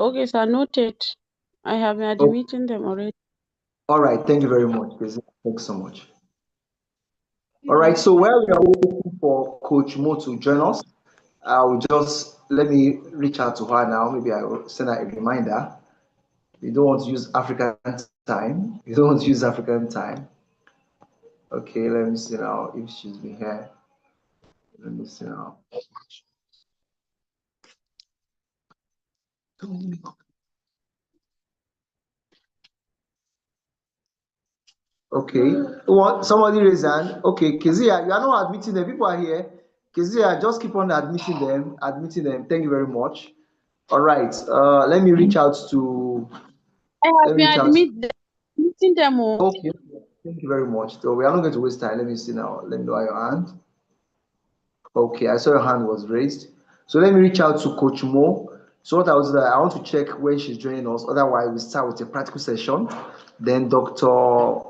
Okay, sir, noted. I have been Oh, admitting them already. all right. Thank you very much. Thanks so much. All right. So while we are waiting for Coach Mo to join us, I will just let me reach out to her now. Maybe I will send her a reminder. You don't want to use African time. You don't want to use African time. Okay, let me see now if she's been here. Let me see now. Okay. What? Somebody raise hand. Okay, Kezia, you are not admitting them. People are here. Kezia, just keep on admitting them. Admitting them. Thank you very much. All right. Let me reach out to. I Let have me been reach out. admitting them. Oh. Okay. Thank you very much. So we are not going to waste time. Let me see now. Let me know your hand. Okay, I saw your hand was raised. So let me reach out to Coach Mo. So what I was I want to check when she's joining us. Otherwise, we start with a practical session. Then Dr.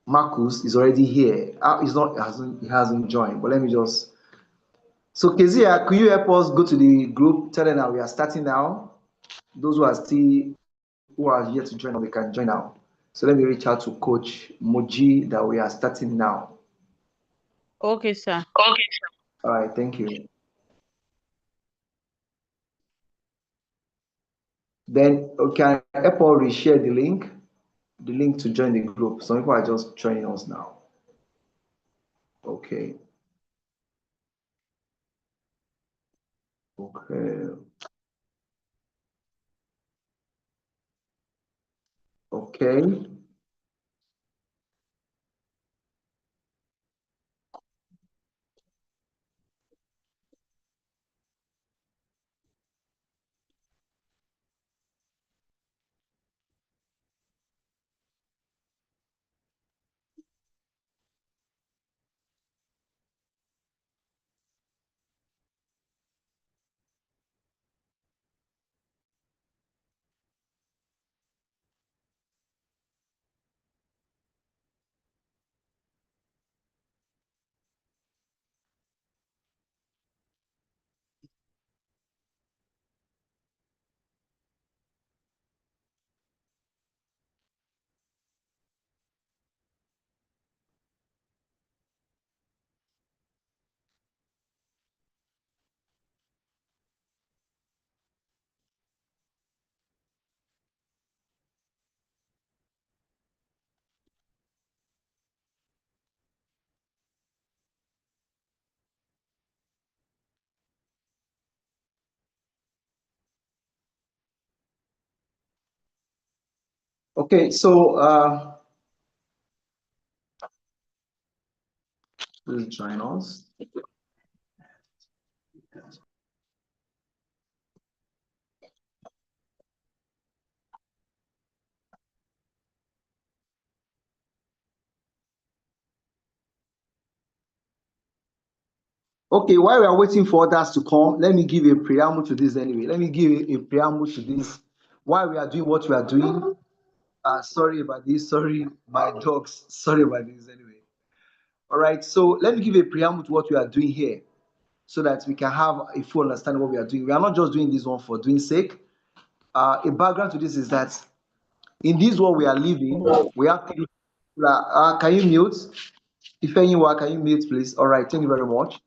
Markus is already here. He's not he hasn't joined. But let me just. So Kezia, could you help us go to the group? Tell them that we are starting now. Those who are yet to join us, they can join now. So let me reach out to Coach Moji that we are starting now. Okay, sir. Okay. All right, thank you. Then can Apple reshare the link to join the group. Some people are just joining us now. Okay. Okay. Okay. Okay, so please join us. Okay, while we are waiting for others to come, let me give a preamble to this anyway. Let me give a preamble to this. Why we are doing what we are doing. Sorry about this. Sorry, my dogs. Sorry about this anyway. All right, so let me give a preamble to what we are doing here so that we can have a full understanding of what we are doing. We are not just doing this one for doing sake. A background to this is that in this world we are living, we have three. Can you mute? If anyone, can you mute, please? All right, thank you very much.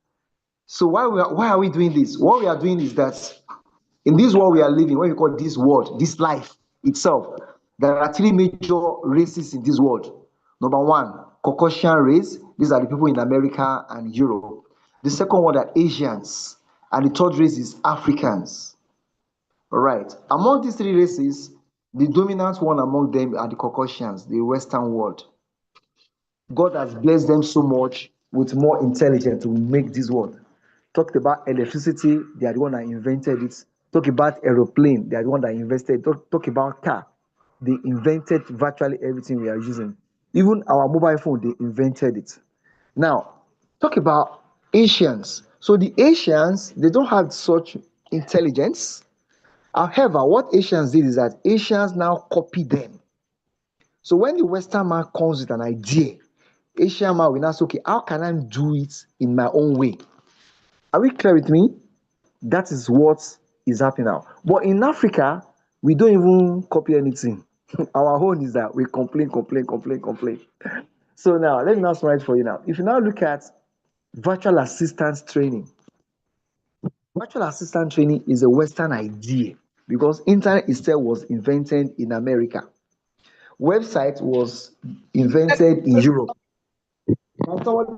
So why are we doing this? What we are doing is that in this world we are living, what we call this world, this life itself, there are three major races in this world. Number one, Caucasian race. These are the people in America and Europe. The second one are Asians, and the third race is Africans. All right. Among these three races, the dominant one among them are the Caucasians, the Western world. God has blessed them so much with more intelligence to make this world. Talked about electricity, they are the one that invented it. Talk about aeroplane, they are the one that invested. Talk about car, they invented virtually everything we are using. Even our mobile phone, they invented it. Now, talk about Asians. So the Asians, they don't have such intelligence. However, what Asians did is that Asians now copy them. So when the Western man comes with an idea, Asian man will now say, okay, how can I do it in my own way? Are we clear with me? That is what is happening now. But in Africa, We don't even copy anything. Our own is that we complain, complain, complain, complain. So now let me now summarize for you now. If you now look at virtual assistance training, virtual assistant training is a Western idea because internet itself was invented in America. Website was invented in Europe. Now somebody,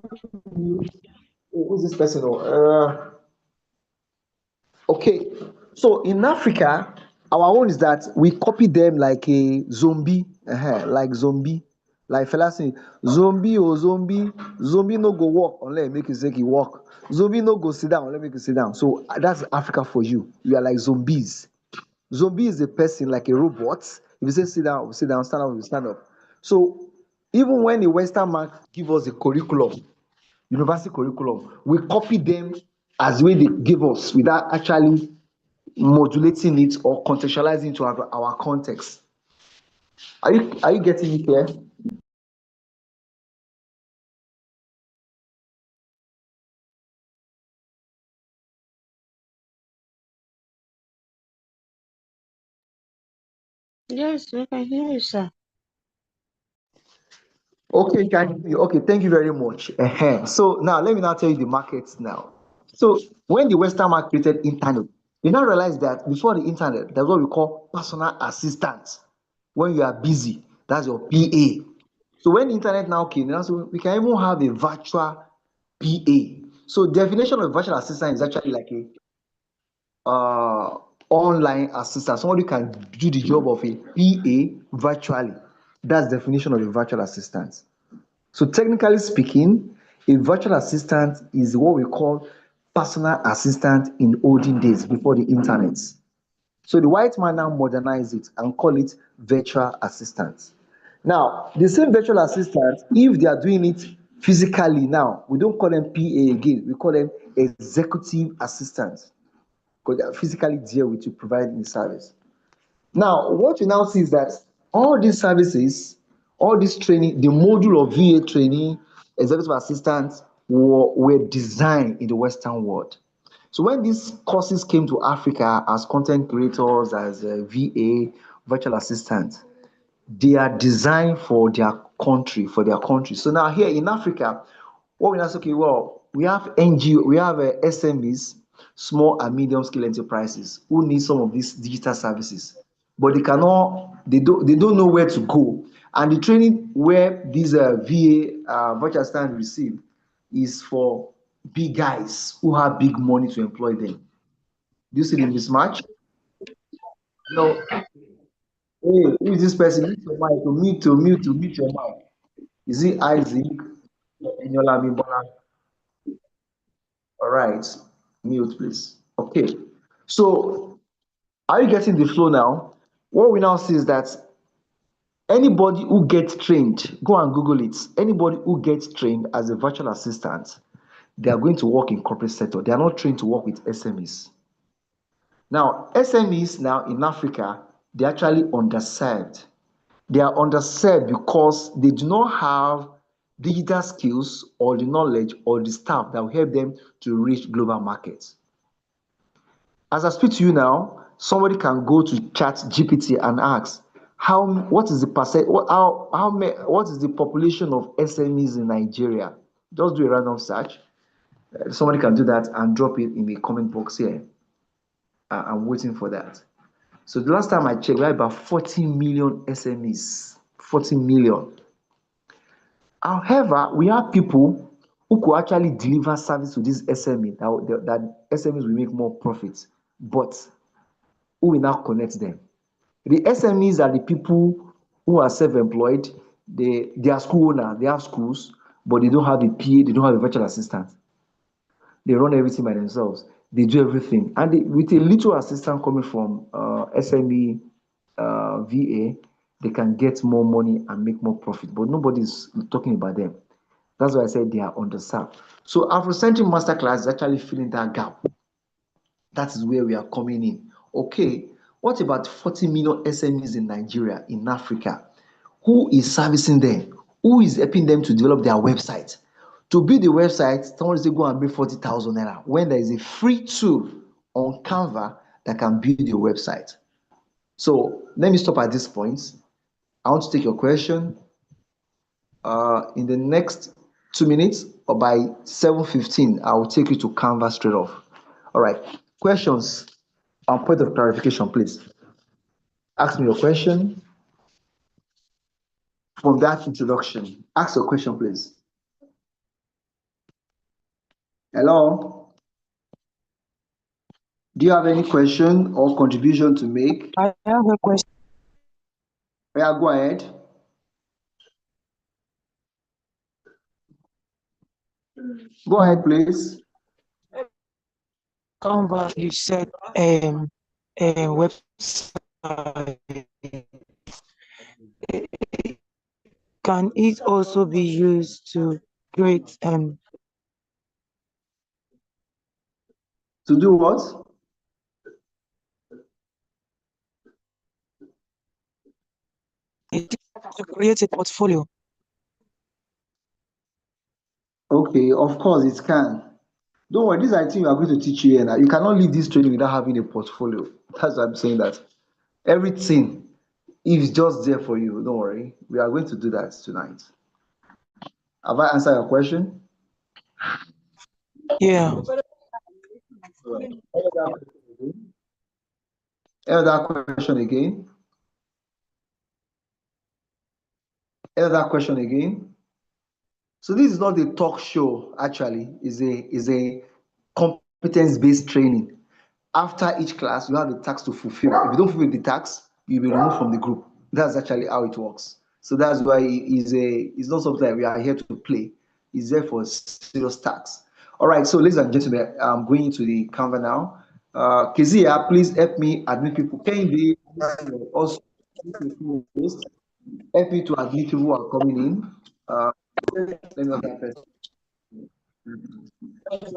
who's this person? Okay, so in Africa, our own is that we copy them like a zombie, like zombie, like fella say, zombie oh zombie, zombie no go walk unless make you say he walk, zombie no go sit down unless make you sit down. So that's Africa for you. We are like zombies. Zombie is a person like a robot. If you say sit down, we sit down, stand up, we stand up. So even when the Western man give us a curriculum, university curriculum, we copy them as the way they give us without actually modulating it or contextualizing to our context. Are you getting it here? Yes, we can hear you, sir. Okay, okay, thank you very much. So now let me now tell you the markets now. So when the Western market created internet, you now realize that before the internet, there's what we call personal assistant. When you are busy, that's your PA. So when the internet now came, now so we can even have a virtual PA. So definition of virtual assistant is actually like a online assistant, somebody who can do the job of a PA virtually. That's the definition of a virtual assistant. So technically speaking, a virtual assistant is what we call personal assistant in olden days before the internet. So the white man now modernize it and call it virtual assistant. Now, the same virtual assistant, if they are doing it physically now, we don't call them PA again, we call them executive assistants because they are physically there with you providing the service. Now, what you now see is that all these services, all this training, the module of VA training, executive assistants were designed in the Western world. So when these courses came to Africa as content creators, as VA, virtual assistants, they are designed for their country, for their country. So now here in Africa, what we now say, okay, well, we have NGO, we have SMEs, small and medium scale enterprises, who need some of these digital services, but they cannot, they don't know where to go. And the training where these VA virtual assistants receive is for big guys who have big money to employ them. Do you see the mismatch? No, hey, who is this person? Mute your mic, mute your mic. Is it Isaac? Eniola Mimbola? All right, mute please. Okay, so are you getting the flow now? What we now see is that anybody who gets trained, go and Google it. Anybody who gets trained as a virtual assistant, they are going to work in corporate sector. They are not trained to work with SMEs. Now, SMEs now in Africa, they're actually underserved. They are underserved because they do not have digital skills or the knowledge or the staff that will help them to reach global markets. As I speak to you now, somebody can go to Chat GPT and ask, what is the percent, what is the population of SMEs in Nigeria? Just do a random search. Somebody can do that and drop it in the comment box here. I'm waiting for that. So the last time I checked, we had about 40 million SMEs. 40 million. However, we have people who could actually deliver service to this SME that SMEs will make more profits, but who will now connect them? The SMEs are the people who are self-employed. They are school owners, they have schools, but they don't have a PA, they don't have a virtual assistant. They run everything by themselves. They do everything. And with a little assistance coming from SME VA, they can get more money and make more profit. But nobody's talking about them. That's why I said they are underserved. So Afrocentric Masterclass is actually filling that gap. That is where we are coming in. Okay, what about 40 million SMEs in Nigeria, in Africa? Who is servicing them? Who is helping them to develop their website? To build the website, someone say go and pay 40,000 naira when there is a free tool on Canva that can build your website. So let me stop at this point. I want to take your question in the next 2 minutes, or by 7:15, I will take you to Canva straight off. All right. Questions and point of clarification, please. Ask me your question from that introduction. Ask your question, please. Hello? Do you have any question or contribution to make? I have a question. Yeah, go ahead. Go ahead, please. Canva, you said website. Can it also be used to create To do what? to create a portfolio? Okay, of course it can. Don't worry, this I think we are going to teach you here now. You cannot leave this training without having a portfolio. That's why I'm saying that. Everything is just there for you. Don't worry. We are going to do that tonight. Have I answered your question? Yeah. Another question again. Another question again. So this is not a talk show, actually. Is a competence-based training. After each class, you have a task to fulfill. If you don't fulfill the task, you'll be removed from the group. That's actually how it works. So that's why it's not something that we are here to play. It's there for serious tasks. All right, so ladies and gentlemen, I'm going into the Canva now. Kezia, please help me admit people. Can you also help me to admit people who are coming in? Let me know that first.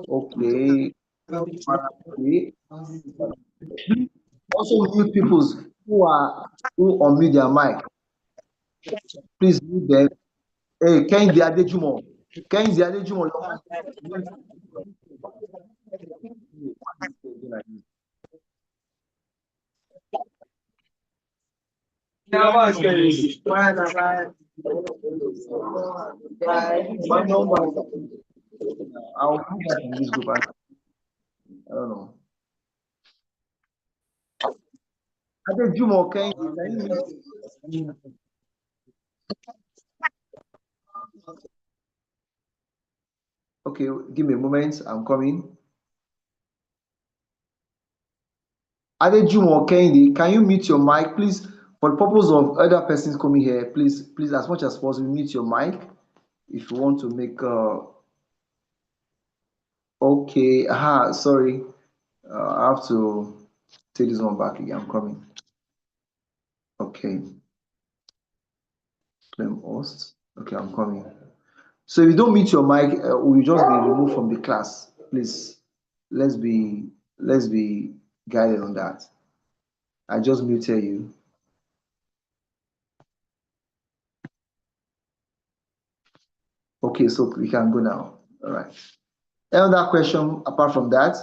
Okay. Okay. Also mute people who unmute their mic. Please mute them. Hey, Kehinde Adejumo. Kehinde Adejumo. I'll come back in this group. I don't know. Adejumo, Kehinde, can you mute? Okay, give me a moment. I'm coming. Adejumo, Kehinde, can you mute your mic, please? For the purpose of other persons coming here, please, as much as possible, mute your mic if you want to make. Okay, sorry. I have to take this one back again. I'm coming. Okay. Claim host. Okay, I'm coming. So if you don't mute your mic, will just be removed from the class. Please, let's be guided on that. I just muted you. Okay, so we can go now. All right. Any other question apart from that?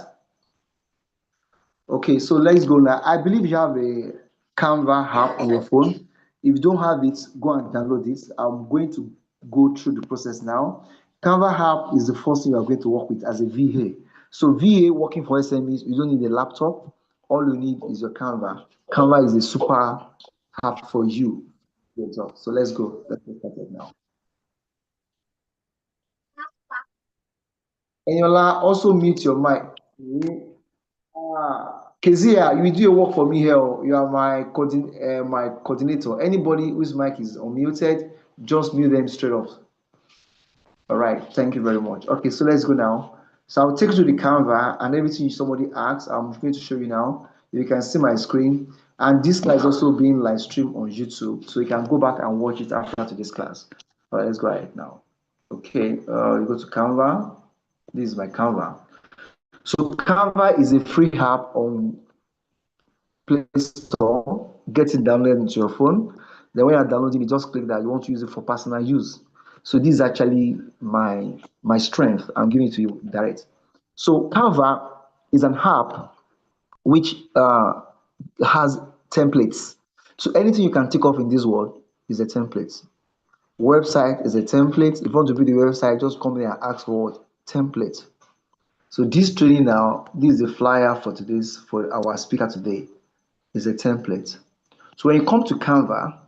Okay, so let's go now. I believe you have a Canva app on your phone. If you don't have it, go and download it. I'm going to go through the process now. Canva app is the first thing you are going to work with as a VA. So VA working for SMEs, you don't need a laptop. All you need is your Canva. Canva is a super app for you. So let's go. Let's get started now. Eniola, also mute your mic. Kezia, you do your work for me here. You are my coordinator. Anybody whose mic is unmuted, just mute them straight off. All right, thank you very much. Okay, so let's go now. So I'll take you to the Canva, and everything somebody asks, I'm going to show you now. You can see my screen, and this class is also being live streamed on YouTube, so you can go back and watch it after this class. All right, let's go ahead now. Okay, you go to Canva. This is my Canva. So Canva is a free app on Play Store. Get it downloaded into your phone. Then when you're downloading it, just click that you want to use it for personal use. So this is actually my strength. I'm giving it to you direct. So Canva is an app which has templates. So anything you can think of in this world is a template. Website is a template. If you want to build a website, just come there and ask for what? Template. So this training now, this is the flyer for our speaker today, is a template. So when you come to Canva,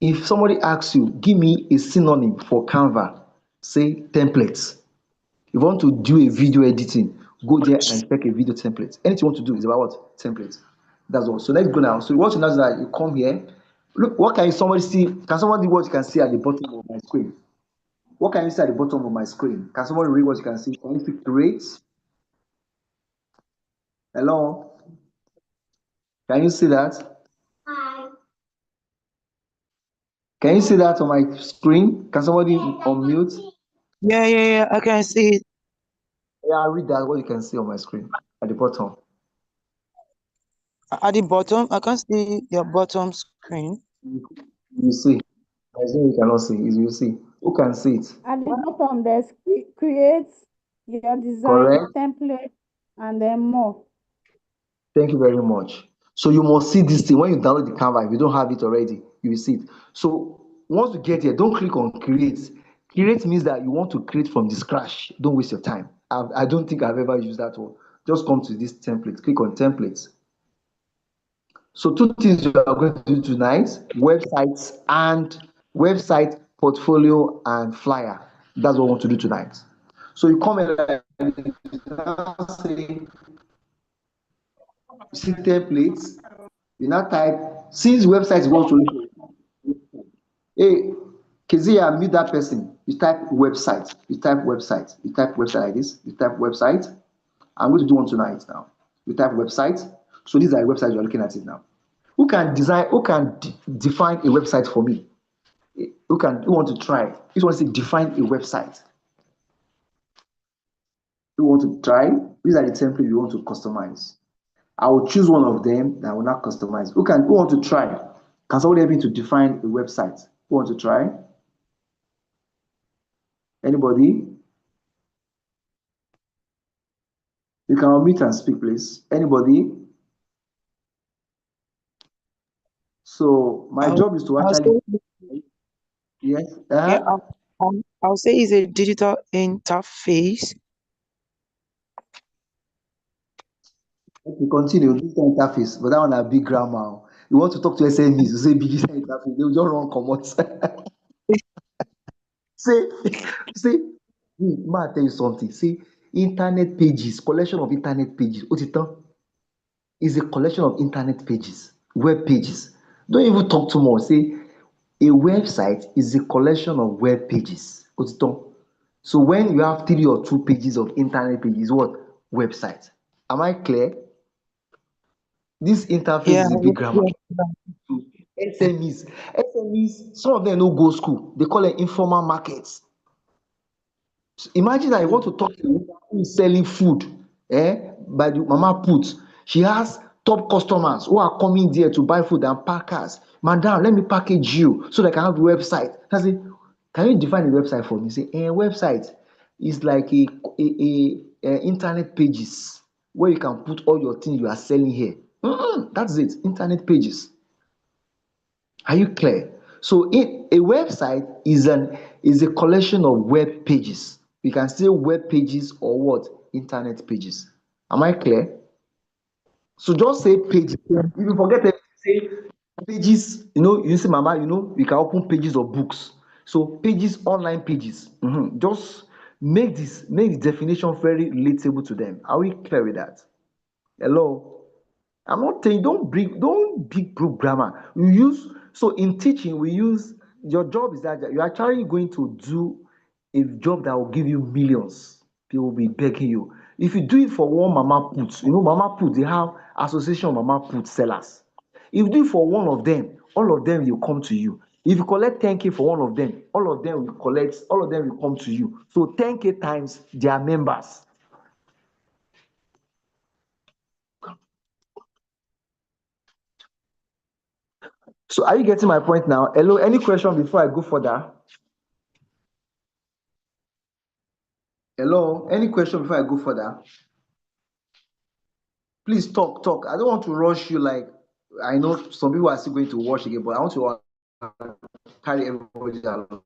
if somebody asks you, give me a synonym for Canva, say templates. If you want to do a video editing, go there and check a video template. Anything you want to do is about what? Templates. That's all. So let's go now. So what you know is that you come here. Look, what can somebody see? Can somebody what you can see at the bottom of my screen? What can you see at the bottom of my screen? Can somebody read what you can see? Can you see create? Hello? Can you see that? Can you see that on my screen? Can somebody unmute? Yeah, I can see it. Yeah, read that what you can see on my screen at the bottom. At the bottom, I can see your bottom screen. You see. I think you cannot see. You see. Who can see it? At the bottom, there's create your design Correct. template and then more. Thank you very much. So you must see this thing when you download the Canva. If you don't have it already, you will see it. So once you get here, don't click on create. Create means that you want to create from the scratch. Don't waste your time. I don't think I've ever used that one. Just come to this template. Click on templates. So two things you are going to do tonight: website portfolio and flyer. That's what we want to do tonight. So you come in like now say see templates. You now type since website you want to look. Hey, Kezia, mute that person. You type website. You type website. You type website like this. You type website. I'm going to do one tonight now. You type website. So these are the websites you're looking at it now. Who can define a website for me? Who want to try? Who wants to define a website? Who want to try? These are the templates you want to customize. I will choose one of them that I will not customize. Who want to try? Can somebody help me to define a website? Who want to try? Anybody? You can unmute and speak, please. Anybody? So my I'll, job is to I'll actually say, yes. yeah, I'll say it's a digital interface. Okay, continue. Digital interface, but that one a big grammar. You want to talk to SMEs, you say digital interface, they will just run commot. Say, say, ma tell you something. See, internet pages, collection of internet pages. Otitan is a collection of internet pages, web pages. Don't even talk too much. Say, a website is a collection of web pages. Otitan. So when you have 3 or 2 pages of internet pages, what website? Am I clear? This interface Yeah, is a big grammar. SMEs, some of them no go school. They call it informal markets. Imagine that you want to talk to a woman who is selling food, by the mama put. She has top customers who are coming there to buy food and packers. Madam, let me package you so that I can have a website. I say, can you define a website for me? Say, a website is like a internet pages where you can put all your things you are selling here. That's it, internet pages. Are you clear? So a website is a collection of web pages. You can say web pages or what? Internet pages. Am I clear? So just say pages. If you forget it, say pages. You see, Mama, you can open pages of books. So pages, online pages. Just make the definition very relatable to them. Are we clear with that? Hello? I'm not saying don't big broke grammar. You use so in teaching we use your job is that you're actually going to do a job that will give you millions. People will be begging you. If you do it for one mama put, mama put they have association of mama put sellers. If you do it for one of them, all of them will come to you. If you collect 10K for one of them, all of them will come to you. So 10K times their members. So are you getting my point now? Hello, any question before I go further? Hello, any question before I go further? Please talk. I don't want to rush you like I know some people are still going to watch again, but I want to carry everybody along.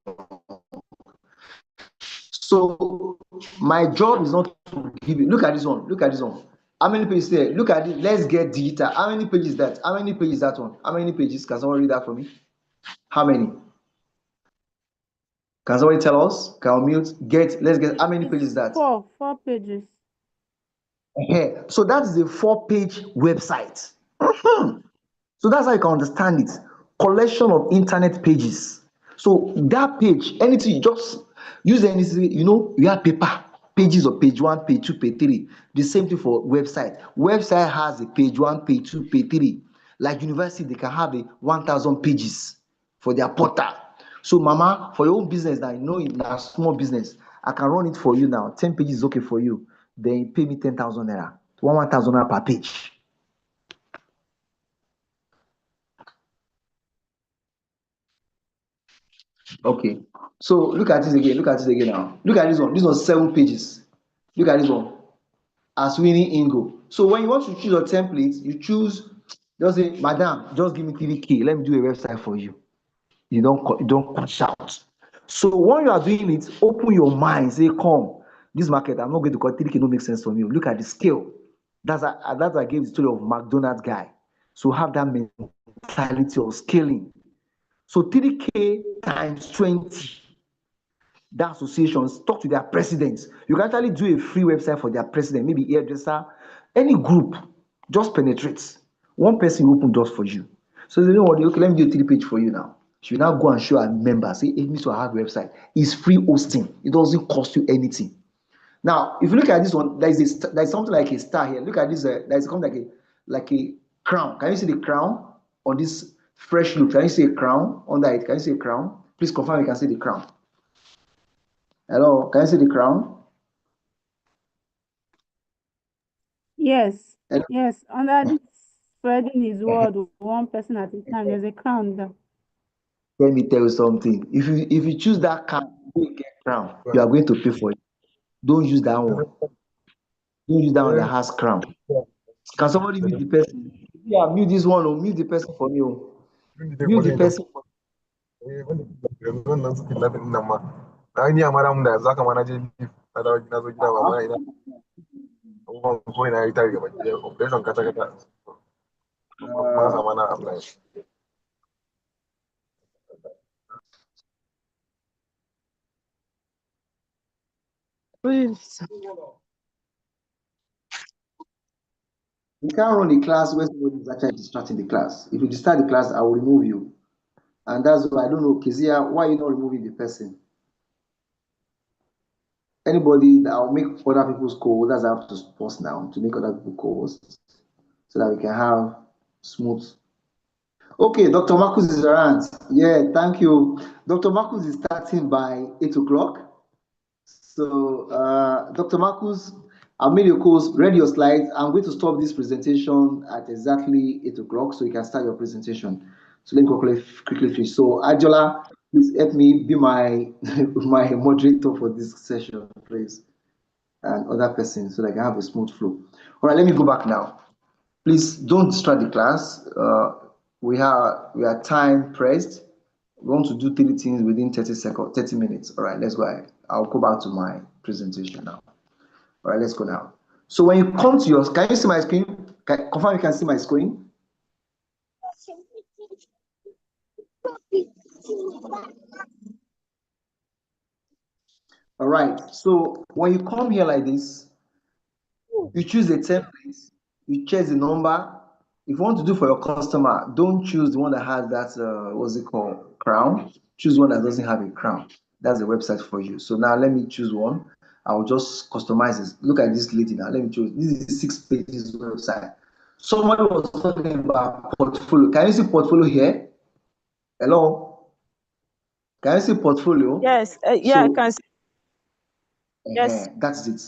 So my job is not to give you. Look at this one. Look at this one. How many pages there? Look at it. Let's get digital. How many pages that? How many pages that one? How many pages? Can someone read that for me? How many? Can somebody tell us? Can we mute? Let's get how many pages is that? Four pages. So that is a 4-page website. So that's how you can understand it. Collection of internet pages. So that page, anything you just use anything, you have paper, pages of page 1, page 2, page 3. The same thing for website. Website has a page 1, page 2, page 3. Like university, they can have a 1,000 pages for their portal. So mama, for your own business now, in a small business, I can run it for you now. 10 pages is okay for you. Then you pay me 10,000 naira. 1,000 naira per page. Okay. So look at this again. Look at this again now. Look at this one. This was 7 pages. Look at this one. As winning Ingo. So when you want to choose your template, you choose, just say, Madam, just give me 3K. Let me do a website for you. You don't cash out. So when you are doing it, open your mind. Say, come, this market, I'm not going to cut 3K. No make sense for me. Look at the scale. That's I gave the story of McDonald's guy. So have that mentality of scaling. So 3K times 20. That associations talk to their presidents. You can actually do a free website for their president, maybe hairdresser, any group, just penetrates. One person open doors for you. So they know what, okay, let me do a 3-page for you now. She will now go and show our members, say, hey, me to have a website. It's free hosting. It doesn't cost you anything. Now, if you look at this one, there's something like a star here. Look at this. There's something like a crown. Can you see the crown on this fresh look? Can you see a crown under it? Can you see a crown? Please confirm you can see the crown. Hello, can you see the crown? Yes. Hello? Yes. Under this spreading his word, one person at a time, there's a crown there. Let me tell you something. If you choose that crown, you get crown. You are going to pay for it. Don't use that one. Don't use that one that has crown. Can somebody mute the person? Yeah, mute this one or mute the person for me. Mute the person for Ini yang mana muda, zaka mana je ada gina zo gida ba mana ina abubuwan ko ina yi tare gaba ɗaya operation kata kata ma sama na apply. Please. You can't run a class where somebody is actually distracting the class. If you distract the class, I will remove you. And that's why I don't know, Kezia, why are you not removing the person? Anybody that will make other people's calls, that's have to pause now to make other people calls so that we can have smooth. Okay, Dr. Markus is around. Yeah, thank you. Dr. Markus is starting by 8 o'clock. So, Dr. Markus, I've made your calls, read your slides. I'm going to stop this presentation at exactly 8 o'clock so you can start your presentation. So let me quickly finish. So, Ajola, please help me be my my moderator for this session, please, and other persons so that I can have a smooth flow. All right, let me go back now. Please don't distract the class. We are time pressed. We want to do 3 things within 30 minutes. All right, let's go ahead. I'll go back to my presentation now. All right, let's go now. So when you come to yours, can you see my screen? Confirm you can see my screen. All right, so when you come here like this, you choose a template, you choose the number. If you want to do for your customer, don't choose the one that has that, what's it called, crown. Choose one that doesn't have a crown. That's the website for you. So now let me choose one. I will just customize this. Look at this lady now. Let me choose. This is 6 pages website. Somebody was talking about portfolio. Can you see portfolio here? Hello? Can you see portfolio? Yes. Yeah, I can see. Yes. That's it.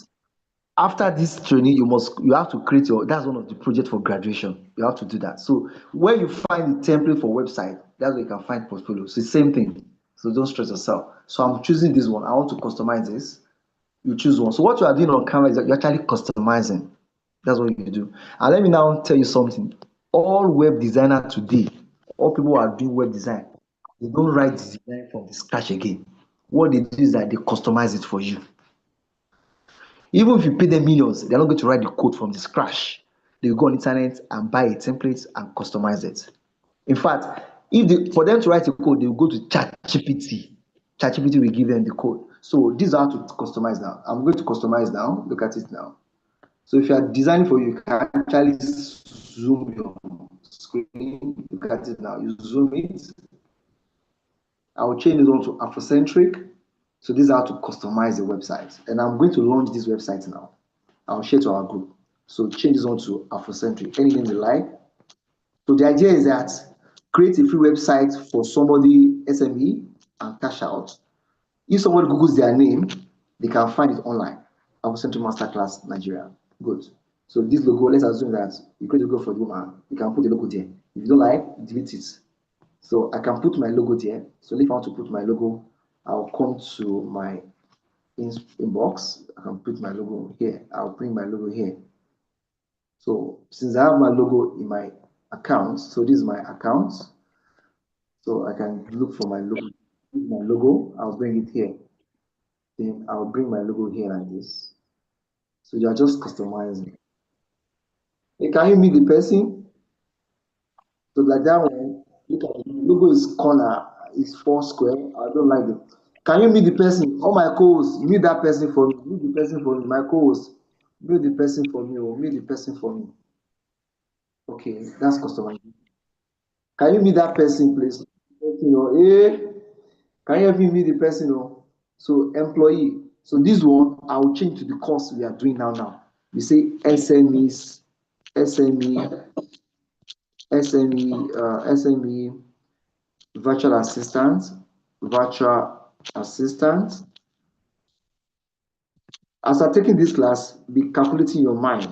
After this training, you have to create that's one of the projects for graduation. You have to do that. So when you find the template for website, that's where you can find portfolio. So same thing. So don't stress yourself. So I'm choosing this one. I want to customize this. You choose one. So what you are doing on Canva is that you're actually customizing. That's what you do. And let me now tell you something. All web designer today, all people who are doing web design, they don't write the design from the scratch again. What they do is that they customize it for you. Even if you pay them millions, they're not going to write the code from the scratch. They will go on internet and buy a template and customize it. In fact, if they, for them to write a code, they will go to ChatGPT. ChatGPT will give them the code. So these are how to customize now. I'm going to customize now. Look at it now. So if you are designing for you can actually zoom your screen. Look at it now. You zoom it. I will change it on to Afrocentric. So these are how to customize the website. And I'm going to launch this website now. I'll share to our group. So change this on to Afrocentric. Anything you like. So the idea is that create a free website for somebody SME and cash out. If somebody Googles their name, they can find it online. Afrocentric Masterclass Nigeria. Good. So this logo, let's assume that you create a logo for the woman. You can put the logo there. If you don't like, delete it. So I can put my logo there. So if I want to put my logo, I'll come to my inbox. I can put my logo here. I'll bring my logo here. So since I have my logo in my account, so this is my account. So I can look for my logo. My logo, I'll bring it here. Then I'll bring my logo here like this. So you are just customizing. Hey, can you meet the person? So like that one, look at the logo is corner, is four square. I don't like it. Can you meet the person? All my co-hosts, meet that person for me. Meet the person for me. My co-host, meet the person for me. Or meet the person for me. Okay, that's customizing. Can you meet that person, please? You know, can you help me meet the person? Oh? So employee. So this one, I will change to the course we are doing now. We say SMEs, SME, SME, virtual assistant, virtual assistant. As I'm taking this class, be calculating your mind.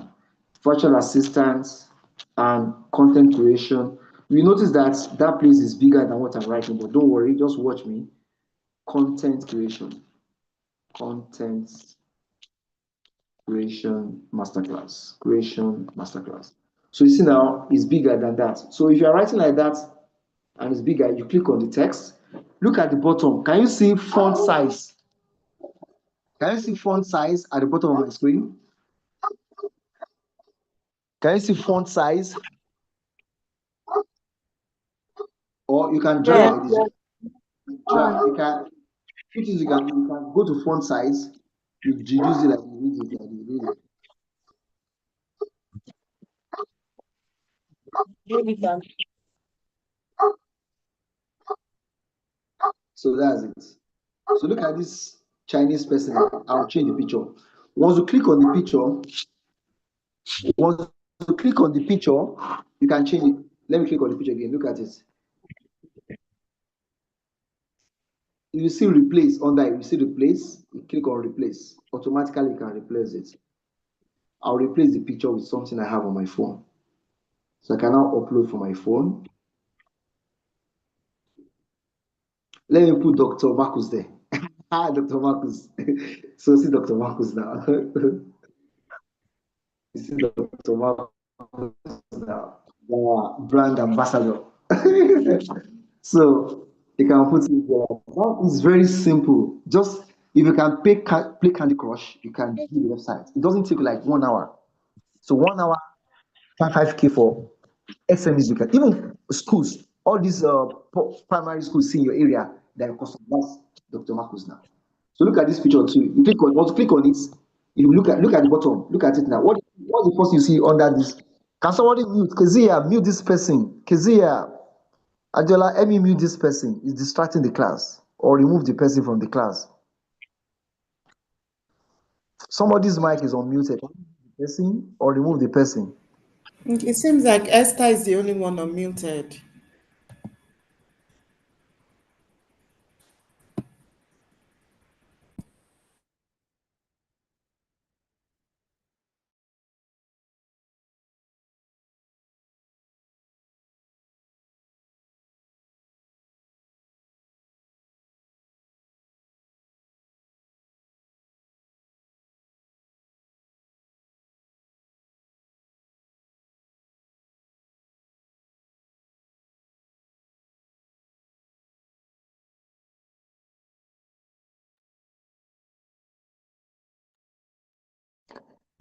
Virtual assistants and content creation. You notice that that place is bigger than what I'm writing, but don't worry, just watch me. Content creation. Content creation masterclass. Creation masterclass. So you see now it's bigger than that. So if you're writing like that and it's bigger, you click on the text. Look at the bottom. Can you see font size? Can you see font size at the bottom of my screen? Can you see font size? Or you can drag Yes, like this. Drag. You can go to font size. You reduce it like this. So that's it. So look at this Chinese person. I'll change the picture. Once you click on the picture, you can change it. Let me click on the picture again. Look at it. You see replace under it. You see replace. You click on replace. Automatically, you can replace it. I'll replace the picture with something I have on my phone. So I can now upload from my phone. Let me put Dr. Markus there. Hi, Dr. Markus. So see Dr. Markus now. You see Dr. Markus now. Brand ambassador. So you can put it there. That is very simple. Just if you can play Candy Crush, you can do the website. It doesn't take like 1 hour. So 1 hour, 5K for SMEs. You can even schools, all these primary schools in your area that are custom. That's Dr. Marcus now. So look at this picture too. You click on once you click on it, you look at the bottom. Look at it now. What's the first you see under this? Can somebody mute Kezia? Mute this person. Kezia, Adiola, let me mute this person. It's distracting the class. Or remove the person from the class. Somebody's mic is unmuted. The person or remove the person. It seems like Esther is the only one unmuted.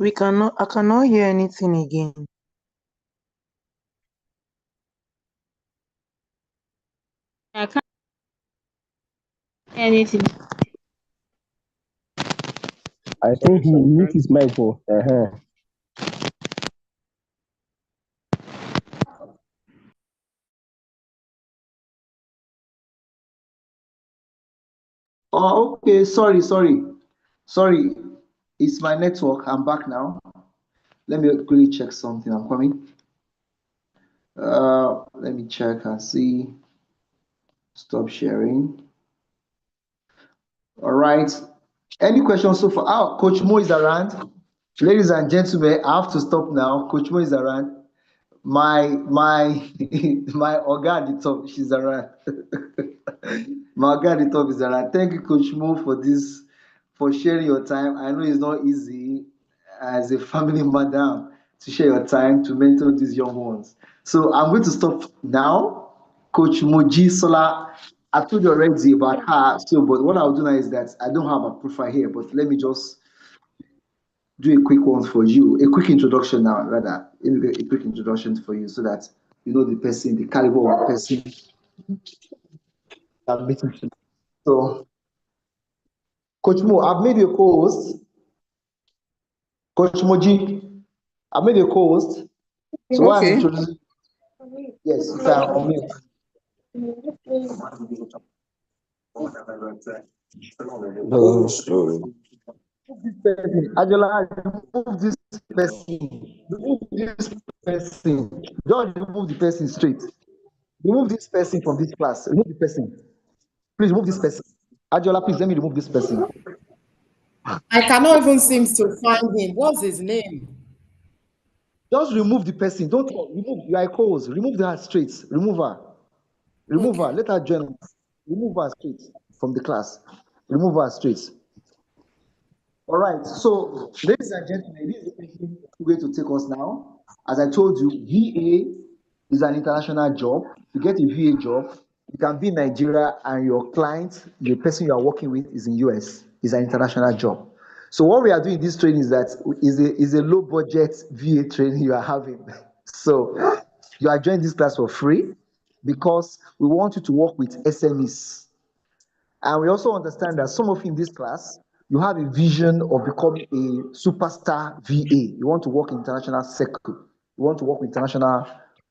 I cannot hear anything again. I can't hear anything. I think he mute his mic for. Oh, okay. Sorry. It's my network. I'm back now. Let me quickly check something. I'm coming. Let me check and see. Stop sharing. All right. Any questions so far? Oh, Coach Mo is around. Ladies and gentlemen, I have to stop now. Coach Mo is around. My my oga at the top, she's around. My oga at the top is around. Thank you, Coach Mo, for sharing your time. I know it's not easy as a family madam to share your time to mentor these young ones. So I'm going to stop now. Coach Moji Sola, I told you already about her. So, but what I'll do now is that I don't have a profile here, but let me just do a quick one for you, a quick introduction now, rather, a quick introduction for you so that you know the person, the caliber of the person I'm meeting today. So, Coach Mo, I've made you a co-host. Coach Moji, I've made you a co-host. So, why I'm Okay. introducing, yes, you can unmute. This person, Ajola, remove this person. Remove this person. Just remove the person straight. Remove this person from this class. Remove the person. Please remove this person. Ajola, please let me remove this person. I cannot even seem to find him. What's his name? Just remove the person. Don't remove. You are a co-host. Remove her straight. Remove her. Remove Okay. her. Let her join. Remove her straight from the class. Remove her straight. All right. So, ladies and gentlemen, this is the person who's going to take us now. As I told you, VA is an international job. To get a VA job, you can be in Nigeria and your client, the person you are working with, is in US. Is an international job. So what we are doing in this training is that is a low budget VA training you are having. So you are joining this class for free because we want you to work with SMEs. And we also understand that some of you in this class, you have a vision of becoming a superstar VA. You want to work in international circle. You want to work with international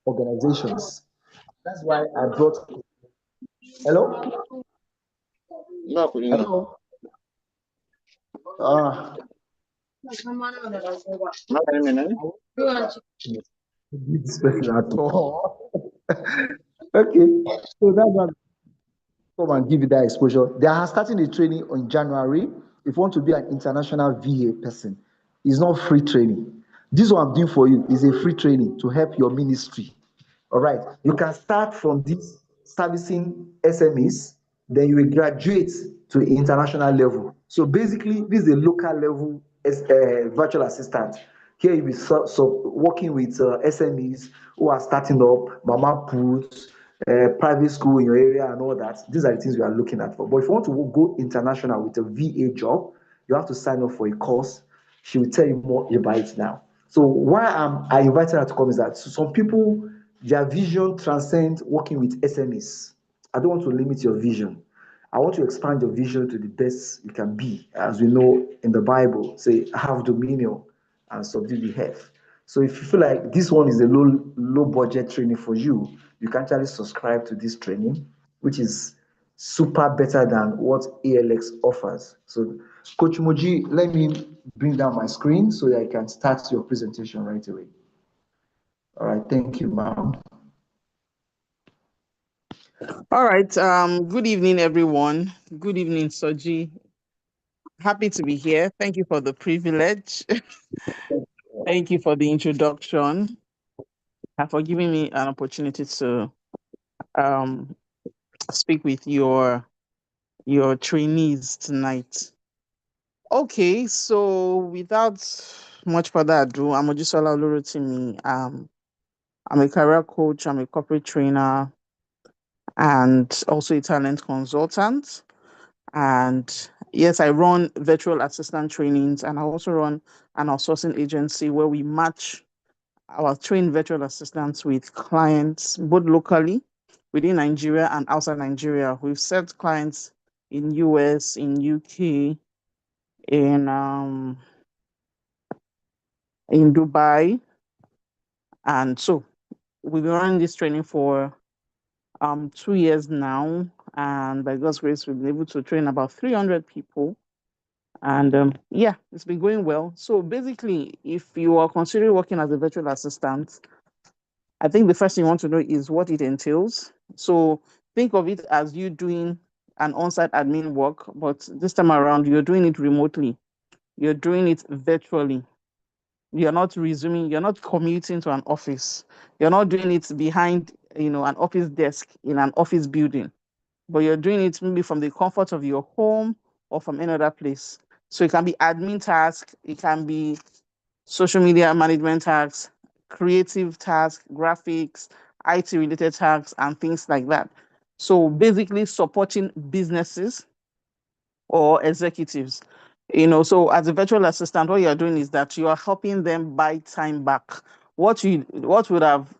organizations. That's why I brought. Hello? Hello? Ah, this person at all. Okay. So that's why come and give you that exposure. They are starting the training on January. If you want to be an international VA person, it's not free training. This what I'm doing for you is a free training to help your ministry. All right. You can start from this servicing SMEs, then you will graduate to international level. So basically, this is a local level virtual assistant. Here you'll be working with SMEs who are starting up, mama puts, private school in your area and all that. These are the things we are looking at for. But if you want to go international with a VA job, you have to sign up for a course. She will tell you more about it now. So why I invited her to come is that some people, their vision transcends working with SMEs. I don't want to limit your vision. I want to expand your vision to the best you can be. As we know in the Bible, say, have dominion and subdue the earth. So if you feel like this one is a low budget training for you, you can actually subscribe to this training, which is super better than what ALX offers. So Coach Moji, let me bring down my screen so that I can start your presentation right away. All right, thank you, ma'am. All right. Good evening, everyone. Good evening, Soji. Happy to be here. Thank you for the privilege. Thank you for the introduction and for giving me an opportunity to um, speak with your trainees tonight. Okay, so without much further ado, I'm Ojisola Olurotimi. I'm a career coach. I'm a corporate trainer and also a talent consultant. And Yes, I run virtual assistant trainings, and I also run an outsourcing agency where we match our trained virtual assistants with clients both locally within Nigeria and outside Nigeria. We've served clients in US, in UK, in Dubai, and so we've been running this training for 2 years now, and by God's grace, we've been able to train about 300 people. And yeah, it's been going well. So basically, if you are considering working as a virtual assistant, I think the first thing you want to know is what it entails. So think of it as you doing an on-site admin work, but this time around, you're doing it remotely. You're doing it virtually. You're not commuting to an office. You're not doing it behind, an office desk in an office building, but you're doing it maybe from the comfort of your home or from another place. So it can be admin tasks, it can be social media management tasks, creative tasks, graphics, IT related tasks, and things like that. So basically supporting businesses or executives. So as a virtual assistant, what you're doing is that you are helping them buy time back. What would have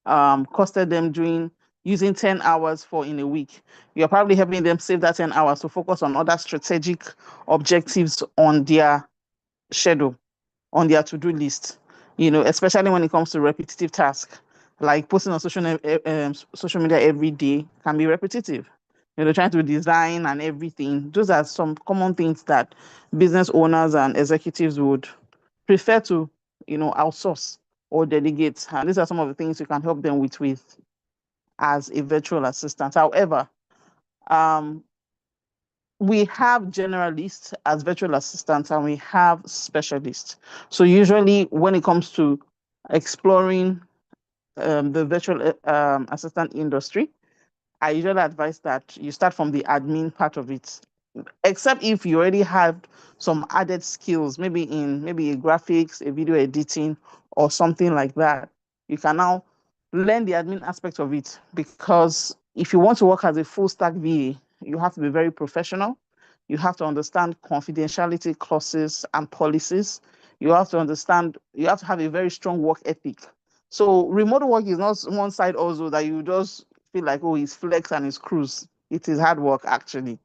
costed them doing using 10 hours for in a week. You're probably helping them save that 10 hours to focus on other strategic objectives on their schedule, on their to-do list, especially when it comes to repetitive tasks, like posting on social media every day can be repetitive. Trying to design and everything. Those are some common things that business owners and executives would prefer to, outsource or delegate. And these are some of the things you can help them with as a virtual assistant. However, um, we have generalists as virtual assistants and we have specialists. So usually when it comes to exploring the virtual assistant industry, I usually advise that you start from the admin part of it, except if you already have some added skills, maybe a graphics, a video editing, or something like that. You can now learn the admin aspect of it, because if you want to work as a full stack VA, you have to be very professional. You have to understand confidentiality clauses and policies. You have to have a very strong work ethic. So remote work is not one side also that you just feel like, oh, it's flex and it's cruise. It is hard work actually.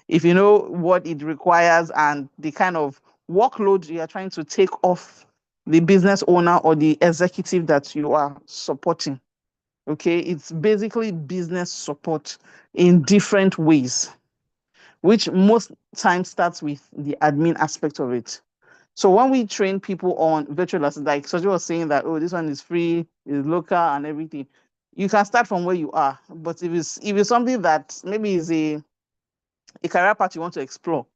If you know what it requires and the kind of workload you are trying to take off the business owner or the executive that you are supporting. Okay, it's basically business support in different ways, which most times starts with the admin aspect of it. So when we train people on virtual assistants, like Soji was saying that, oh, this one is free, is local and everything, you can start from where you are. But if it's something that maybe is a career path you want to explore,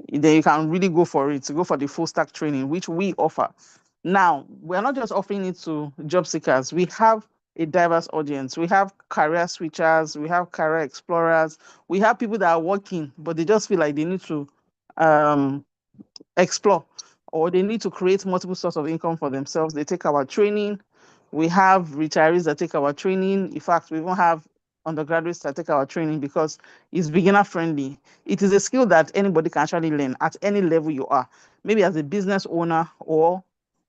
then you can really go for it, to go for the full stack training, which we offer. Now, we're not just offering it to job seekers. We have a diverse audience. We have career switchers, we have career explorers, we have people that are working, but they just feel like they need to explore, or they need to create multiple sources of income for themselves. They take our training. We have retirees that take our training. In fact, we even have undergraduates that take our training because it's beginner friendly. It is a skill that anybody can actually learn at any level you are, maybe as a business owner or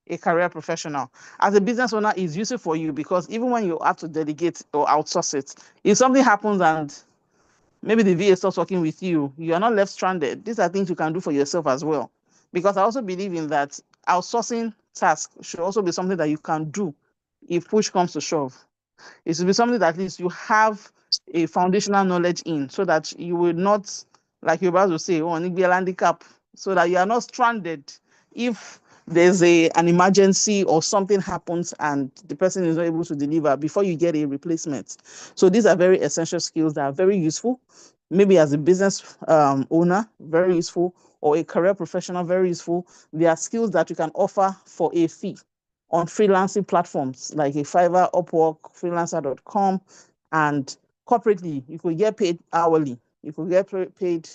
a career professional. As a business owner, it's useful for you because even when you have to delegate or outsource it, if something happens and maybe the VA stops working with you, you are not left stranded. These are things you can do for yourself as well. Because I also believe in that outsourcing tasks should also be something that you can do if push comes to shove. It should be something that at least you have a foundational knowledge in, so that you will not, like you're about to say, oh, need be a handicap, so that you are not stranded if there's an emergency or something happens and the person is not able to deliver before you get a replacement. So these are very essential skills that are very useful, maybe as a business owner, very useful, or a career professional, very useful. They are skills that you can offer for a fee on freelancing platforms like a Fiverr, Upwork, freelancer.com, and corporately, you could get paid hourly. You could get paid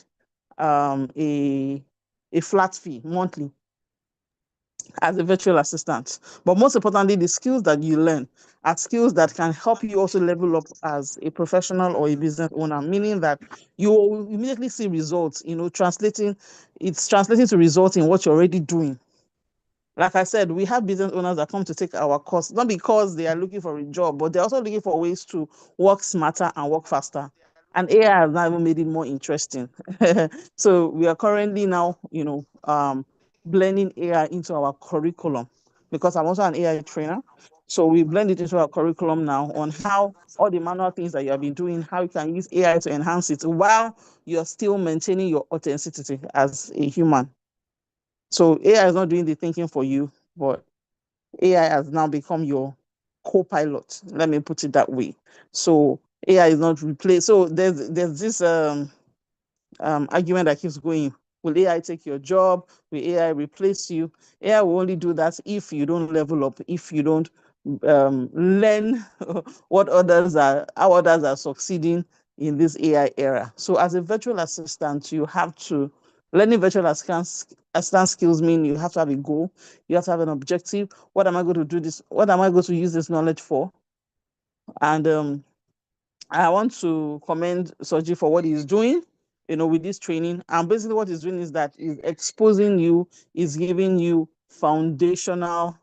a flat fee monthly. as a virtual assistant. But most importantly, the skills that you learn are skills that can help you also level up as a professional or a business owner, meaning that you will immediately see results, it's translating to results in what you're already doing. Like I said, we have business owners that come to take our course, not because they are looking for a job, but they're also looking for ways to work smarter and work faster. And AI has now even made it more interesting. So we are currently now, blending AI into our curriculum, because I'm also an AI trainer. So we blend it into our curriculum now on how all the manual things that you have been doing, how you can use AI to enhance it while you're still maintaining your authenticity as a human. So AI is not doing the thinking for you, but AI has now become your co-pilot. Let me put it that way. So AI is not replaced. So there's this argument that keeps going. Will AI take your job? Will AI replace you? AI will only do that if you don't level up, if you don't learn how others are succeeding in this AI era. So as a virtual assistant, you have to learning virtual assistant skills mean you have to have a goal, you have to have an objective. What am I going to do this? What am I going to use this knowledge for? And I want to commend Soji for what he's doing, with this training. And basically what he's doing is that he's exposing you, is giving you foundational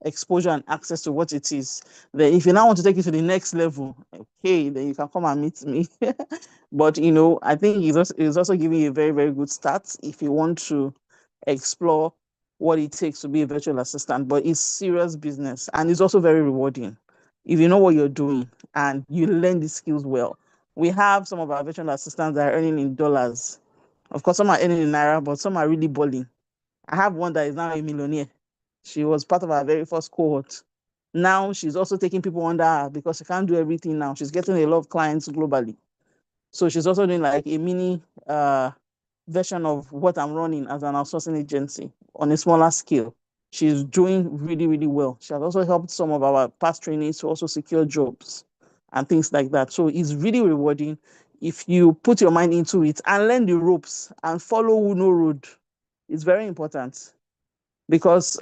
exposure and access to what it is. Then if you now want to take it to the next level, okay, then you can come and meet me. But I think he's also giving you a very, very good start if you want to explore what it takes to be a virtual assistant. But it's serious business and it's also very rewarding if you know what you're doing and you learn the skills well. We have some of our virtual assistants that are earning in dollars. Of course, some are earning in naira, but some are really balling. I have one that is now a millionaire. She was part of our very first cohort. Now she's also taking people under her because she can't do everything now. She's getting a lot of clients globally. So she's also doing like a mini version of what I'm running as an outsourcing agency on a smaller scale. She's doing really, really well. She has also helped some of our past trainees to also secure jobs and things like that. So it's really rewarding if you put your mind into it and learn the ropes and follow no road. It's very important because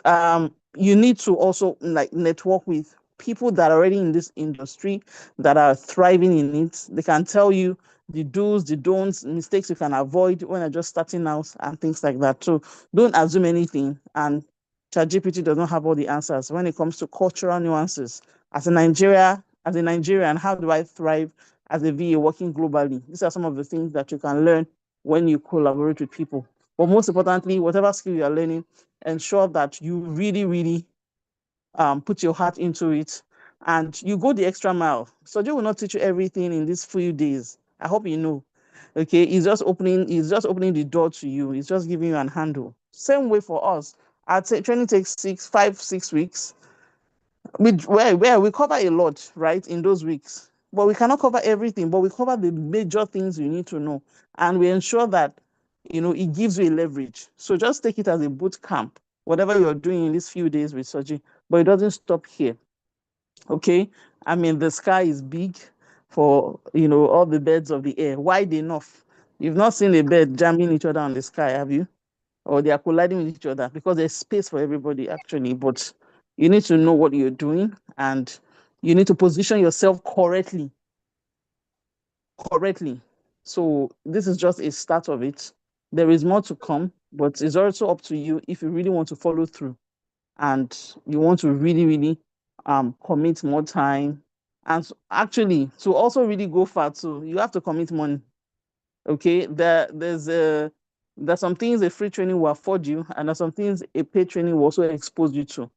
you need to also like network with people that are already in this industry, that are thriving in it. They can tell you the do's, the don'ts, mistakes you can avoid when you're just starting out and things like that. So don't assume anything. And ChatGPT does not have all the answers when it comes to cultural nuances. As a Nigerian, how do I thrive as a VA working globally? These are some of the things that you can learn when you collaborate with people. But most importantly, whatever skill you are learning, ensure that you really, really put your heart into it and you go the extra mile. So they will not teach you everything in these few days. I hope you know. Okay, it's just opening the door to you. It's just giving you an handle. Same way for us. Our training takes 6 weeks. Where we cover a lot, right, in those weeks. But we cannot cover everything, but we cover the major things you need to know. And we ensure that, it gives you a leverage. So just take it as a boot camp, whatever you're doing in these few days with Soji, but it doesn't stop here. Okay. I mean, the sky is big for, all the birds of the air, wide enough. You've not seen a bird jamming each other on the sky, have you? Or they are colliding with each other, because there's space for everybody actually, but you need to know what you're doing and you need to position yourself correctly. So this is just a start of it. There is more to come, but it's also up to you if you really want to follow through and you want to really, really commit more time. And actually, to also really go far too, you have to commit money. Okay, there's some things a free training will afford you, and there's some things a paid training will also expose you to.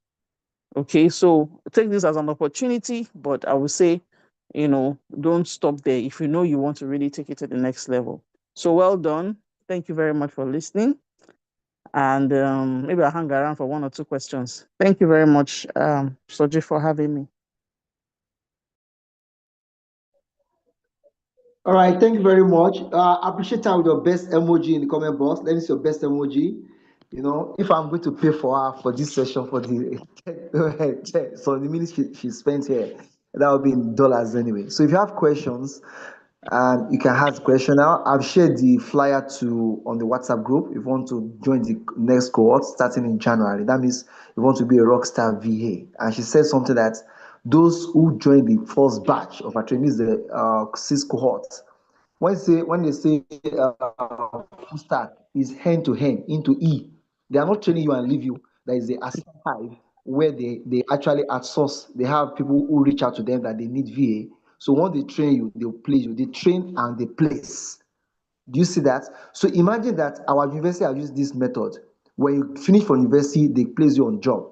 Okay, so take this as an opportunity, but I would say, don't stop there if you know you want to really take it to the next level. So well done. Thank you very much for listening. And maybe I'll hang around for 1 or 2 questions. Thank you very much, Soji, for having me. All right, thank you very much. Appreciate her with your best emoji in the comment box. Let me see your best emoji. If I'm going to pay for her for this session for the so the minutes she spent here, that will be in dollars anyway. So if you have questions, and you can ask question now. I've shared the flyer to on the WhatsApp group. If you want to join the next cohort starting in January, that means you want to be a rockstar VA. And she said something that those who join the first batch of our trainees, the six cohorts, when they say full stack is hand to hand into E, they are not training you and leave you. There is the assistant hive where they actually outsource. They have people who reach out to them that they need VA. So once they train you, they'll place you. They train and they place. Do you see that? So imagine that our university have used this method. When you finish from university, they place you on job.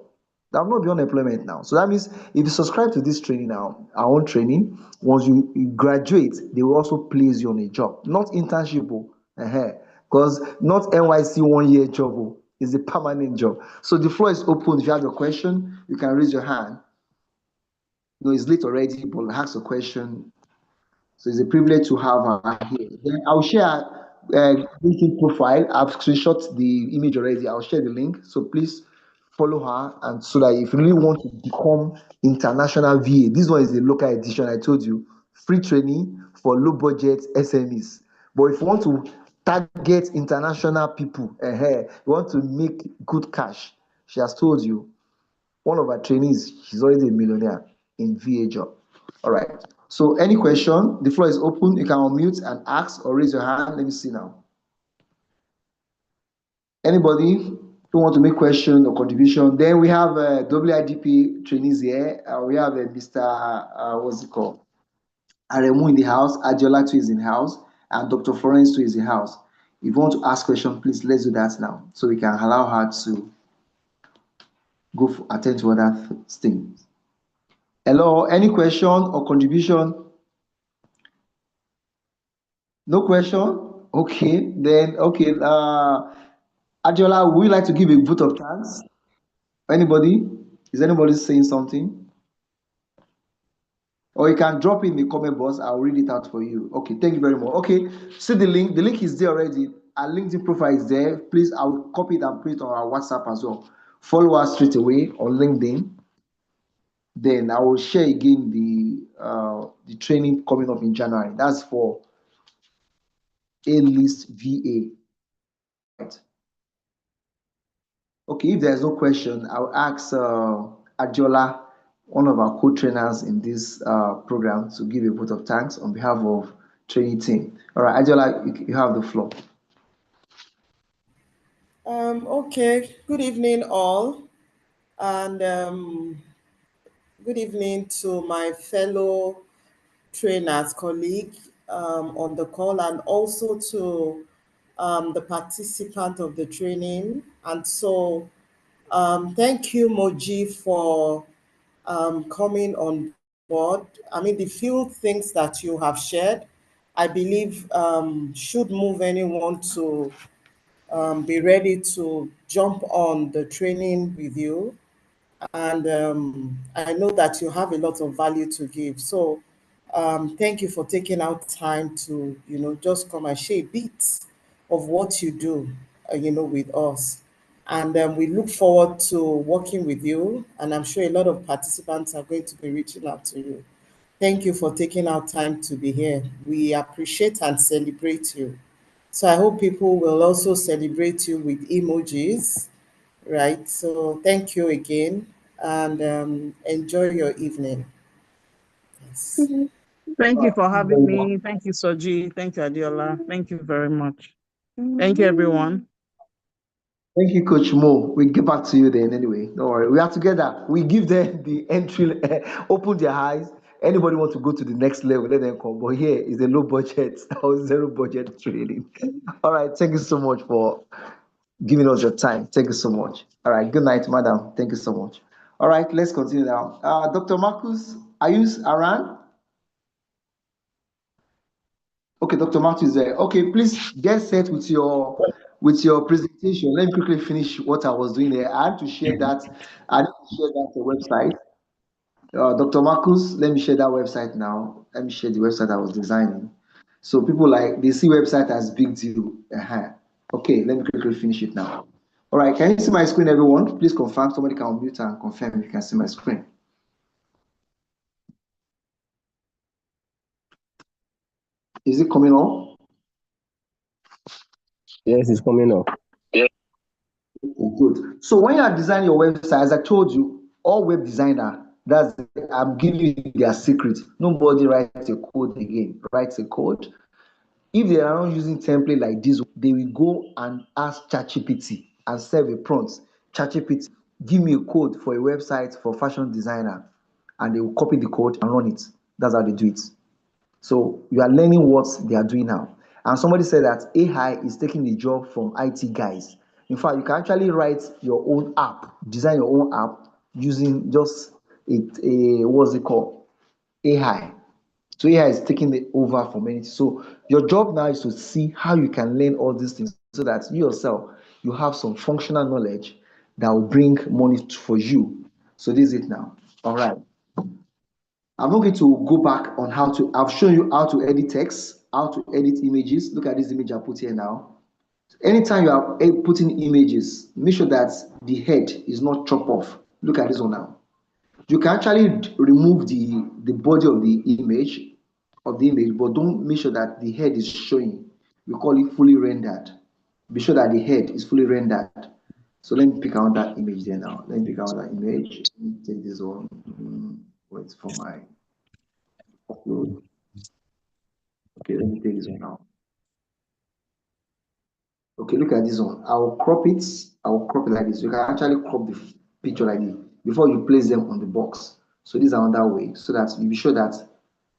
That will not be unemployment now. So that means if you subscribe to this training now, our own training, once you graduate, they will also place you on a job, not internship, because not NYC 1 year job, it's a permanent job. So the floor is open. If you have a question, you can raise your hand. No, it's late already, but ask a question. So it's a privilege to have her here. Then I'll share LinkedIn profile. I've screenshot the image already. I'll share the link. So please follow her, and so that if you really want to become international VA, this one is the local edition. I told you, free training for low budget SMEs. But if you want to target international people, you want to make good cash, she has told you one of our trainees, she's already a millionaire in VA job. All right. So any question, the floor is open. You can unmute and ask or raise your hand. Let me see now. Anybody who want to make question or contribution? Then we have WIDP trainees here. We have Mr. What's it called? Aremu in the house. Adiola too is in the house, and Dr. Florence too is in the house. If you want to ask question, please let's do that now, so we can allow her to go for, attend to other things. Hello, any question or contribution? No question? Okay, then okay. Adiola, would you like to give a vote of thanks? Anybody? Is anybody saying something? Or you can drop in the comment box. I'll read it out for you. Okay, thank you very much. Okay, see the link. The link is there already. Our LinkedIn profile is there. Please, I'll copy it and put it on our WhatsApp as well. Follow us straight away on LinkedIn. Then I will share again the training coming up in January. That's for A-list VA. Right. Okay, if there's no question, I'll ask Adiola, one of our co-trainers in this program, to give a vote of thanks on behalf of training team. All right, Adiola, you have the floor. Okay, good evening all, and good evening to my fellow trainers, colleague on the call, and also to the participant of the training. And so thank you, Moji, for coming on board. I mean, the few things that you have shared, I believe should move anyone to be ready to jump on the training with you. And I know that you have a lot of value to give. So thank you for taking out time to, just come and share a bit of what you do, with us. And we look forward to working with you. And I'm sure a lot of participants are going to be reaching out to you. Thank you for taking out time to be here. We appreciate and celebrate you. So I hope people will also celebrate you with emojis, right? So thank you again, and enjoy your evening. Yes. Thank you for having me. Thank you, Soji. Thank you, Adiola. Thank you very much. Thank you, everyone. Thank you, Coach Mo. We'll get back to you then anyway. Don't worry. We are together. We give them the entry, open their eyes. Anybody want to go to the next level, let them come. But here is a low budget or zero budget training. All right. Thank you so much for giving us your time. Thank you so much. All right. Good night, madam. Thank you so much. All right. Let's continue now. Dr. Markus, are you around? Okay, Dr. Martin is there. Okay, please get set with your presentation. Let me quickly finish what I was doing there. I had to share that. I need to share that website. Dr. Marcus, let me share that website now. Let me share the website I was designing. So people like they see website as big deal. Okay, let me quickly finish it now. All right, can you see my screen, everyone? Please confirm. Somebody can unmute and confirm if you can see my screen. Is it coming up? Yes, it's coming up. Good. So when you are designing your website, as I told you, all web designer, I'm giving you their secret. Nobody writes a code again. Writes a code. If they are not using template like this, they will go and ask ChatGPT and serve a prompt. ChatGPT, give me a code for a website for fashion designer, and they will copy the code and run it. That's how they do it. So you are learning what they are doing now. And somebody said that AI is taking the job from IT guys. In fact, you can actually write your own app, design your own app using just a what's it called? AI. So AI is taking it over for many. So your job now is to see how you can learn all these things so that you yourself you have some functional knowledge that will bring money for you. So this is it now. All right. I'm not going to go back on how to, I've shown you how to edit text, how to edit images. Look at this image I put here now. Anytime you are putting images, make sure that the head is not chopped off. Look at this one now. You can actually remove the body of the image, but don't make sure that the head is showing. We call it fully rendered. Be sure that the head is fully rendered. So let me pick out that image there now. Let me pick out that image. Let me take this one. Wait for my upload. Okay, let me take this one now. Okay, look at this one. I'll crop it. I'll crop it like this. You can actually crop the picture like this before you place them on the box. So this is another way so that you be sure that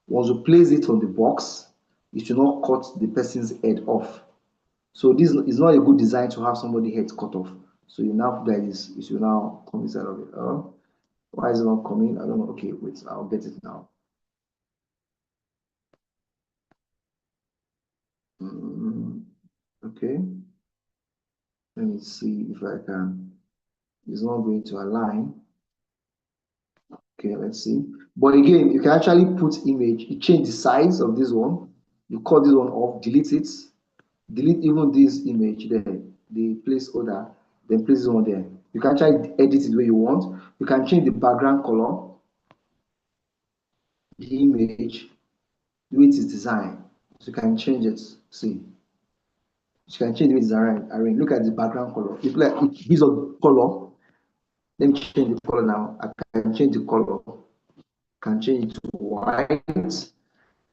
once you place it on the box, it should not cut the person's head off. So this is not a good design to have somebody's head cut off. So you now do this. You should now come inside of it. Why is it not coming? I don't know. Okay, wait. I'll get it now. Okay. Let me see if I can. It's not going to align. Okay, let's see. But again, you can actually put image. You change the size of this one. You cut this one off, delete it. Delete even this image there, the placeholder, then place it on there. You can actually edit it the way you want. You can change the background color, the image, the way it is designed. So you can change it. See, you can change the way it's arranged. Look at the background color. If like it gives a color, let me change the color now. I can change the color. Can change it to white.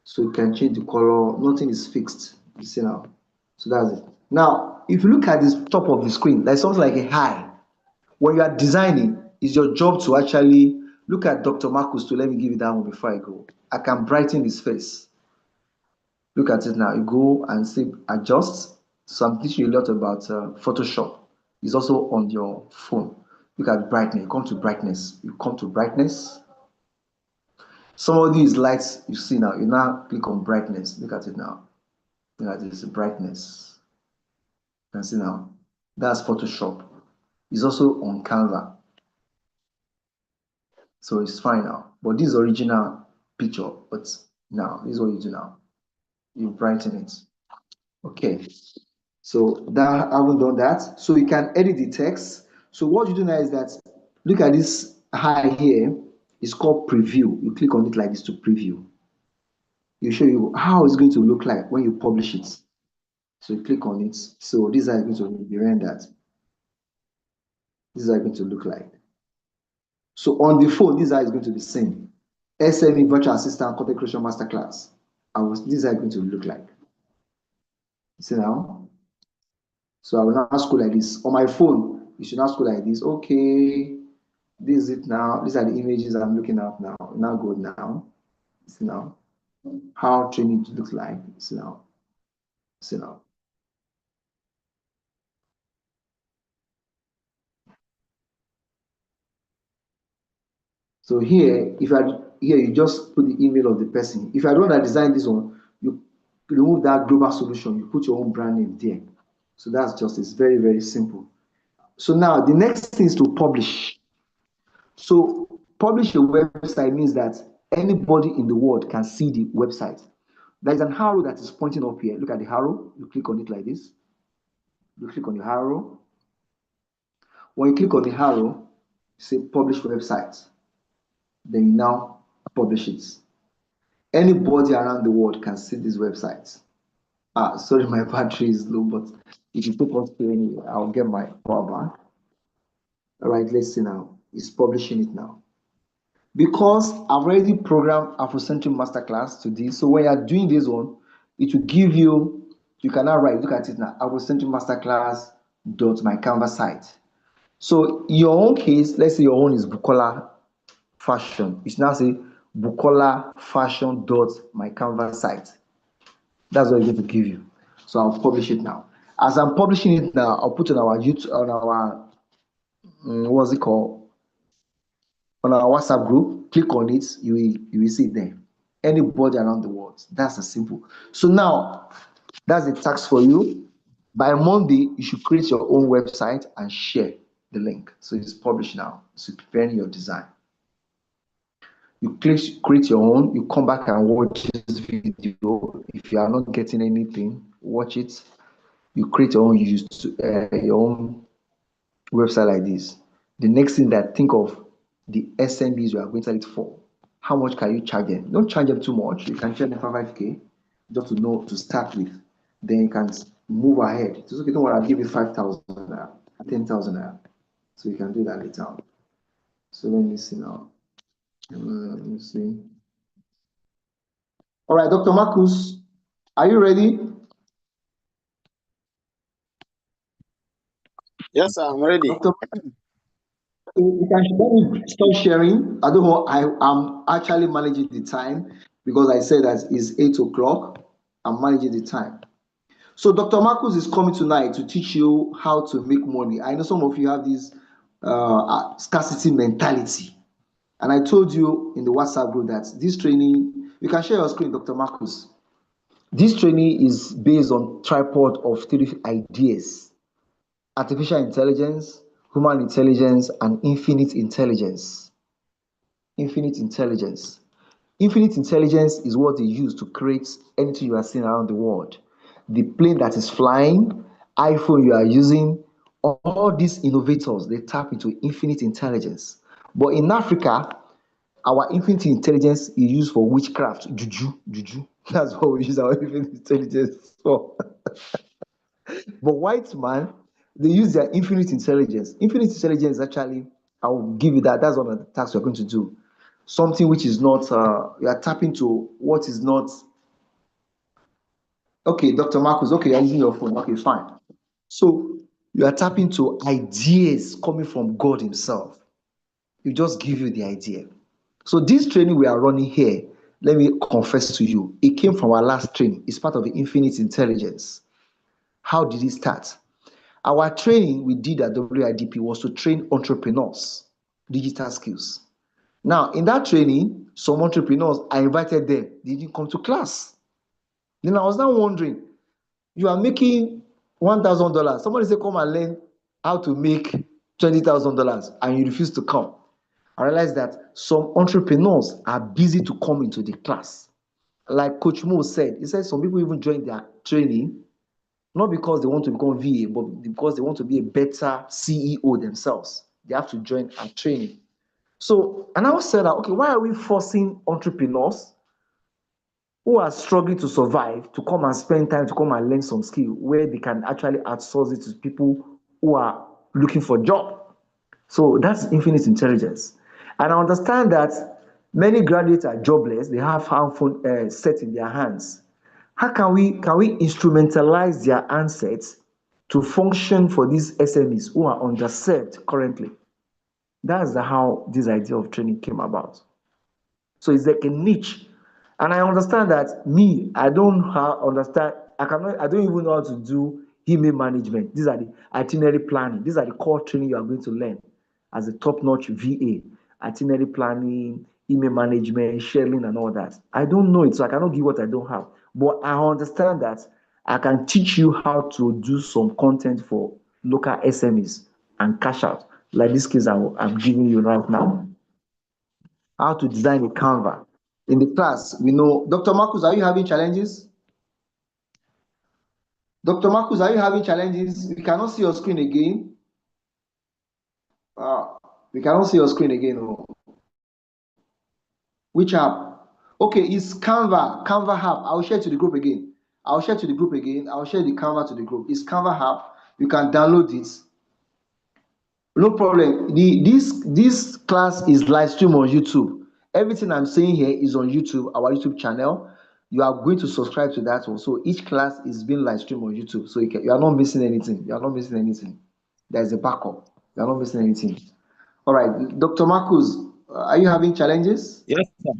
So you can change the color. Nothing is fixed. You see now. So that's it. Now, if you look at this top of the screen, there's something like a eye. When you are designing, it's your job to actually look at Dr. Markus. To let me give you that one before I go. I can brighten his face. Look at it now. You go and say adjust. So I'm teaching you a lot about Photoshop. It's also on your phone. Look at brightness. You come to brightness. You come to brightness. Some of these lights you see now. You now click on brightness. Look at it now. Look at this brightness. You can see now. That's Photoshop. It's also on Canva. So it's fine now. But this is original picture. But now, this is what you do now. You brighten it. Okay. So that I haven't done that. So you can edit the text. So what you do now is that look at this eye here. It's called preview. You click on it like this to preview. You show you how it's going to look like when you publish it. So you click on it. So this is how it's going to be rendered. This is how it's going to look like. So on the phone, this is how it's going to be seen. SME Virtual Assistant Content Creation Masterclass. This is how it's going to look like. See now? So I will now scroll like this. On my phone, you should now scroll like this. Okay, this is it now. These are the images I'm looking at now. Now go now. See now. How training looks like. See now. See now. So here, if I here you just put the email of the person. If I don't want to design this one, you remove that global solution. You put your own brand name there. So that's just it's very very simple. So now the next thing is to publish. So publish a website means that anybody in the world can see the website. There is an arrow that is pointing up here. Look at the arrow. You click on it like this. You click on the arrow. When you click on the arrow, say publish website. Then you now publish it. Anybody around the world can see these websites. Sorry, my battery is low, but if you take us to anyway, I'll get my power back. All right, let's see now. It's publishing it now. Because I've already programmed Afrocentric Masterclass to this, so when you're doing this one, it will give you, you can now write, look at it now, Afrocentric Masterclass dot my Canvas site. So your own case, let's say your own is Bukola Fashion. It's now say Bukola Fashion dot my Canvas site. That's what it's going to give you. So I'll publish it now. As I'm publishing it now, I'll put on our YouTube, on our what's it called? On our WhatsApp group. Click on it, you will see it there. Anybody around the world. That's as simple. So now that's the task for you. By Monday, you should create your own website and share the link. So it's published now. So preparing your design. You create your own, you come back and watch this video. If you are not getting anything, watch it. You create your own your own website like this. The next thing that think of the SMBs you are going to sell it for. How much can you charge them? Don't charge them too much. You can charge them 5K just to know to start with. Then you can move ahead. It's okay, don't worry, I'll give you 5,000 naira, 10,000 naira. So you can do that later on. So let me see now. Let me see. All right, Dr. Markus, are you ready? Yes, I'm ready. Dr. You can let me stop sharing. I don't know. I'm actually managing the time because I said that it's 8 o'clock. I'm managing the time. So Dr. Markus is coming tonight to teach you how to make money. I know some of you have this scarcity mentality. And I told you in the WhatsApp group that this training, you can share your screen, Dr. Markus. This training is based on tripod of 3 ideas: artificial intelligence, human intelligence, and infinite intelligence. Infinite intelligence. Infinite intelligence is what they use to create anything you are seeing around the world. The plane that is flying, iPhone you are using, all these innovators, they tap into infinite intelligence. But in Africa, our infinite intelligence is used for witchcraft, juju, juju. That's what we use our infinite intelligence for. But white man, they use their infinite intelligence. Infinite intelligence actually, I will give you that. That's one of the tasks you're going to do. Something which is not, you are tapping to what is not. Okay, Dr. Markus, okay, you're using your phone. Okay, fine. So you are tapping to ideas coming from God Himself. He just give you the idea. So this training we are running here, let me confess to you, it came from our last training. It's part of the infinite intelligence. How did it start? Our training we did at WIDP was to train entrepreneurs, digital skills. Now, in that training, some entrepreneurs, I invited them, they didn't come to class. Then I was now wondering, you are making $1,000. Somebody say, come and learn how to make $20,000, and you refuse to come. I realized that some entrepreneurs are busy to come into the class. Like Coach Mo said, he said some people even join their training not because they want to become VA, but because they want to be a better CEO themselves. They have to join our training. So, and I was said that, okay, why are we forcing entrepreneurs who are struggling to survive to come and spend time to come and learn some skill where they can actually outsource it to people who are looking for a job? So that's infinite intelligence. And I understand that many graduates are jobless. They have handphone set in their hands. How can we instrumentalize their assets to function for these SMEs who are underserved currently? That's how this idea of training came about. So it's like a niche. And I understand that me, I don't understand, I don't even know how to do email management. These are the itinerary planning. These are the core training you are going to learn as a top-notch VA. Itinerary planning, email management, sharing, and all that. I don't know it, so I cannot give what I don't have. But I understand that I can teach you how to do some content for local SMEs and cash out, like this case I'm giving you right now. How to design a Canva. In the class, we know, Dr. Markus, are you having challenges? Dr. Markus, are you having challenges? We cannot see your screen again. We cannot see your screen again. Oh. Which app? Okay, it's Canva app. I'll share to the group again. I'll share to the group again. I'll share the Canva to the group. It's Canva app. You can download it. No problem. This class is live stream on YouTube. Everything I'm saying here is on YouTube, our YouTube channel. You are going to subscribe to that one. So each class is being live stream on YouTube. So you are not missing anything. You are not missing anything. There's a backup. You are not missing anything. All right, Dr. Marcus, are you having challenges? Yes, sir.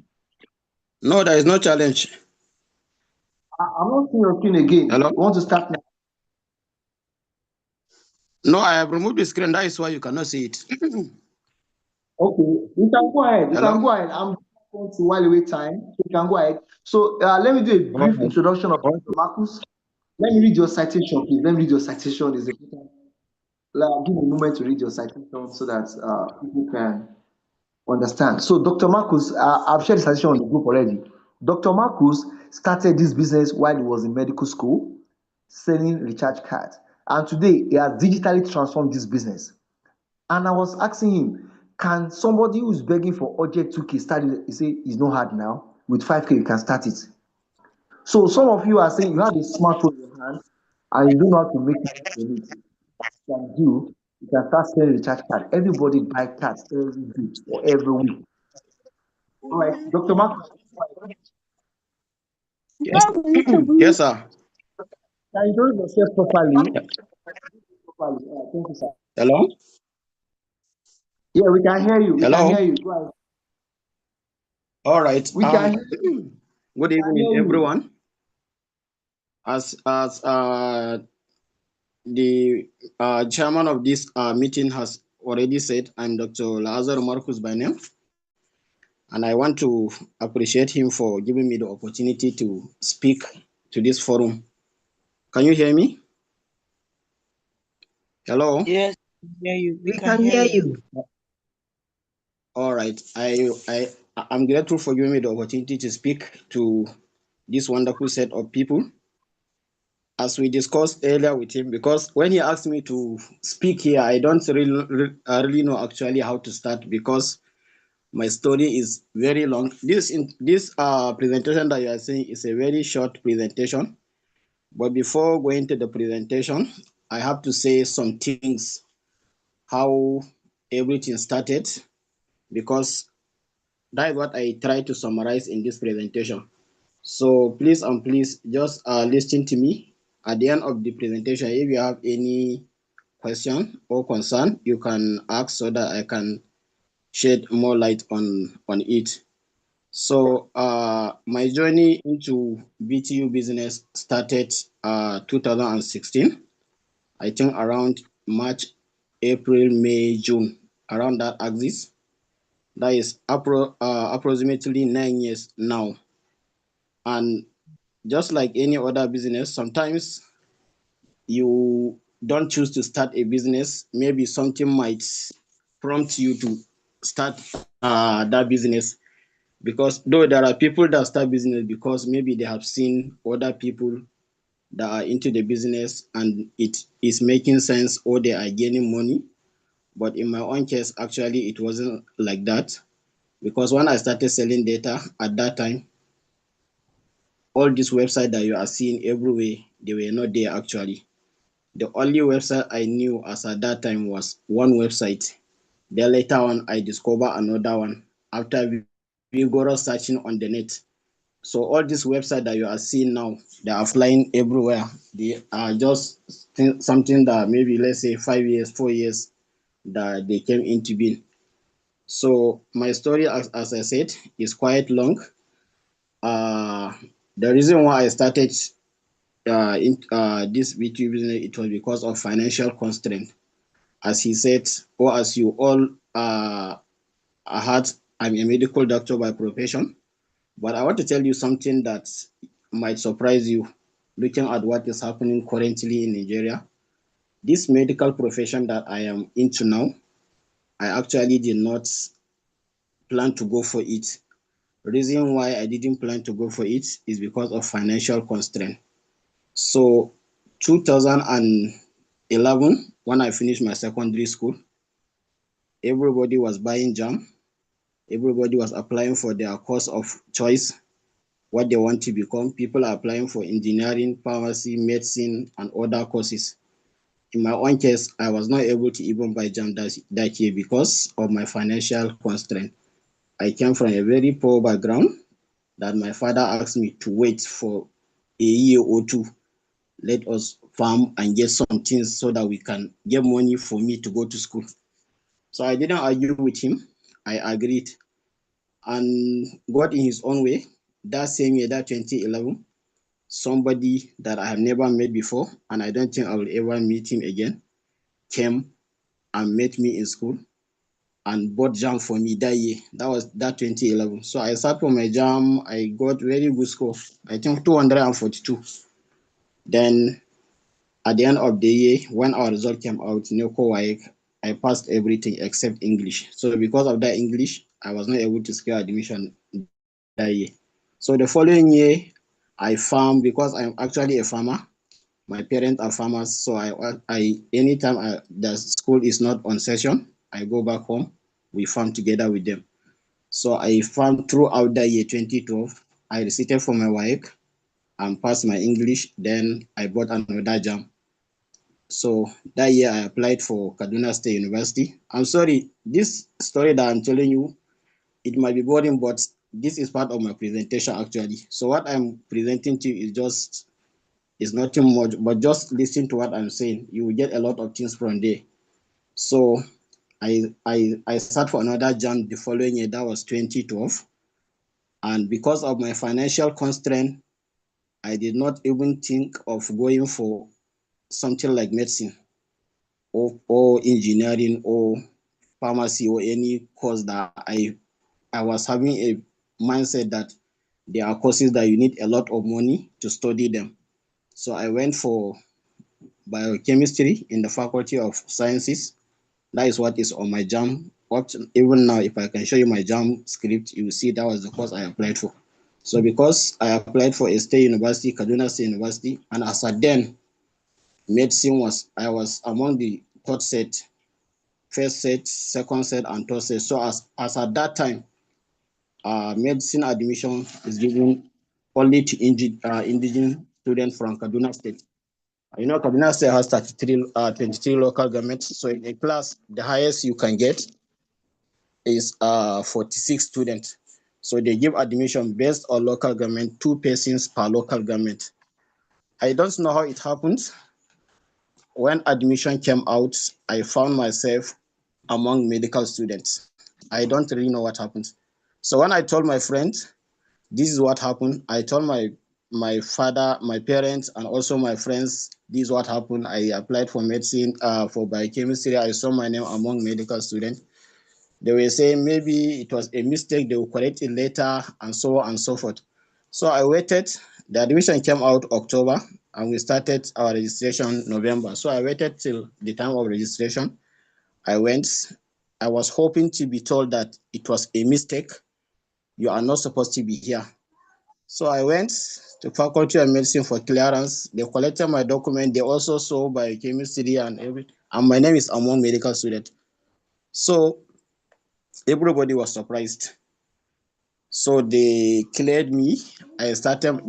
No, there is no challenge. I'm not seeing your screen again. Hello? You want to start now? No, I have removed the screen. That is why you cannot see it. Okay, you can go ahead. You Hello? can go ahead. I'm going to while away time. So you can go ahead. So let me do a All brief right. introduction of All Dr. Marcus. Let me read your citation, please. Let me read your citation. Is important. Give me a moment to read your citation so that people can understand. So, Dr. Marcus, I've shared the citation on the group already. Dr. Marcus started this business while he was in medical school, selling recharge cards. And today, he has digitally transformed this business. And I was asking him, can somebody who's begging for urgent 2K start it? He said, it's not hard now. With 5K, you can start it. So some of you are saying you have a smartphone in your hand and you don't know how to make it in it. You can do, you can start selling recharge card. Everybody buy cards every day or every week. All right, Dr. Mark, Yes. Yes, sir. can you introduce yourself properly? Thank you, sir. Hello? Yeah, we can hear you. We can Hello? hear you. Go ahead. All right. We can hear you. Good We can evening, hear you. everyone. As the chairman of this meeting has already said, I'm Dr. Laazaru Markus by name, and I want to appreciate him for giving me the opportunity to speak to this forum. Can you hear me? Hello? Yes, we hear you. We We can can hear hear you. you. All right. I'm grateful for giving me the opportunity to speak to this wonderful set of people. As we discussed earlier with him, because when he asked me to speak here, I don't really know actually how to start because my story is very long. This presentation that you are seeing is a very short presentation. But before going to the presentation, I have to say some things how everything started because that is what I try to summarize in this presentation. So please just listen to me. At the end of the presentation, if you have any question or concern, you can ask so that I can shed more light on it. So my journey into BTU business started 2016. I think around March, April, May, June, around that axis. That is approximately 9 years now. And just like any other business, sometimes you don't choose to start a business. Maybe something might prompt you to start that business. Because though there are people that start business because maybe they have seen other people that are into the business and it is making sense or they are gaining money. But in my own case, actually, it wasn't like that. Because when I started selling data at that time, all these websites that you are seeing everywhere, they were not there actually. The only website I knew as at that time was one website. Then later on, I discovered another one after vigorous searching on the net. So all these websites that you are seeing now, they are flying everywhere. They are just something that maybe let's say 5 years, 4 years that they came into being. So my story, as I said, is quite long. Uh, the reason why I started in this B2B business, it was because of financial constraint. As he said, or as you all heard, I'm a medical doctor by profession. But I want to tell you something that might surprise you looking at what is happening currently in Nigeria. This medical profession that I am into now, I actually did not plan to go for it. Reason why I didn't plan to go for it is because of financial constraint. So 2011, when I finished my secondary school, everybody was buying jam. Everybody was applying for their course of choice. what they want to become. People are applying for engineering, pharmacy, medicine, and other courses. In my own case, I was not able to even buy JAM that year because of my financial constraint. I came from a very poor background that my father asked me to wait for a year or two. Let us farm and get some things so that we can get money for me to go to school. So I didn't argue with him. I agreed. And God in his own way, that same year, that 2011, somebody that I have never met before, and I don't think I will ever meet him again, came and met me in school and bought JAM for me that year. That was that 2011. So I sat for my JAM. I got very good score. I think 242. Then at the end of the year, when our result came out, NECO WAEC, I passed everything except English. So because of that English, I was not able to secure admission that year. So the following year, I farm because I'm actually a farmer. My parents are farmers, so I anytime the school is not on session, I go back home. We farm together with them. So I farmed throughout the year 2012. I recited for my WAEC and passed my English. Then I bought another JAM. So that year I applied for Kaduna State University. I'm sorry, this story that I'm telling you, it might be boring, but this is part of my presentation actually. So what I'm presenting to you is nothing much, but just listen to what I'm saying. You will get a lot of things from there. So I sat for another JAM the following year, that was 2012. And because of my financial constraint, I did not even think of going for something like medicine or engineering or pharmacy or any course that I was having a mindset that there are courses that you need a lot of money to study them. So I went for biochemistry in the Faculty of Sciences. That is what is on my JAM. Even now, if I can show you my JAM script, you will see that was the course I applied for. So because I applied for a state university, Kaduna State University, and as at then, medicine I was among the third set, first set, second set, and third set. So as at that time, medicine admission is given only to indigenous students from Kaduna State. You know, Kaduna State has 23 local governments. So in a class, the highest you can get is 46 students. So they give admission based on local government, 2 persons per local government. I don't know how it happens. When admission came out, I found myself among medical students. I don't really know what happened. So when I told my friends, this is what happened, I told my father, my parents, and also my friends, this is what happened. I applied for medicine, for biochemistry. I saw my name among medical students. They were saying maybe it was a mistake, they will correct it later, and so on and so forth. So I waited. The admission came out October, and we started our registration November. So I waited till the time of registration. I went. I was hoping to be told that it was a mistake. You are not supposed to be here. So I went to Faculty of Medicine for clearance. They collected my document. They also saw biochemistry and everything. And my name is among medical student. So everybody was surprised. So they cleared me. They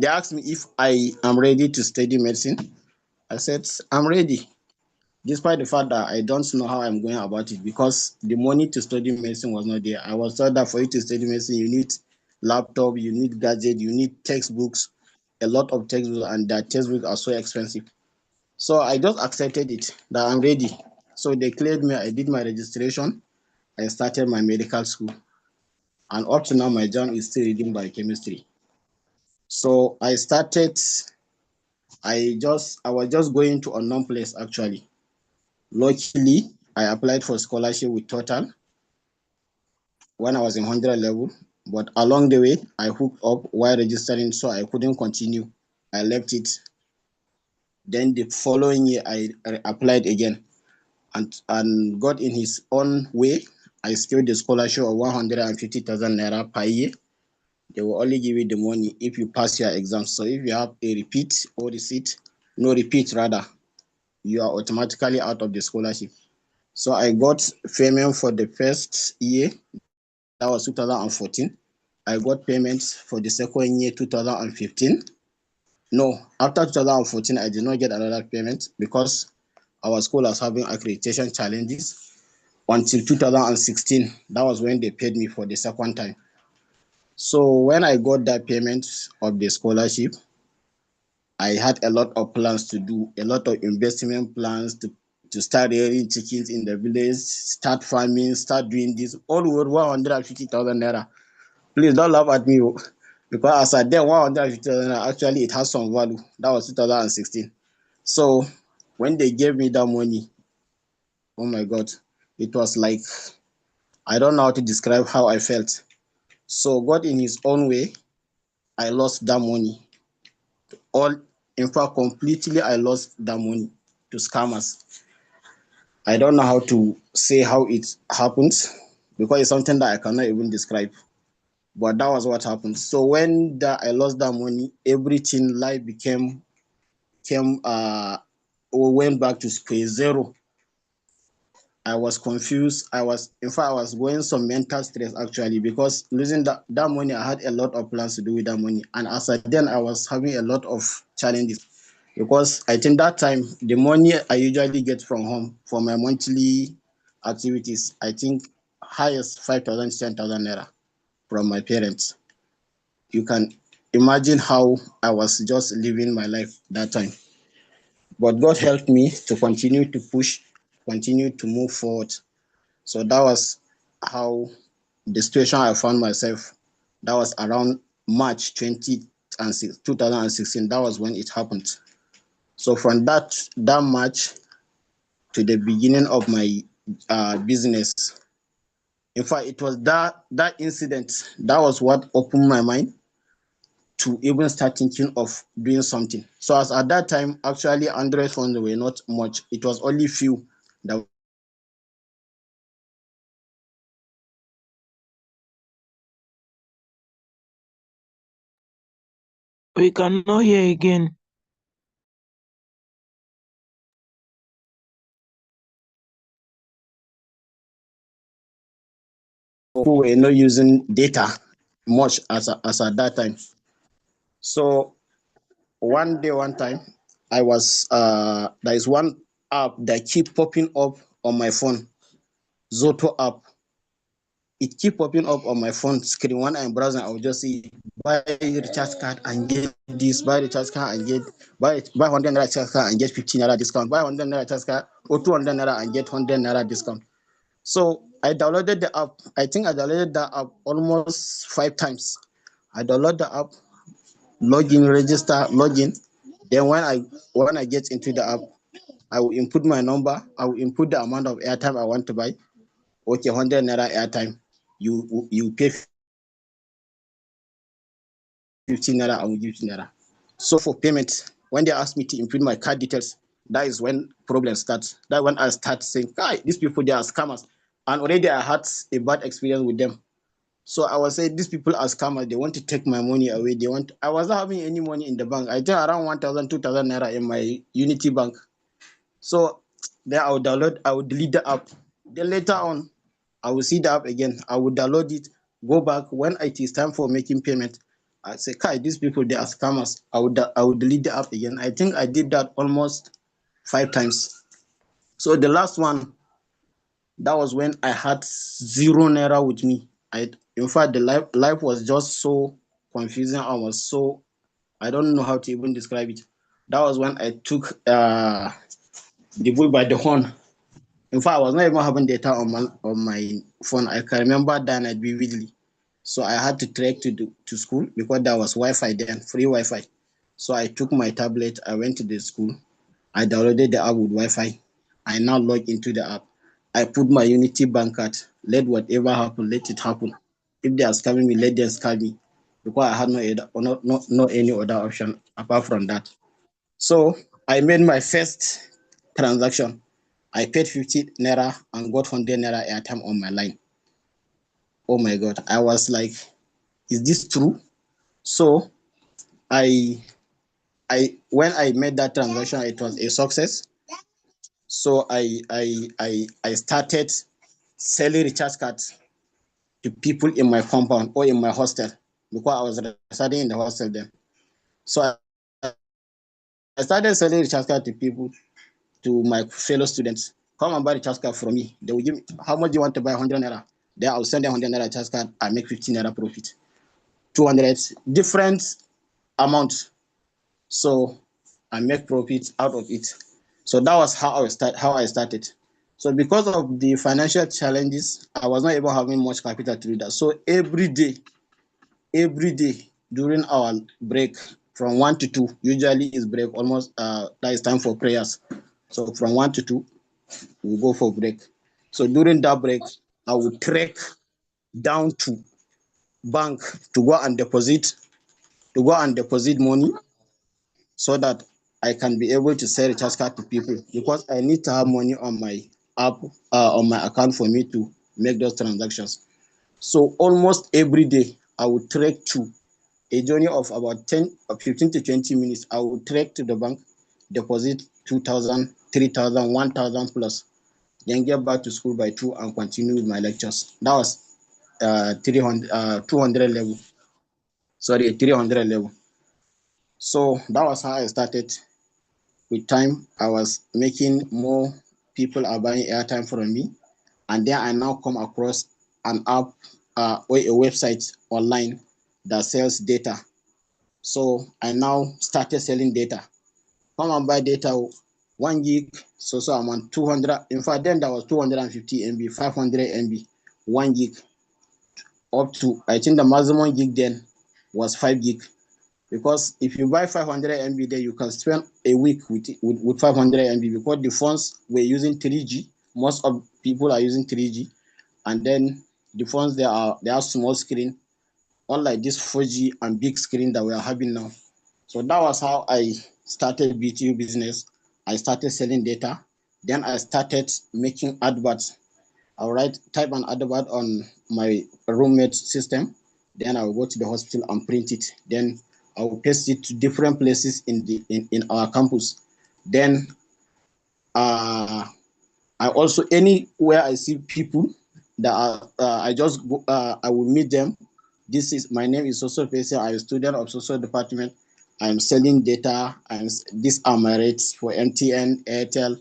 asked me if I am ready to study medicine. I said, I'm ready, despite the fact that I don't know how I'm going about it because the money to study medicine was not there. I was told that for you to study medicine, you need laptop, you need gadget, you need textbooks, a lot of textbooks, and that textbooks are so expensive. So I just accepted it, that I'm ready. So they cleared me. I did my registration. I started my medical school. And up to now, my JAM is still reading biochemistry. So I was just going to unknown place actually. Luckily, I applied for scholarship with Total when I was in 100 level, but along the way, I hooked up while registering, so I couldn't continue. I left it. Then the following year, I applied again, and God in his own way, I secured the scholarship of 150,000 naira per year. They will only give you the money if you pass your exam. So if you have a repeat or receipt, no repeat rather, you are automatically out of the scholarship. So I got payment for the first year, that was 2014. I got payments for the second year, 2015. No, after 2014, I did not get another payment because our school was having accreditation challenges until 2016. That was when they paid me for the second time. So when I got that payment of the scholarship, I had a lot of plans to do, a lot of investment plans to start rearing chickens in the village, start farming, start doing this, all worth 150,000 naira. Please don't laugh at me, because as I did 150,000 naira, actually it has some value. That was 2016. So when they gave me that money, oh my God, it was like, I don't know how to describe how I felt. So God in his own way, I lost that money. All, in fact, completely I lost that money to scammers. I don't know how to say how it happens because it's something that I cannot even describe. But that was what happened. So when I lost that money, everything life went back to square zero. I was confused. I was going some mental stress actually, because losing that money, I had a lot of plans to do with that money. And as I was having a lot of challenges, because I think that time the money I usually get from home for my monthly activities, I think highest 5,000, 10,000 naira from my parents. You can imagine how I was just living my life that time. But God helped me to continue to push, continue to move forward. So that was how the situation I found myself. That was around March 2016. That was when it happened. So from that March to the beginning of my business, in fact, it was that incident that was what opened my mind to even start thinking of doing something. So as at that time, actually, Android phones were not much. It was only few that. We cannot hear again. Who were not using data much as at that time. So one time, I was there is one app that keep popping up on my phone, Zoto app. It keep popping up on my phone screen. When I'm browsing, I will just see buy recharge card and get this, buy recharge card and get buy 100 naira recharge card and get 15 naira discount, buy 100 naira recharge card or 200 naira and get 100 naira discount. So I downloaded the app. I think I downloaded the app almost 5 times. I download the app, login, register, login. Then when I get into the app, I will input my number. I will input the amount of airtime I want to buy. Okay, 100 naira airtime. You pay 15 naira, I will give 15 naira. So for payment, when they ask me to input my card details, that is when problems start. That when I start saying, "Hi, these people, they are scammers," and already I had a bad experience with them. So I was saying, these people are scammers. They want to take my money away. I was not having any money in the bank. I think around 1,000, 2,000 naira in my Unity bank. So then I would delete the app. Then later on, I will see the app again. I would download it, go back. When it is time for making payment, I say, Kai, these people, they are scammers. I would delete the app again. I think I did that almost 5 times. So the last one, that was when I had 0 naira with me. In fact, the life was just so confusing. I don't know how to even describe it. That was when I took the bull by the horn. In fact, I was not even having data on my phone. I can remember that night vividly. So I had to trek to school because there was Wi-Fi then, free Wi-Fi. So I took my tablet, I went to the school, I downloaded the app with Wi-Fi. I now log into the app. I put my Unity bank card, let whatever happen, let it happen. If they are scamming me, let them scam me. Because I had no any other option apart from that. So I made my first transaction. I paid 50 naira and got 100 naira airtime on my line. Oh my God. I was like, is this true? So when I made that transaction, it was a success. So I started selling recharge cards. to people in my compound or in my hostel, because I was residing in the hostel then. So I started selling recharge card to people, to my fellow students. Come and buy the recharge card from me. They will give me, how much do you want to buy? 100 naira. Then I'll send them 100 naira recharge card. I make 15 naira profit. 200, different amounts. So I make profit out of it. So that was how I started. So because of the financial challenges, I was not able having much capital to do that. So every day during our break from 1 to 2, usually is break almost that is time for prayers. So from 1 to 2, we go for break. So during that break, I would trek down to bank to go and deposit money so that I can be able to sell recharge card to people, because I need to have money on my app, on my account for me to make those transactions. So almost every day, I would trek to a journey of about 15 to 20 minutes. I would trek to the bank, deposit 2,000, 3,000, 1,000 plus, then get back to school by 2 and continue with my lectures. That was 200 level. Sorry, 300 level. So that was how I started. With time, I was making more, people are buying airtime from me. And then I now come across an app or a website online that sells data. So I now started selling data. Come and buy data, 1 gig, so I'm on 200. In fact, then that was 250 MB, 500 MB, 1 gig, up to, I think the maximum gig then was 5 gig. Because if you buy 500 MB, then you can spend a week with 500 MB, because the phones were using 3G. Most of people are using 3G. And then the phones, they are small screen, unlike this 4G and big screen that we are having now. So that was how I started BTU business. I started selling data. Then I started making adverts. I'll type an advert on my roommate system. Then I will go to the hospital and print it. Then I will paste it to different places in our campus. Then I also, anywhere I see people that are, I just go, I will meet them. My name is Social Person. I'm a student of social department. I'm selling data. These are my rates for MTN, Airtel,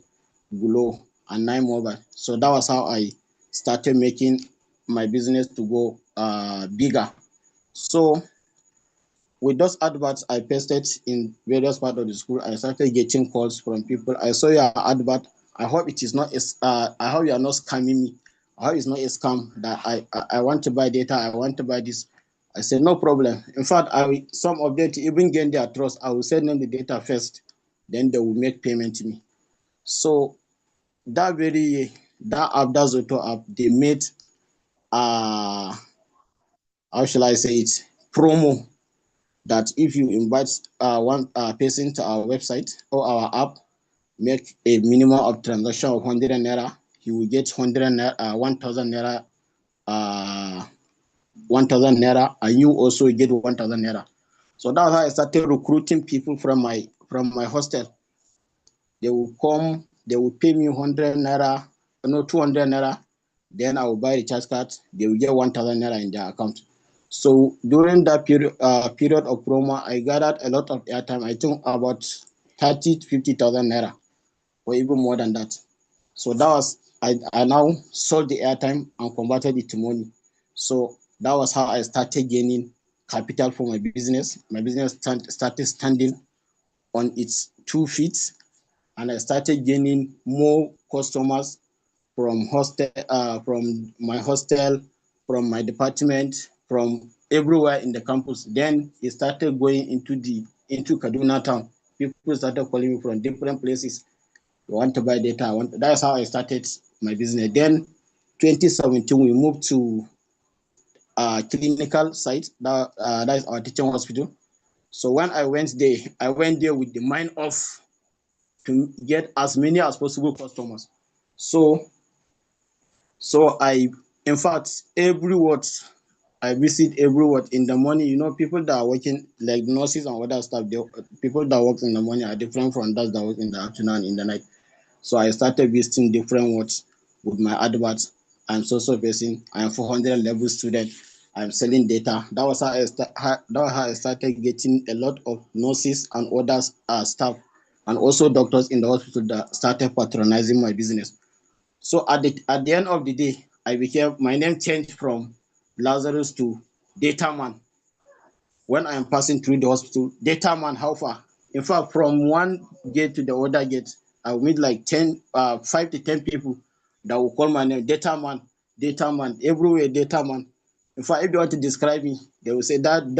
Glo, and 9Mobile. So that was how I started making my business to go bigger. So with those adverts I pasted in various parts of the school, I started getting calls from people. I saw your advert. I hope it is not. I hope you are not scamming me. I hope it's not a scam that I want to buy data. I want to buy this. I said no problem. In fact, some of them to even gain their trust, I will send them the data first, then they will make payment to me. So that app, that Zoto app, they made how shall I say it, promo, that if you invite one person to our website or our app, make a minimum of transaction of 100 naira, he will get 1,000 naira, 1,000 naira, and you also get 1,000 naira. So that's how I started recruiting people from my hostel. They will come, they will pay me 100 naira, 200 naira. Then I will buy the charge card. They will get 1,000 naira in their account. So during that period of promo, I gathered a lot of airtime. I think about 30 to 50,000 naira, or even more than that. So that was, I now sold the airtime and converted it to money. So that was how I started gaining capital for my business. My business started standing on its 2 feet, and I started gaining more customers from my hostel, from my department, from everywhere in the campus. Then it started going into Kaduna town. People started calling me from different places. You want to buy data? That's how I started my business. Then 2017, we moved to clinical site. That is our teaching hospital. So when I went there with the mind of to get as many as possible customers. So in fact, every ward, I visit every ward in the morning. People that are working like nurses and other stuff, people that work in the morning are different from those that work in the afternoon and in the night. So I started visiting different wards with my adverts. I'm so person. I'm 400 level student. I'm selling data. That was how I started getting a lot of nurses and other staff, and also doctors in the hospital that started patronizing my business. So at the end of the day, my name changed from Lazarus to Data Man. When I am passing through the hospital, Data Man, how far? In fact, from one gate to the other gate, I will meet like 5 to 10 people that will call my name, Data Man, everywhere, Data Man. In fact, if they want to describe me, they will say that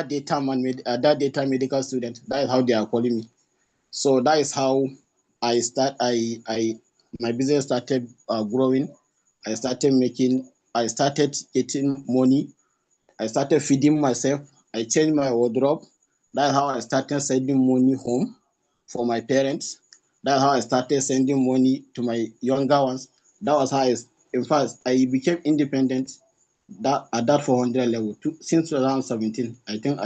data medical student. That is how they are calling me. So that is how my business started growing. I started getting money. I started feeding myself. I changed my wardrobe. That's how I started sending money home for my parents. That's how I started sending money to my younger ones. That was how in fact, I became independent at that 400 level. Since around 17, I think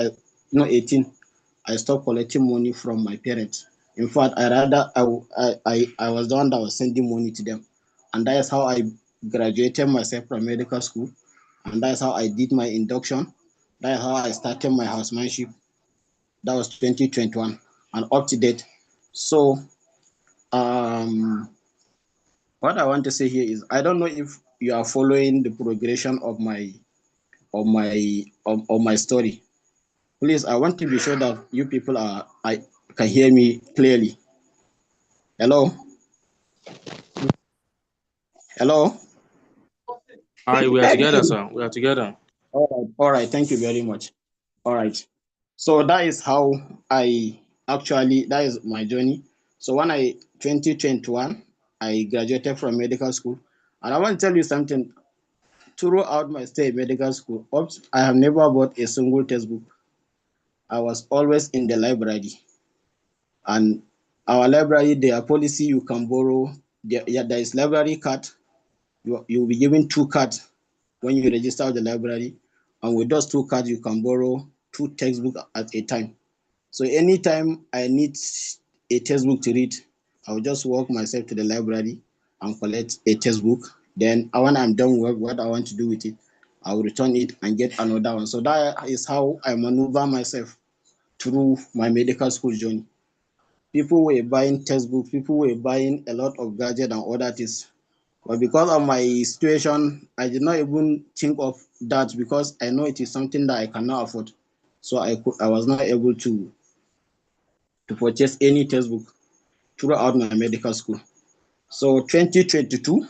18, I stopped collecting money from my parents. In fact, I was the one that was sending money to them. And that is how I graduated myself from medical school. And that's how I did my induction. That's how I started my housemanship. That was 2021 and up to date. So what I want to say here is I don't know if you are following the progression of my story. Please, I want to be sure that you people I can hear me clearly. Hello? Hello? Hi, we are together, sir. We are together. All right. Thank you very much. All right. So that is how that is my journey. So 2021, I graduated from medical school. And I want to tell you something. Throughout my stay in medical school, I have never bought a single textbook. I was always in the library. And our library, their policy, you can borrow. There is library card. You'll be given 2 cards when you register with the library. And with those 2 cards, you can borrow 2 textbooks at a time. So anytime I need a textbook to read, I'll just walk myself to the library and collect a textbook. Then when I'm done with what I want to do with it, I'll return it and get another one. So that is how I maneuver myself through my medical school journey. People were buying textbooks, people were buying a lot of gadgets and other things. But because of my situation, I did not even think of that because I know it is something that I cannot afford. So I was not able to purchase any textbook throughout my medical school. So 2022,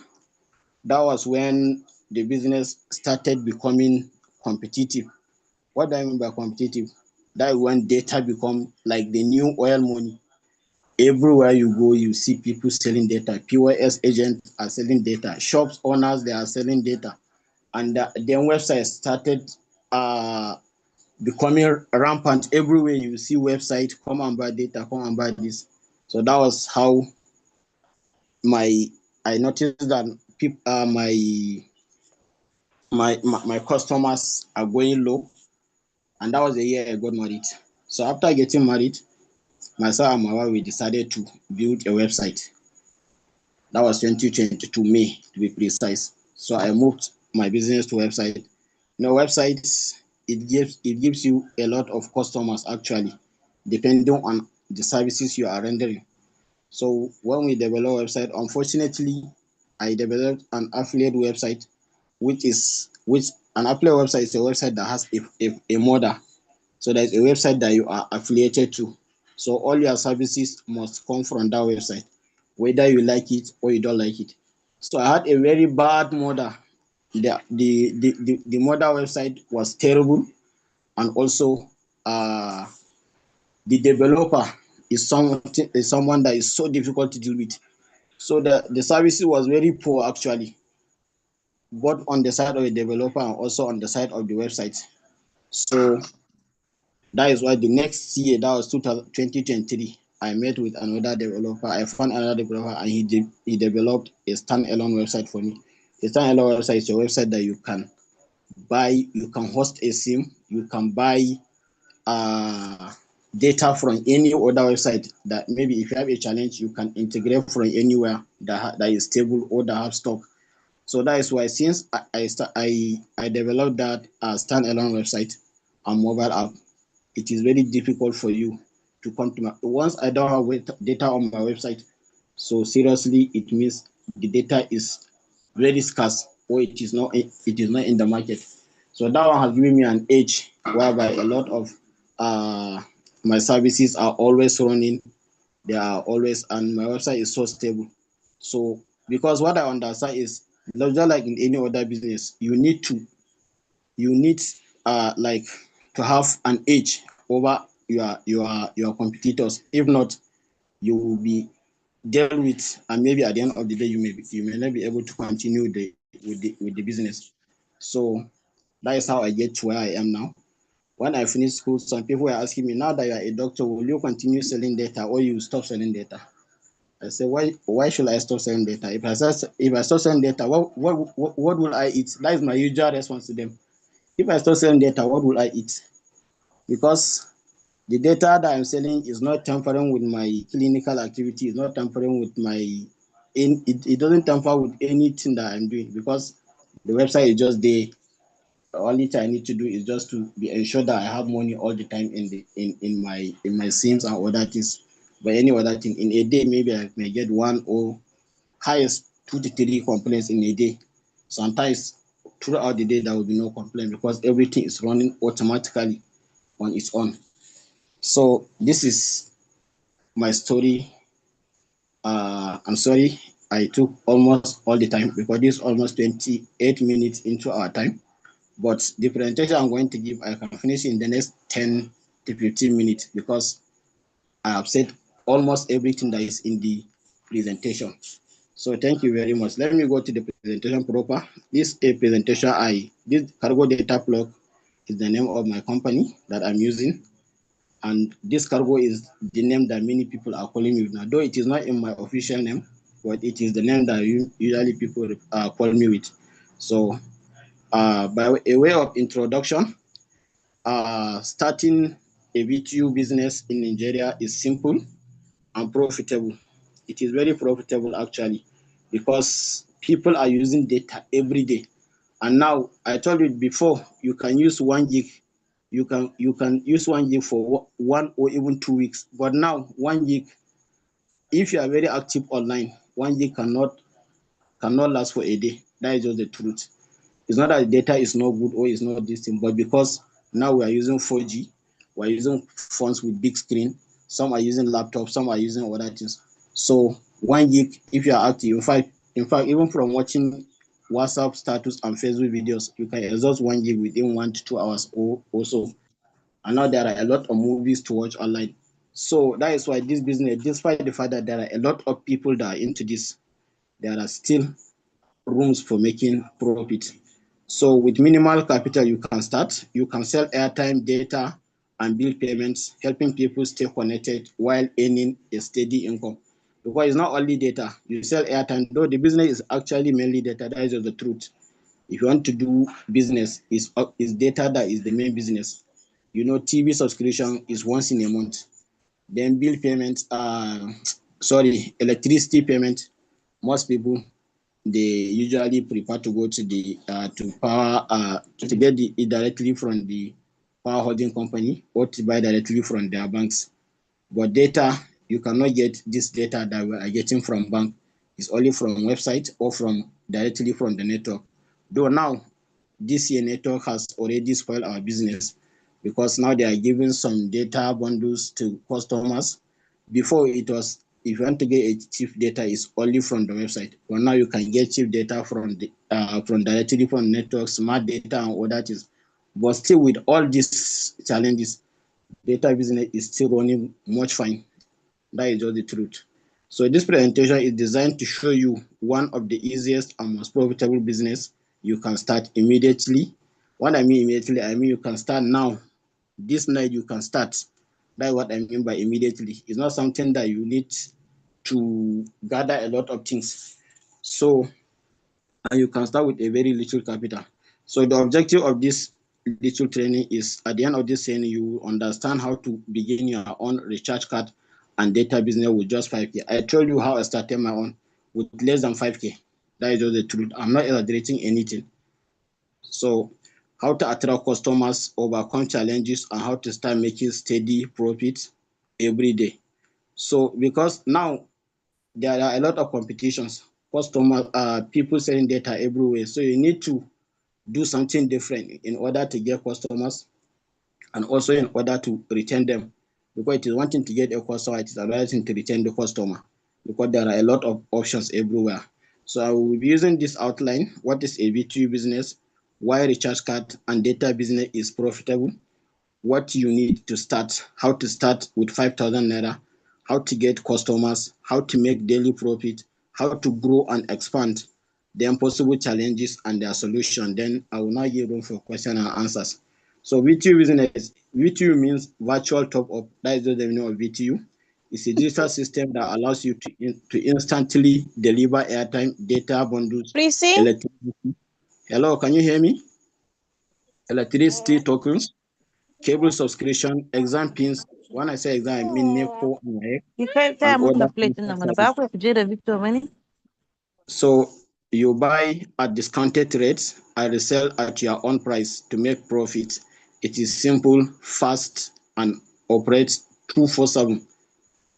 that was when the business started becoming competitive. What do I mean by competitive? That is when data become like the new oil money. Everywhere you go, you see people selling data. POS agents are selling data. Shops owners, they are selling data. And then websites started becoming rampant. Everywhere you see website, come and buy data, come and buy this. So that was how I noticed that my customers are going low, and that was the year I got married. So after getting married, myself and my wife, we decided to build a website. That was 2022 May to be precise. So I moved my business to website. Websites, it gives you a lot of customers actually, depending on the services you are rendering. So when we develop website, unfortunately, I developed an affiliate website, which an affiliate website is a website that has a model. So there's a website that you are affiliated to. So all your services must come from that website, whether you like it or you don't like it. So I had a very bad model. The model website was terrible, and also the developer is someone that is so difficult to deal with. So the services was very poor actually, both on the side of the developer and also on the side of the website. So that is why the next year, that was 2023, I met with another developer. I found another developer and he developed a standalone website for me. A standalone website is a website that you can buy, you can host a SIM, you can buy data from any other website that maybe if you have a challenge, you can integrate from anywhere that is stable or that have stock. So that is why since I developed that standalone website and mobile app, it is very difficult for you to come to my. Once I don't have data on my website, so seriously, it means the data is very scarce, or it is not in the market. So that one has given me an edge whereby a lot of my services are always running. They are always, and my website is so stable. So because what I understand is, just like in any other business, you need like to have an edge over your competitors. If not, you will be dealt with, and maybe at the end of the day, you may not be able to continue with the business. So that is how I get to where I am now. When I finished school, some people were asking me, now that you are a doctor, will you continue selling data or you stop selling data? I said, why should I stop selling data? If I stop selling data, what will I eat? That is my usual response to them. If I stop selling data, what will I eat? Because the data that I'm selling is not tampering with my clinical activity, it's not tampering with it doesn't tamper with anything that I'm doing, because the website is just there. The only thing I need to do is just to be ensure that I have money all the time in my sims and other things. But any other thing in a day, maybe I may get one or highest 2 to 3 complaints in a day. Sometimes throughout the day there will be no complaint because everything is running automatically on its own. So this is my story. I'm sorry I took almost all the time because this is almost 28 minutes into our time. But the presentation I'm going to give, I can finish in the next 10 to 15 minutes because I have said almost everything that is in the presentation. So thank you very much. Let me go to the presentation proper. This a presentation this Kargo data plug is the name of my company that I'm using. And this Kargo is the name that many people are calling me now, though it is not in my official name, but it is the name that usually people call me with. So by a way of introduction, starting a VTU business in Nigeria is simple and profitable. It is very profitable actually because people are using data every day. And now I told you before, you can use 1 gig. You can use 1 gig for 1 or even 2 weeks. But now 1 gig, if you are very active online, 1 gig cannot last for a day. That is just the truth. It's not that the data is not good or is not this thing, but because now we are using 4G, we're using phones with big screen. Some are using laptops, some are using other things. So 1 gig, if you are active, in fact, even from watching WhatsApp status and Facebook videos, you can exhaust 1 gig within 1 to 2 hours or so. And now there are a lot of movies to watch online. So that is why this business, despite the fact that there are a lot of people that are into this, there are still rooms for making profit. So with minimal capital, you can start. You can sell airtime, data, and bill payments, helping people stay connected while earning a steady income. Because it's not only data. You sell airtime, though the business is actually mainly data. That is just the truth. If you want to do business, is data that is the main business. You know, TV subscription is once in a month. Then bill payments, electricity payment. Most people, they usually prefer to go to the to power to get it directly from the power holding company or to buy directly from their banks. But data, you cannot get this data that we are getting from bank. It's only from website or from directly from the network. Though now this year network has already spoiled our business because now they are giving some data bundles to customers. Before it was, if you want to get a cheap data, it's only from the website. But now you can get cheap data from directly from network, smart data, and all that is. But still, with all these challenges, data business is still running much fine. That is just the truth. So this presentation is designed to show you one of the easiest and most profitable business you can start immediately. What I mean immediately, I mean you can start now. This night you can start. That's what I mean by immediately. It's not something that you need to gather a lot of things. So, and you can start with a very little capital. So the objective of this little training is at the end of this training, you understand how to begin your own recharge card and data business with just 5K. I told you how I started my own with less than 5K. That is just the truth. I'm not exaggerating anything. So how to attract customers, overcome challenges, and how to start making steady profits every day. So because now there are a lot of competitions, people selling data everywhere. So you need to do something different in order to get customers and also in order to retain them. Because it is one thing to get a customer, it is another thing to retain the customer, because there are a lot of options everywhere. So I will be using this outline: what is a B2B business, why recharge card and data business is profitable, what you need to start, how to start with 5,000 naira, how to get customers, how to make daily profit, how to grow and expand, then possible challenges and their solution. Then I will now give room for question and answers. So VTU business, VTU means virtual top up. That is the meaning of VTU. It's a digital system that allows you to instantly deliver airtime, data bundles, electricity. Hello, can you hear me? Electricity tokens, cable subscription, exam pins. When I say exam, I mean NECO and WAEC and other things actually. So you buy at discounted rates and resell at your own price to make profit. It is simple, fast, and operates 247.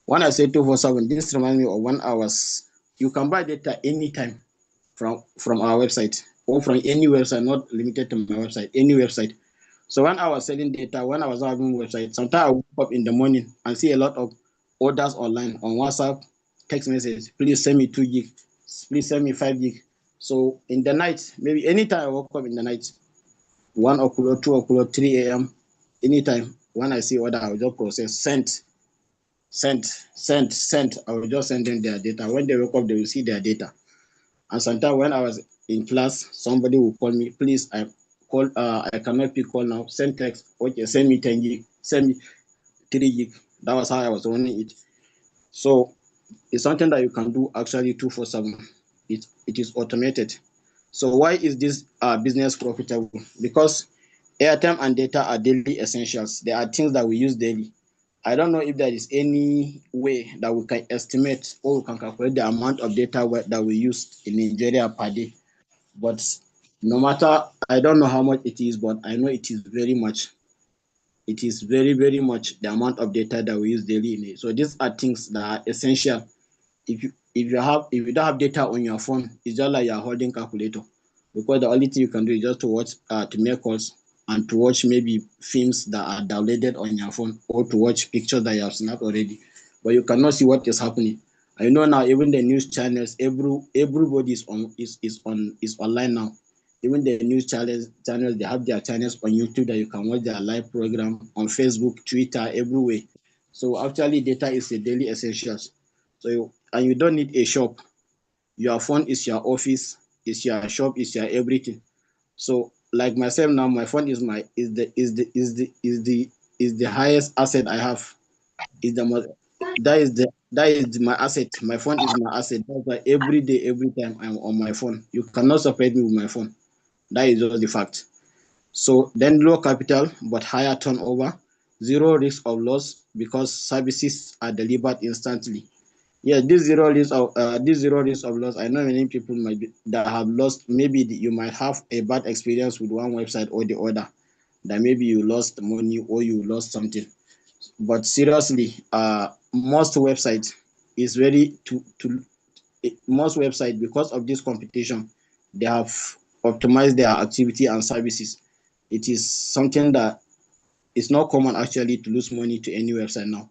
When I say 247, this reminds me of 1 hours. You can buy data anytime from our website or from any website, not limited to my website, any website. So when I was selling data, when I was having website, sometimes I woke up in the morning and see a lot of orders online on WhatsApp, text message, please send me 2 gig, please send me 5 gig. So in the night, maybe anytime I woke up in the night, 1 o'clock, 2 o'clock, 3 a.m., anytime, when I see order, I will just process, sent. I will just send them their data. When they wake up, they will see their data. And sometimes when I was in class, somebody will call me, please, I cannot pick call now, send text, okay, send me 10 gig, send me 3 gig. That was how I was running it. So it's something that you can do actually 247. It is automated. So why is this business profitable? Because airtime and data are daily essentials. They are things that we use daily. I don't know if there is any way that we can estimate or we can calculate the amount of data that we use in Nigeria per day. But no matter, I don't know how much it is, but I know it is very much. It is very, very much the amount of data that we use daily in it. So these are things that are essential. If you don't have data on your phone, it's just like you're holding calculator, because the only thing you can do is just to watch to make calls and to watch maybe films that are downloaded on your phone, or to watch pictures that you have snapped already, but you cannot see what is happening. I know now even the news channels, everybody is online now. Even the news channels, they have their channels on YouTube that you can watch their live program on Facebook, Twitter, everywhere. So actually, data is a daily essentials. So and you don't need a shop. Your phone is your office, is your shop, is your everything. So like myself now, my phone is the highest asset I have. Is the most that is my asset. My phone is my asset. That's why every day, every time I'm on my phone. You cannot separate me with my phone. That is just the fact. So then low capital but higher turnover, zero risk of loss because services are delivered instantly. Yeah, this zero risk of loss. I know many people might be that have lost. Maybe you might have a bad experience with one website or the other. That maybe you lost money or you lost something. But seriously, most websites is very to most websites, because of this competition, they have optimized their activity and services. It is something that is not common actually to lose money to any website now,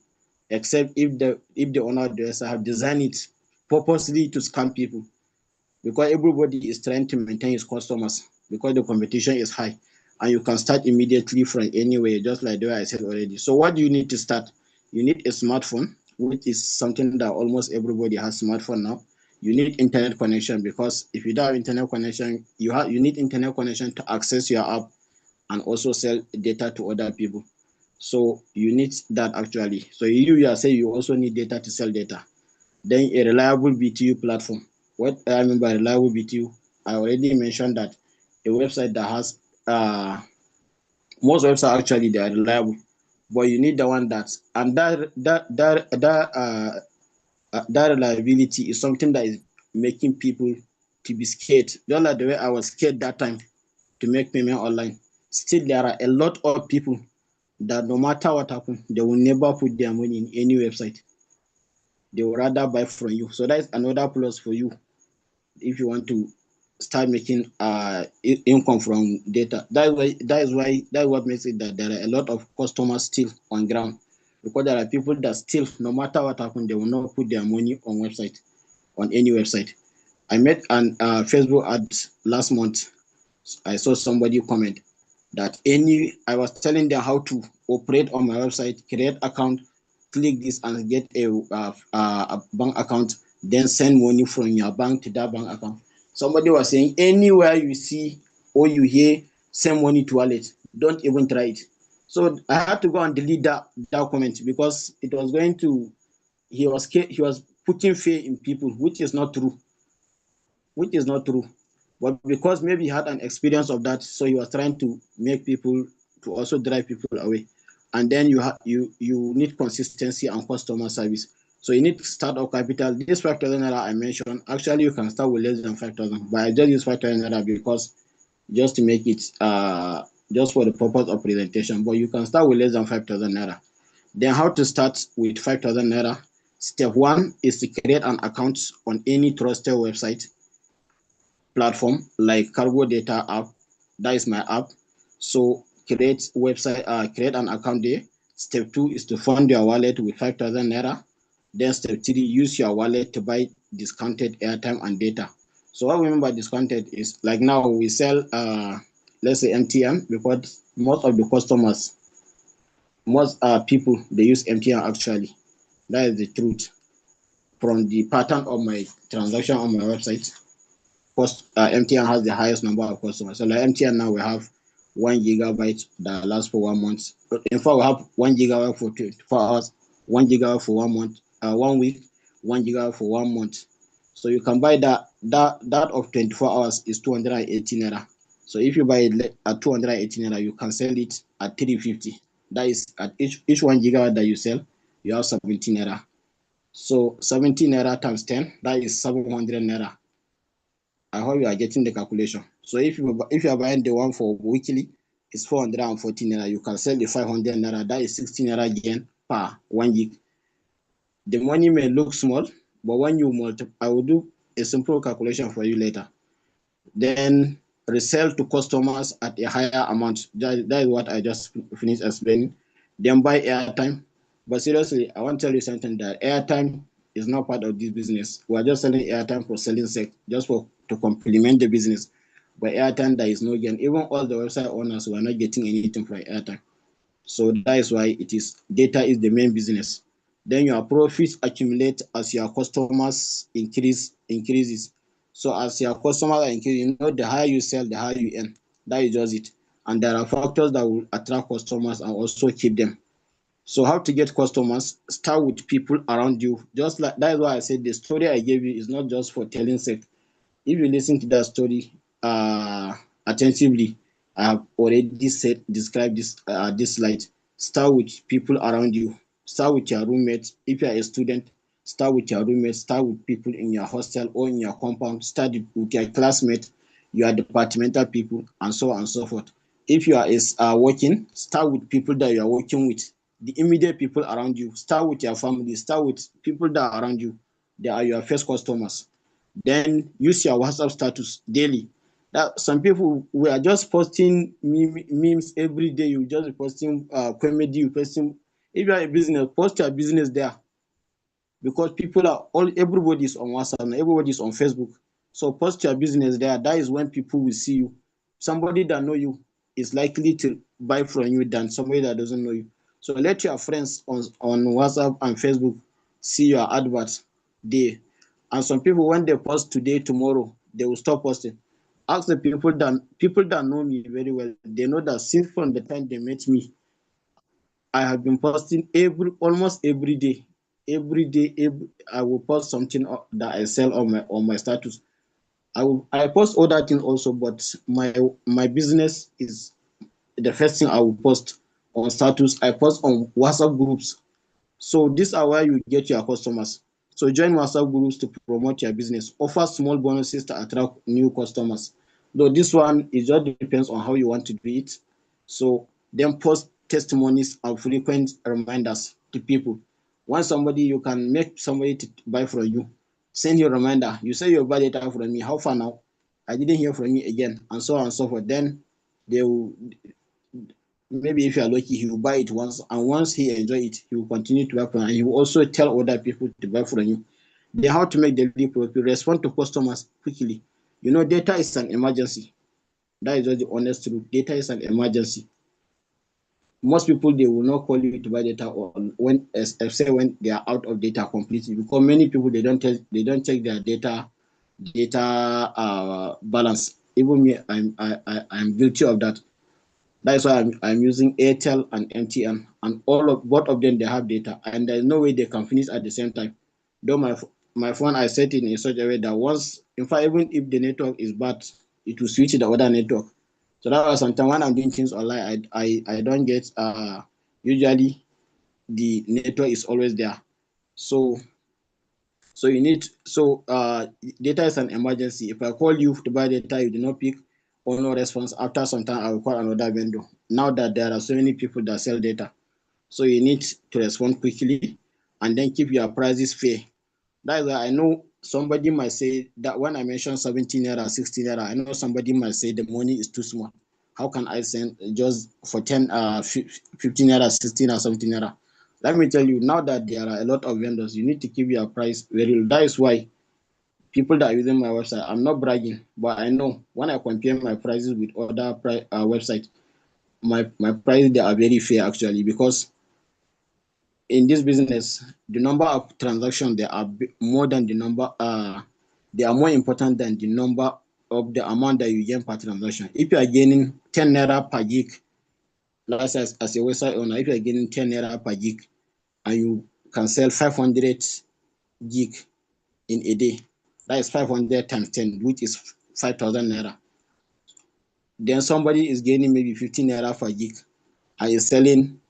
except if the owner of the website have designed it purposely to scam people, because everybody is trying to maintain his customers because the competition is high, and you can start immediately from anywhere, just like the way I said already. So what do you need to start? You need a smartphone, which is something that almost everybody has smartphone now. You need internet connection, because if you don't have internet connection, you need internet connection to access your app and also sell data to other people. So you need that actually. So you say you also need data to sell data. Then a reliable BTU platform. What I mean by reliable BTU, I already mentioned that a website that has most websites actually they are reliable, but you need the one that reliability is something that is making people to be scared. Just like the way I was scared that time to make payment online. Still, there are a lot of people that no matter what happens, they will never put their money in any website. They will rather buy from you. So that is another plus for you if you want to start making income from data. That is what makes it that there are a lot of customers still on ground, because there are people that still, no matter what happens, they will not put their money on any website. I met an Facebook ad last month. I saw somebody comment that I was telling them how to operate on my website, create account, click this and get a bank account, then send money from your bank to that bank account. Somebody was saying anywhere you see or you hear send money to wallet, don't even try it. So I had to go and delete that comment because it was going to, he was putting fear in people, which is not true. But because maybe he had an experience of that, so he was trying to make people, to also drive people away. And then you need consistency and customer service. So you need to start off capital. This 5,000 naira I mentioned, actually you can start with less than 5,000, but I just use 5,000 naira because just to make it just for the purpose of presentation. But you can start with less than 5,000 naira. Then how to start with 5,000 naira? Step one is to create an account on any trusted website platform like Kargo Data app. That is my app. So create an account there. Step two is to fund your wallet with 5,000 naira. Then step three, use your wallet to buy discounted airtime and data. So what we mean by discounted is, like now we sell let's say MTN, because most of the customers, most people, they use MTN actually. That is the truth. From the pattern of my transaction on my website, MTN has the highest number of customers. So like MTN now we have 1 GB that lasts for 1 month. In fact, we have 1 GB for 24 hours, 1 GB for 1 month, 1 week, 1 GB for 1 month. So you can buy that of 24 hours is 218 naira. So if you buy it at 218 naira, you can sell it at 350. That is at each 1 GB that you sell, you have 17 naira. So 17 naira times 10, that is 700 naira. I hope you are getting the calculation. So if you are buying the one for weekly, it's 414 naira. You can sell the 500 naira. That is 16 naira again per 1 gig. The money may look small, but when you multiply, I will do a simple calculation for you later. Then resell to customers at a higher amount. That is what I just finished explaining. Then buy airtime. But seriously, I want to tell you something, that airtime is not part of this business. We are just selling airtime for selling sake, just to complement the business. But airtime, there is no gain. Even all the website owners were not getting anything from airtime. So that is why data is the main business. Then your profits accumulate as your customers increases. So as your customers are increasing, the higher you sell, the higher you earn. That is just it. And there are factors that will attract customers and also keep them. So how to get customers? Start with people around you. Just like that is why I said the story I gave you is not just for telling sake. If you listen to that story attentively, I have already described this slide. Start with people around you. Start with your roommates. If you are a student, start with your roommates. Start with people in your hostel or in your compound. Start with your classmates, your departmental people, and so on and so forth. If you are working, start with people that you are working with, the immediate people around you. Start with your family. Start with people that are around you. They are your first customers. Then use your WhatsApp status daily. That some people, we are just posting memes every day. You just posting comedy, you posting. If you are a business, post your business there, because everybody is on WhatsApp and everybody is on Facebook. So post your business there. That is when people will see you. Somebody that know you is likely to buy from you than somebody that doesn't know you. So let your friends on WhatsApp and Facebook see your adverts there. And some people, when they post today, tomorrow, they will stop posting. Ask the people that know me very well. They know that since from the time they met me, I have been posting almost every day. Every day, I will post something that I sell on my status. I post other things also, but my business is the first thing I will post on status. I post on WhatsApp groups. So these are where you get your customers. So join WhatsApp groups to promote your business. Offer small bonuses to attract new customers. Though this one, it just depends on how you want to do it. So then post testimonies and frequent reminders to people. Once somebody, you can make somebody to buy from you, send you a reminder. You say you buy data from me. How far now? I didn't hear from you again, and so on and so forth. Then they will, maybe if you are lucky, he will buy it once, and once he enjoy it, he will continue to buy from you, and he will also tell other people to buy from you. Then how to make daily profit, respond to customers quickly. You know, data is an emergency. That is just the honest truth. Data is an emergency. Most people, they will not call you to buy data or when, except when they are out of data completely, because many people, they don't check their data balance. Even me, I'm guilty of that. That's why I'm using Airtel and MTN, and both of them, they have data, and there's no way they can finish at the same time. Though my phone, I set it in such a way that once, in fact, even if the network is bad, it will switch to the other network. So that was sometimes when I'm doing things online, I don't get usually the network is always there. So you need, data is an emergency. If I call you to buy data, you do not pick or no response, after some time I will call another vendor. Now that there are so many people that sell data, so you need to respond quickly and then keep your prices fair. That is why I know somebody might say that when I mention 17 naira, 16 naira, I know somebody might say the money is too small. How can I send just for 10, 15 naira, 16 or 17 naira? Let me tell you, now that there are a lot of vendors, you need to keep your price very low. That is why people that are using my website, I'm not bragging, but I know when I compare my prices with other websites, my prices, they are very fair actually, because in this business, the number of transactions, they are more than the number, they are more important than the number of the amount that you gain per transaction. If you are gaining 10 naira per gig, let's say as a website owner, if you are gaining 10 naira per gig and you can sell 500 gig in a day, that is 500 times 10, which is 5,000 naira. Then somebody is gaining maybe 15 naira per gig and is selling,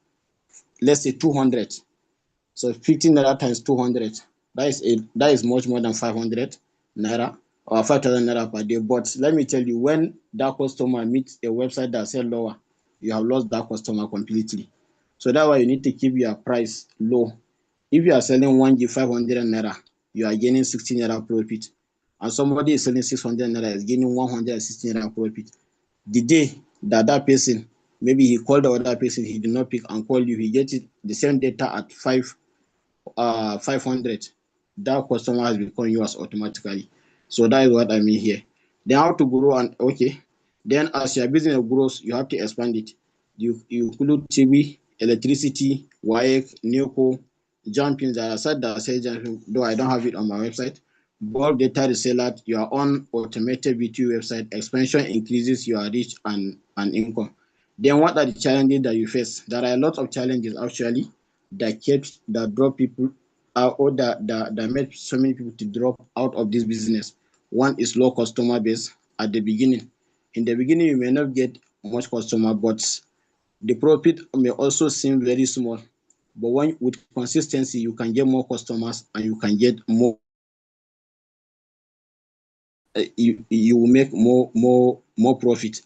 let's say 200. So 15 naira times 200, that is much more than 500 naira or 5,000 naira per day. But let me tell you, when that customer meets a website that sells lower, you have lost that customer completely. So that's why you need to keep your price low. If you are selling 1 gig 500 naira, you are gaining 16 naira profit. And somebody is selling 600 naira, is gaining 160 naira profit. The day that person, maybe he called the other person, he did not pick and call you, he gets the same data at 500, that customer has become yours automatically. So that is what I mean here. Then how to grow, and okay, then as your business grows, you have to expand it. You include TV, electricity, wire, NECO, jumping. That I said that I say jumping, though I don't have it on my website. Bulk data reseller, your own automated B2 website expansion increases your reach and income. Then what are the challenges that you face? There are a lot of challenges actually that drop people or that made so many people to drop out of this business. One is low customer base at the beginning. In the beginning, you may not get much customer, but the profit may also seem very small. But when with consistency, you can get more customers and you can get more. You will make more profit.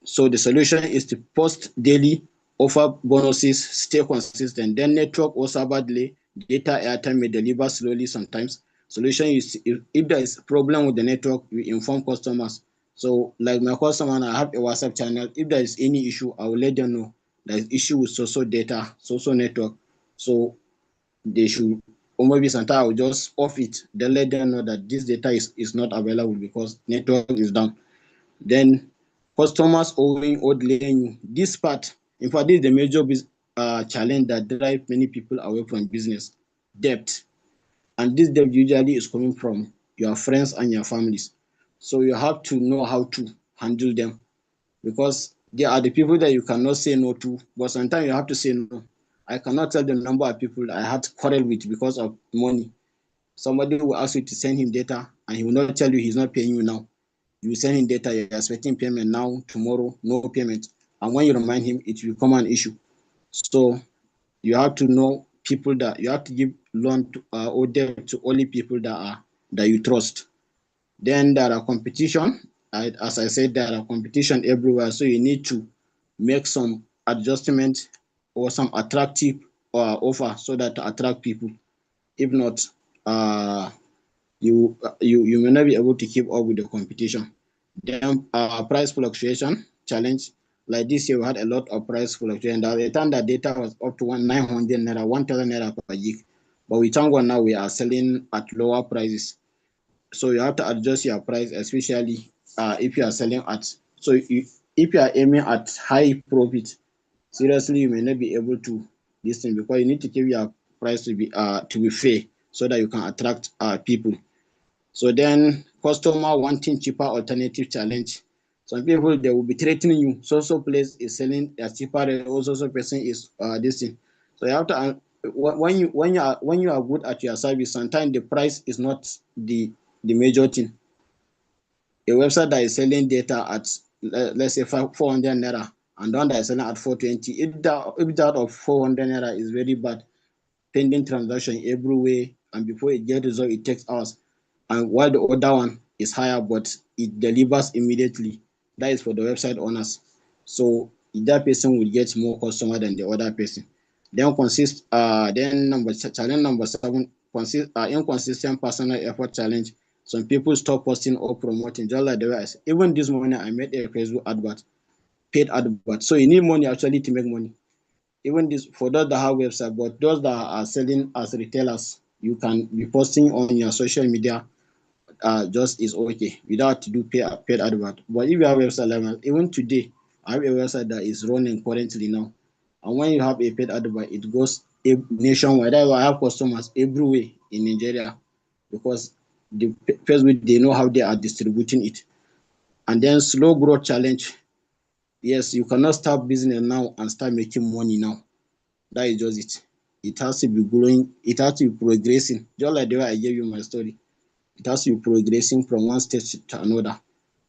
So the solution is to post daily, offer bonuses, stay consistent. Then network or server delay, data airtime may deliver slowly sometimes. Solution is if there is problem with the network, we inform customers. So like my customer, I have a WhatsApp channel. If there is any issue, I will let them know there is issue with so data, so network. So they should, or maybe sometimes I will just off it. Then let them know that this data is not available because network is down. Then customers owing or delaying you. This part, in fact, this is the major challenge that drives many people away from business: debt. And this debt usually is coming from your friends and your families. So you have to know how to handle them, because they are the people that you cannot say no to, but sometimes you have to say no. I cannot tell the number of people I had quarrel with because of money. Somebody will ask you to send him data and he will not tell you he's not paying you now. You send him data, you're expecting payment now, tomorrow, no payment. And when you remind him, it will become an issue. So you have to know people that you have to give loan to, or debt to only people that you trust. Then there are competition. As I said, there are competition everywhere. So you need to make some adjustment or some attractive offer so that to attract people. If not, you may not be able to keep up with the competition. Then price fluctuation challenge. Like this year, we had a lot of price fluctuation. There was a time that data was up to 900 naira, 1,000 naira per gig. But with Tango now, we are selling at lower prices. So you have to adjust your price, especially if you are selling at. So if you are aiming at high profit, seriously, you may not be able to listen because you need to keep your price to be fair so that you can attract people. So then customer wanting cheaper alternative challenge. Some people they will be threatening you. So place is selling a cheaper rate, also so person is this thing. So you have to when you are good at your service, sometimes the price is not the major thing. A website that is selling data at let's say 400 naira and one that is selling at 420, if that of 400 naira is very bad, pending transaction everywhere, and before it gets resolved, it takes hours. And while the other one is higher, but it delivers immediately, that is for the website owners. So that person will get more customer than the other person. Then challenge number 7, inconsistent personal effort challenge. Some people stop posting or promoting, just like the way I said. Even this morning, I made a Facebook advert, paid advert. So you need money actually to make money. Even this for those that have website, but those that are selling as retailers, you can be posting on your social media just is okay without to do paid advert. But if you have a website level, even today, I have a website that is running currently now. And when you have a paid advert, it goes nationwide. I have customers everywhere in Nigeria because the Facebook, they know how they are distributing it. And then slow growth challenge. Yes, you cannot start business now and start making money now. That is just it. It has to be growing, it has to be progressing. Just like the way I gave you my story. It has to be progressing from one stage to another,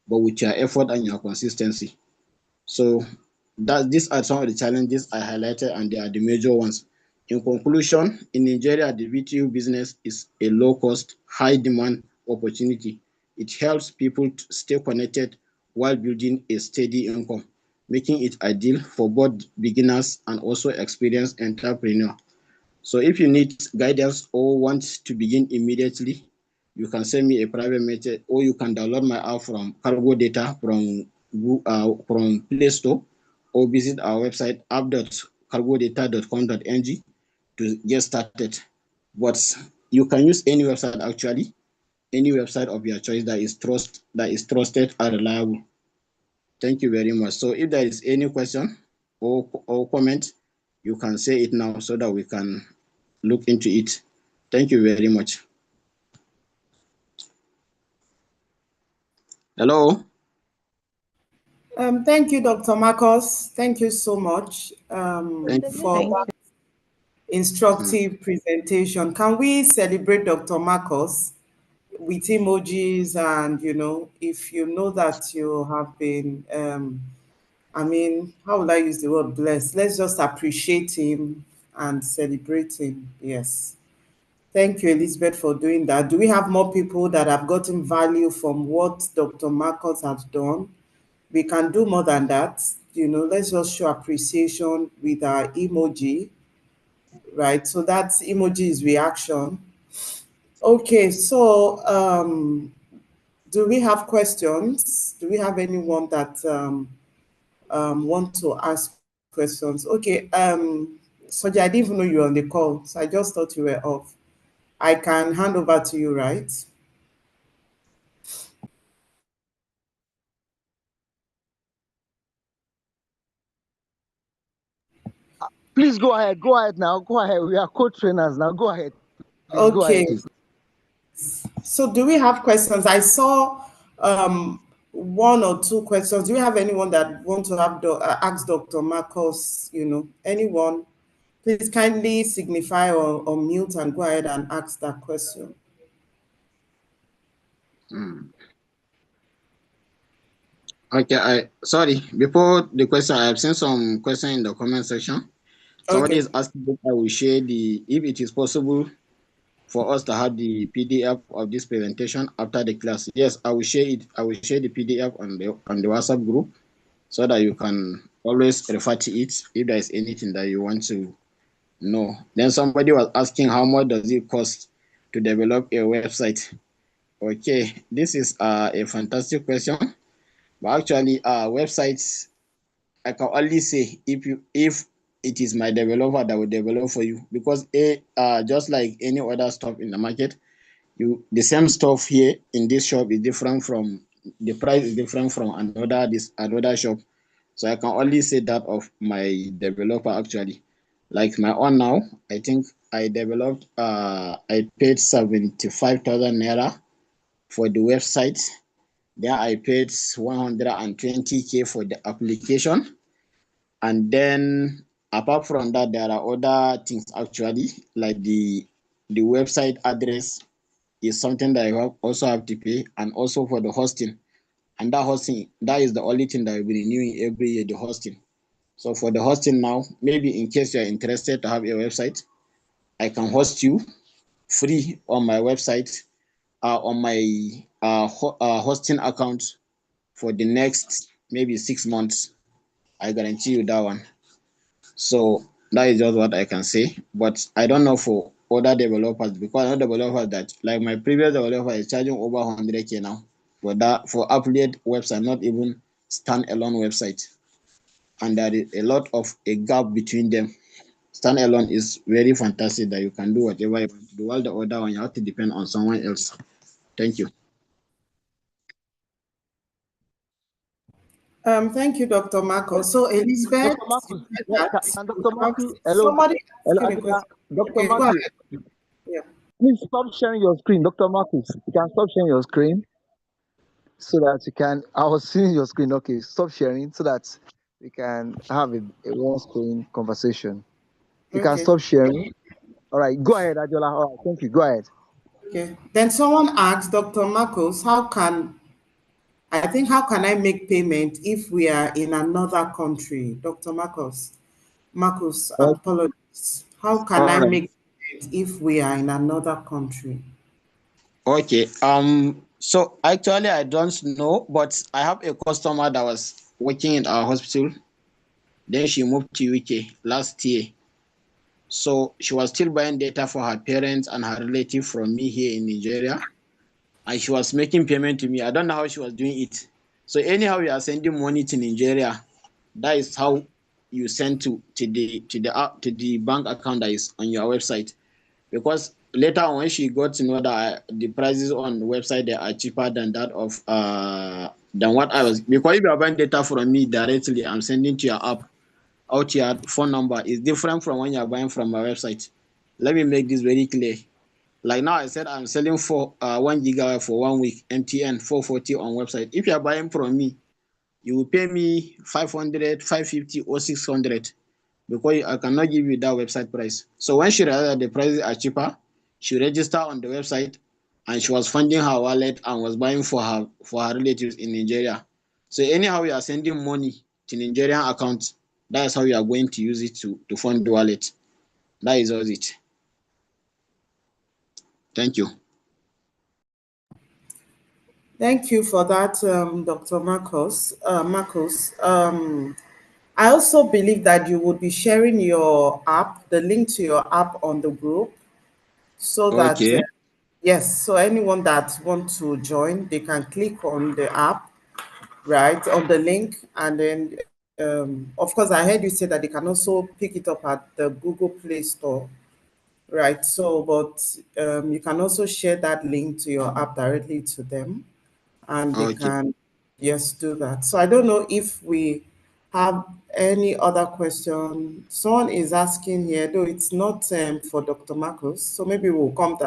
but with your effort and your consistency. So these are some of the challenges I highlighted, and they are the major ones. In conclusion, in Nigeria, the VTU business is a low-cost, high-demand opportunity. It helps people to stay connected while building a steady income, making it ideal for both beginners and also experienced entrepreneurs. So if you need guidance or want to begin immediately, you can send me a private message, or you can download my app from Kargo Data from Play Store, or visit our website app.cargodata.com.ng to get started. But you can use any website actually, any website of your choice that is trusted and reliable. Thank you very much. So if there is any question or comment, you can say it now so that we can look into it. Thank you very much. Hello. Thank you, Dr. Markus. Thank you so much for Thank that instructive presentation. Can we celebrate Dr. Markus with emojis? And, if you know that you have been, how will I use the word blessed? Let's just appreciate him and celebrate him. Yes. Thank you, Elizabeth, for doing that. Do we have more people that have gotten value from what Dr. Markus has done? We can do more than that. Let's just show appreciation with our emoji, right? So that emoji is reaction. Okay, so do we have questions? Do we have anyone that want to ask questions? Okay, Soja, I didn't even know you were on the call, so I just thought you were off. I can hand over to you, right? Please go ahead. Go ahead now. Go ahead. We are co-trainers now. Go ahead. Please go ahead, Okay. please. So do we have questions? I saw one or two questions. Do we have anyone that want to have ask Dr. Markus, anyone? Please kindly signify or mute and go ahead and ask that question. Okay, sorry. Before the question, I have seen some question in the comment section. Somebody Okay. is asking if I will share if it is possible for us to have the PDF of this presentation after the class. Yes, I will share it. I will share the PDF on the WhatsApp group so that you can always refer to it if there is anything that you want to know. Then somebody was asking how much does it cost to develop a website. Okay, this is a fantastic question. But actually, websites, I can only say if it is my developer that will develop for you, because just like any other stuff in the market, the same stuff here in this shop is different from the price is different from another shop. So I can only say that of my developer actually. Like my own now, I think I developed I paid 75,000 naira for the website. Then I paid 120K for the application. And then apart from that, there are other things actually, like the website address is something that you also have to pay, and also for the hosting. And that hosting, that is the only thing that will be renewing every year, the hosting. So for the hosting now, maybe in case you're interested to have a website, I can host you free on my website, on my hosting account for the next maybe 6 months. I guarantee you that one. So that is just what I can say. But I don't know for other developers, because other developers that, like my previous developer is charging over 100K now for affiliate website, not even standalone website. And there is a lot of a gap between them. Standalone is very fantastic that you can do whatever you want to do, while the other one you have to depend on someone else. Thank you. Thank you, Dr. Marcos. So Elizabeth, Dr. Marcus, can Dr. you have Marcus, hello, somebody hello, asking a question. Dr. Okay, go Marcus, ahead. Yeah. please stop sharing your screen. Dr. Marcus, you can stop sharing your screen so that you can. I was seeing your screen. Okay, stop sharing so that we can have a one screen conversation. You can Okay. stop sharing. All right, go ahead, Adiola. All right, thank you. Go ahead. Okay. Then someone asked Dr. Marcos, how can I make payment if we are in another country? Dr. Marcos, apologies. How can All I right. make payment if we are in another country? Okay. So actually I don't know, but I have a customer that was working in our hospital. Then she moved to UK last year. So she was still buying data for her parents and her relative from me here in Nigeria. And she was making payment to me. I don't know how she was doing it. So anyhow, you are sending money to Nigeria. That is how you send to the bank account that is on your website. Because later on, when she got to know that the prices on the website, they are cheaper than that of than what I was. Because if you are buying data from me directly, I'm sending to your app out to your phone number. Is different from when you are buying from my website. Let me make this very clear. Like now, I said I'm selling for 1 gigabyte for 1 week, MTN 440 on website. If you are buying from me, you will pay me 500, 550, or 600, because I cannot give you that website price. So when she realized that the prices are cheaper, she registered on the website, and she was funding her wallet and was buying for her relatives in Nigeria. So anyhow, you are sending money to Nigerian account, that is how you are going to use it to fund the wallet. That is all it. Thank you. Thank you for that, Dr. Marcos. I also believe that you would be sharing your app, the link to your app on the group, so that, Okay. yes, so anyone that wants to join, they can click on the app, right, on the link. And then, of course, I heard you say that they can also pick it up at the Google Play Store, right? So, but you can also share that link to your app directly to them, and they Okay. can, yes, do that. So I don't know if we have any other question. Someone is asking here, though it's not for Dr. Marcos, so maybe we'll come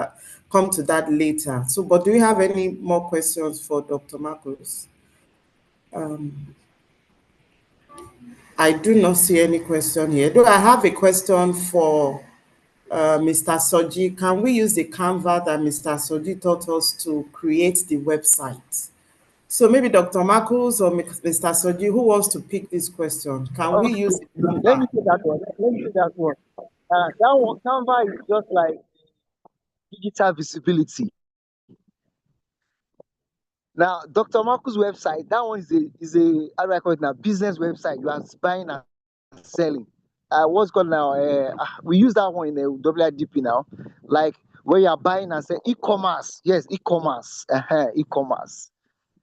to that later. So, but do you have any more questions for Dr. Marcos? I do not see any question here. Though I have a question for Mr. Soji. Can we use the Canva that Mr. Soji taught us to create the website? So maybe Dr. Marcos or Mr. Soji, who wants to pick this question? Can we use Okay, the let Canva? me take that one. Let me take that one. That one, Canva is just like digital visibility. Now, Dr. Markus' website, that one is a how do I call it now? Business website. You are buying and selling. What's called now? We use that one in the WIDP now, like where you are buying and selling e-commerce. Yes, e-commerce. E-commerce.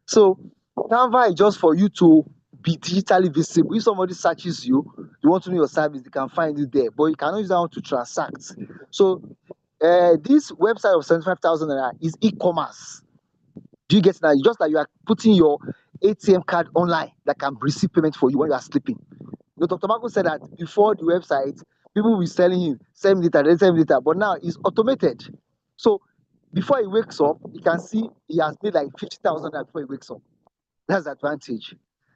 So Canva is just for you to be digitally visible. If somebody searches you, you want to know your service, they can find you there. But you cannot use that one to transact. So this website of 75,000 is e-commerce. Do you get that? Just like you are putting your ATM card online that can receive payment for you when you are sleeping. Dr. Marco said that before the website, people will be selling him 7 liter, then 7 liter, but now it's automated. So before he wakes up, he can see he has made like 50,000 before he wakes up. That's the advantage.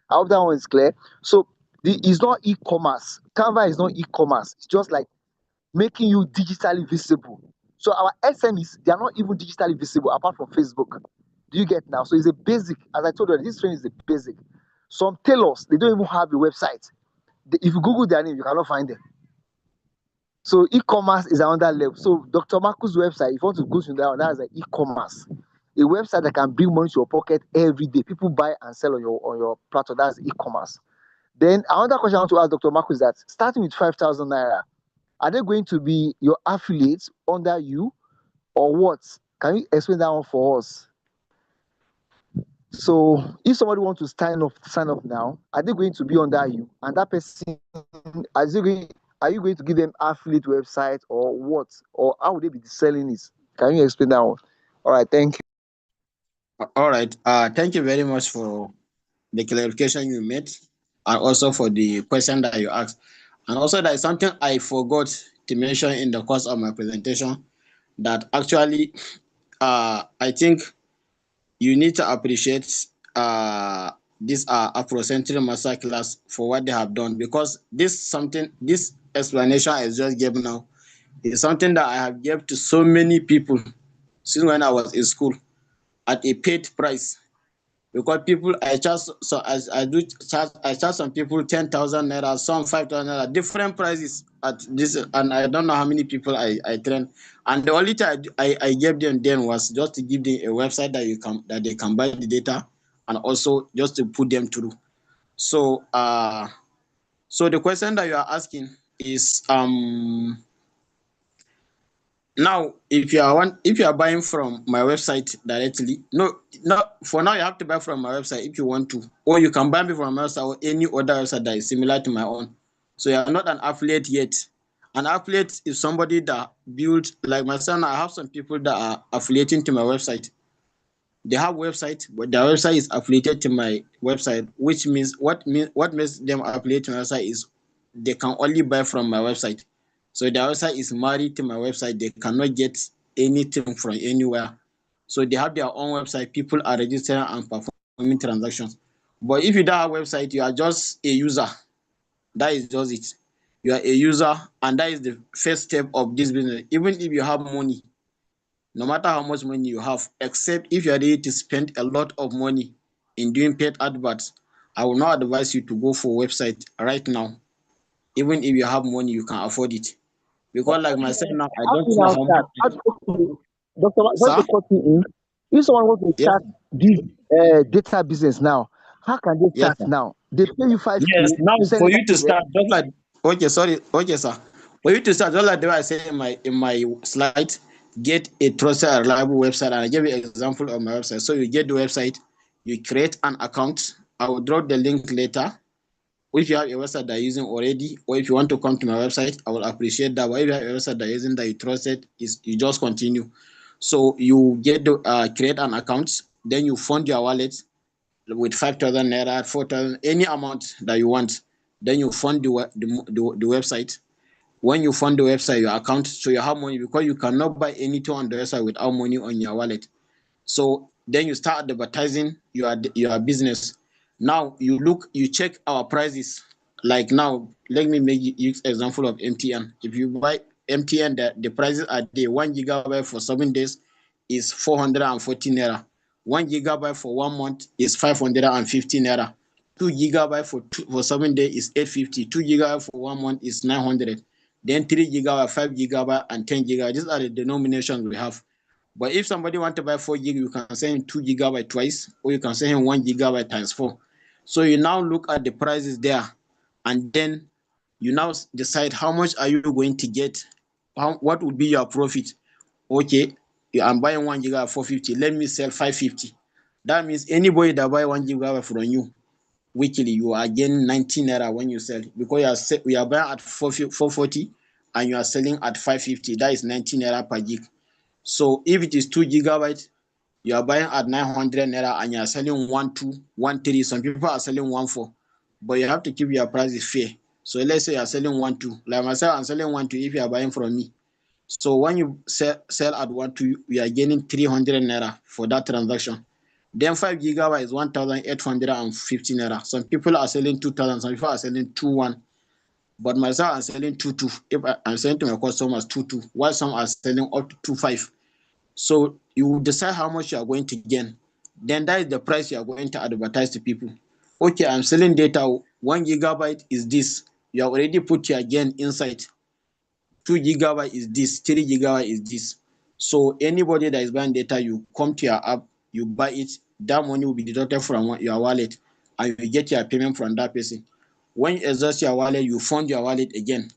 I hope that one is clear. So it's not e-commerce. Canva is not e-commerce. It's just like making you digitally visible. So our SMEs, they are not even digitally visible apart from Facebook. Do you get now? So it's a basic, as I told you, this training is a basic. Some tailors, they don't even have a website. If you Google their name, you cannot find them. So e-commerce is another level. So Dr. Markus' website, if you want to go to that one, that's an e-commerce. A website that can bring money to your pocket every day. People buy and sell on your platform. That's e-commerce. Then another question I want to ask Dr. Markus is that starting with 5,000 naira, are they going to be your affiliates under you or what? Can you explain that one for us? So if somebody wants to sign up now, are they going to be under you? And that person, are you going to give them affiliate website or what? Or how would they be selling it? Can you explain that one? All right, thank you. All right. Thank you very much for the clarification you made, and also for the question that you asked. And also, there is something I forgot to mention in the course of my presentation, that actually, I think you need to appreciate this Afrocentric masterclass for what they have done, because this explanation I just gave now is something that I have given to so many people since when I was in school at a paid price. Because people, I charge some people 10,000 naira, some 5,000 naira, different prices at this, and I don't know how many people I train. And the only thing I gave them then was just to give them a website that they can buy the data, and also just to put them through. So so the question that you are asking is now, if you are buying from my website directly, no, for now you have to buy from my website if you want to, or you can buy me from my website or any other website that is similar to my own. So you are not an affiliate yet. An affiliate is somebody that builds, like myself. I have some people that are affiliating to my website. They have website, but their website is affiliated to my website, which means what makes them affiliate to my website is they can only buy from my website. So their website is married to my website. They cannot get anything from anywhere. So they have their own website. People are registering and performing transactions. But if you don't have a website, you are just a user. That is just it. You are a user, and that is the first step of this business. Even if you have money, no matter how much money you have, except if you are ready to spend a lot of money in doing paid adverts, I will not advise you to go for a website right now. Even if you have money, you can afford it. Because like myself now, I How don't do you know now how start? much. Dr. Sorry Sir? to cut you in. If someone wants to Yes, start this data business now, how can they yes, start sir. now? They pay you 5K, Yes, now you send for it you to to them. start, just like, okay, sorry, okay, sir. For you to start, just like the way I said in my slide, get a trusted and reliable website. And I gave you an example of my website. So you get the website, you create an account. I will drop the link later. If you have a website that you're using already, or if you want to come to my website, I will appreciate that. But if you have a website that you're using that you trusted, you just continue. So you get the create an account, then you fund your wallet with 5,000 naira, 4,000, any amount that you want. Then you fund the website. When you fund the website, your account, so you have money, because you cannot buy anything on the website without money on your wallet. So then you start advertising your business. Now you check our prices. Like now, let me make you example of MTN. If you buy MTN, the prices are there. 1 gigabyte for 7 days is 440 naira. 1 gigabyte for 1 month is 550 naira. 2 gigabyte for 7 days is 850. 2 gigabyte for 1 month is 900. then 3 gigabyte, 5 gigabyte, and 10 gigabyte. These are the denominations we have. But if somebody want to buy 4 gig, you can send him 2 gigabyte twice, or you can send him 1 gigabyte times 4. So you now look at the prices there, and then you now decide how much are you going to get, what would be your profit. Okay, I'm buying 1 gigabyte 450, let me sell 550. That means anybody that buy 1 gigabyte from you weekly, you are getting 19 naira when you sell, because you are buying at 440 and you are selling at 550. That is 19 naira per gig. So if it is 2 gigabytes, you are buying at 900 naira and you are selling 1.2, 1.3. Some people are selling 1.4, but you have to keep your prices fair. So let's say you are selling 1.2. Like myself, I'm selling 1.2 if you are buying from me. So when you sell at 1.2, you are gaining 300 naira for that transaction. Then 5 gigabyte is 1,850 naira. Some people are selling 2,000, some people are selling 2.1. But myself, I'm selling 2.2. If I'm selling to my customers 2.2, while some are selling up to 2.5. So you decide how much you are going to gain. Then that is the price you are going to advertise to people. Okay, I'm selling data. 1 gigabyte is this. You have already put your gain inside. 2 gigabyte is this. 3 gigabyte is this. So anybody that is buying data, you come to your app, you buy it. That money will be deducted from your wallet, and you get your payment from that person. When you exhaust your wallet, you fund your wallet again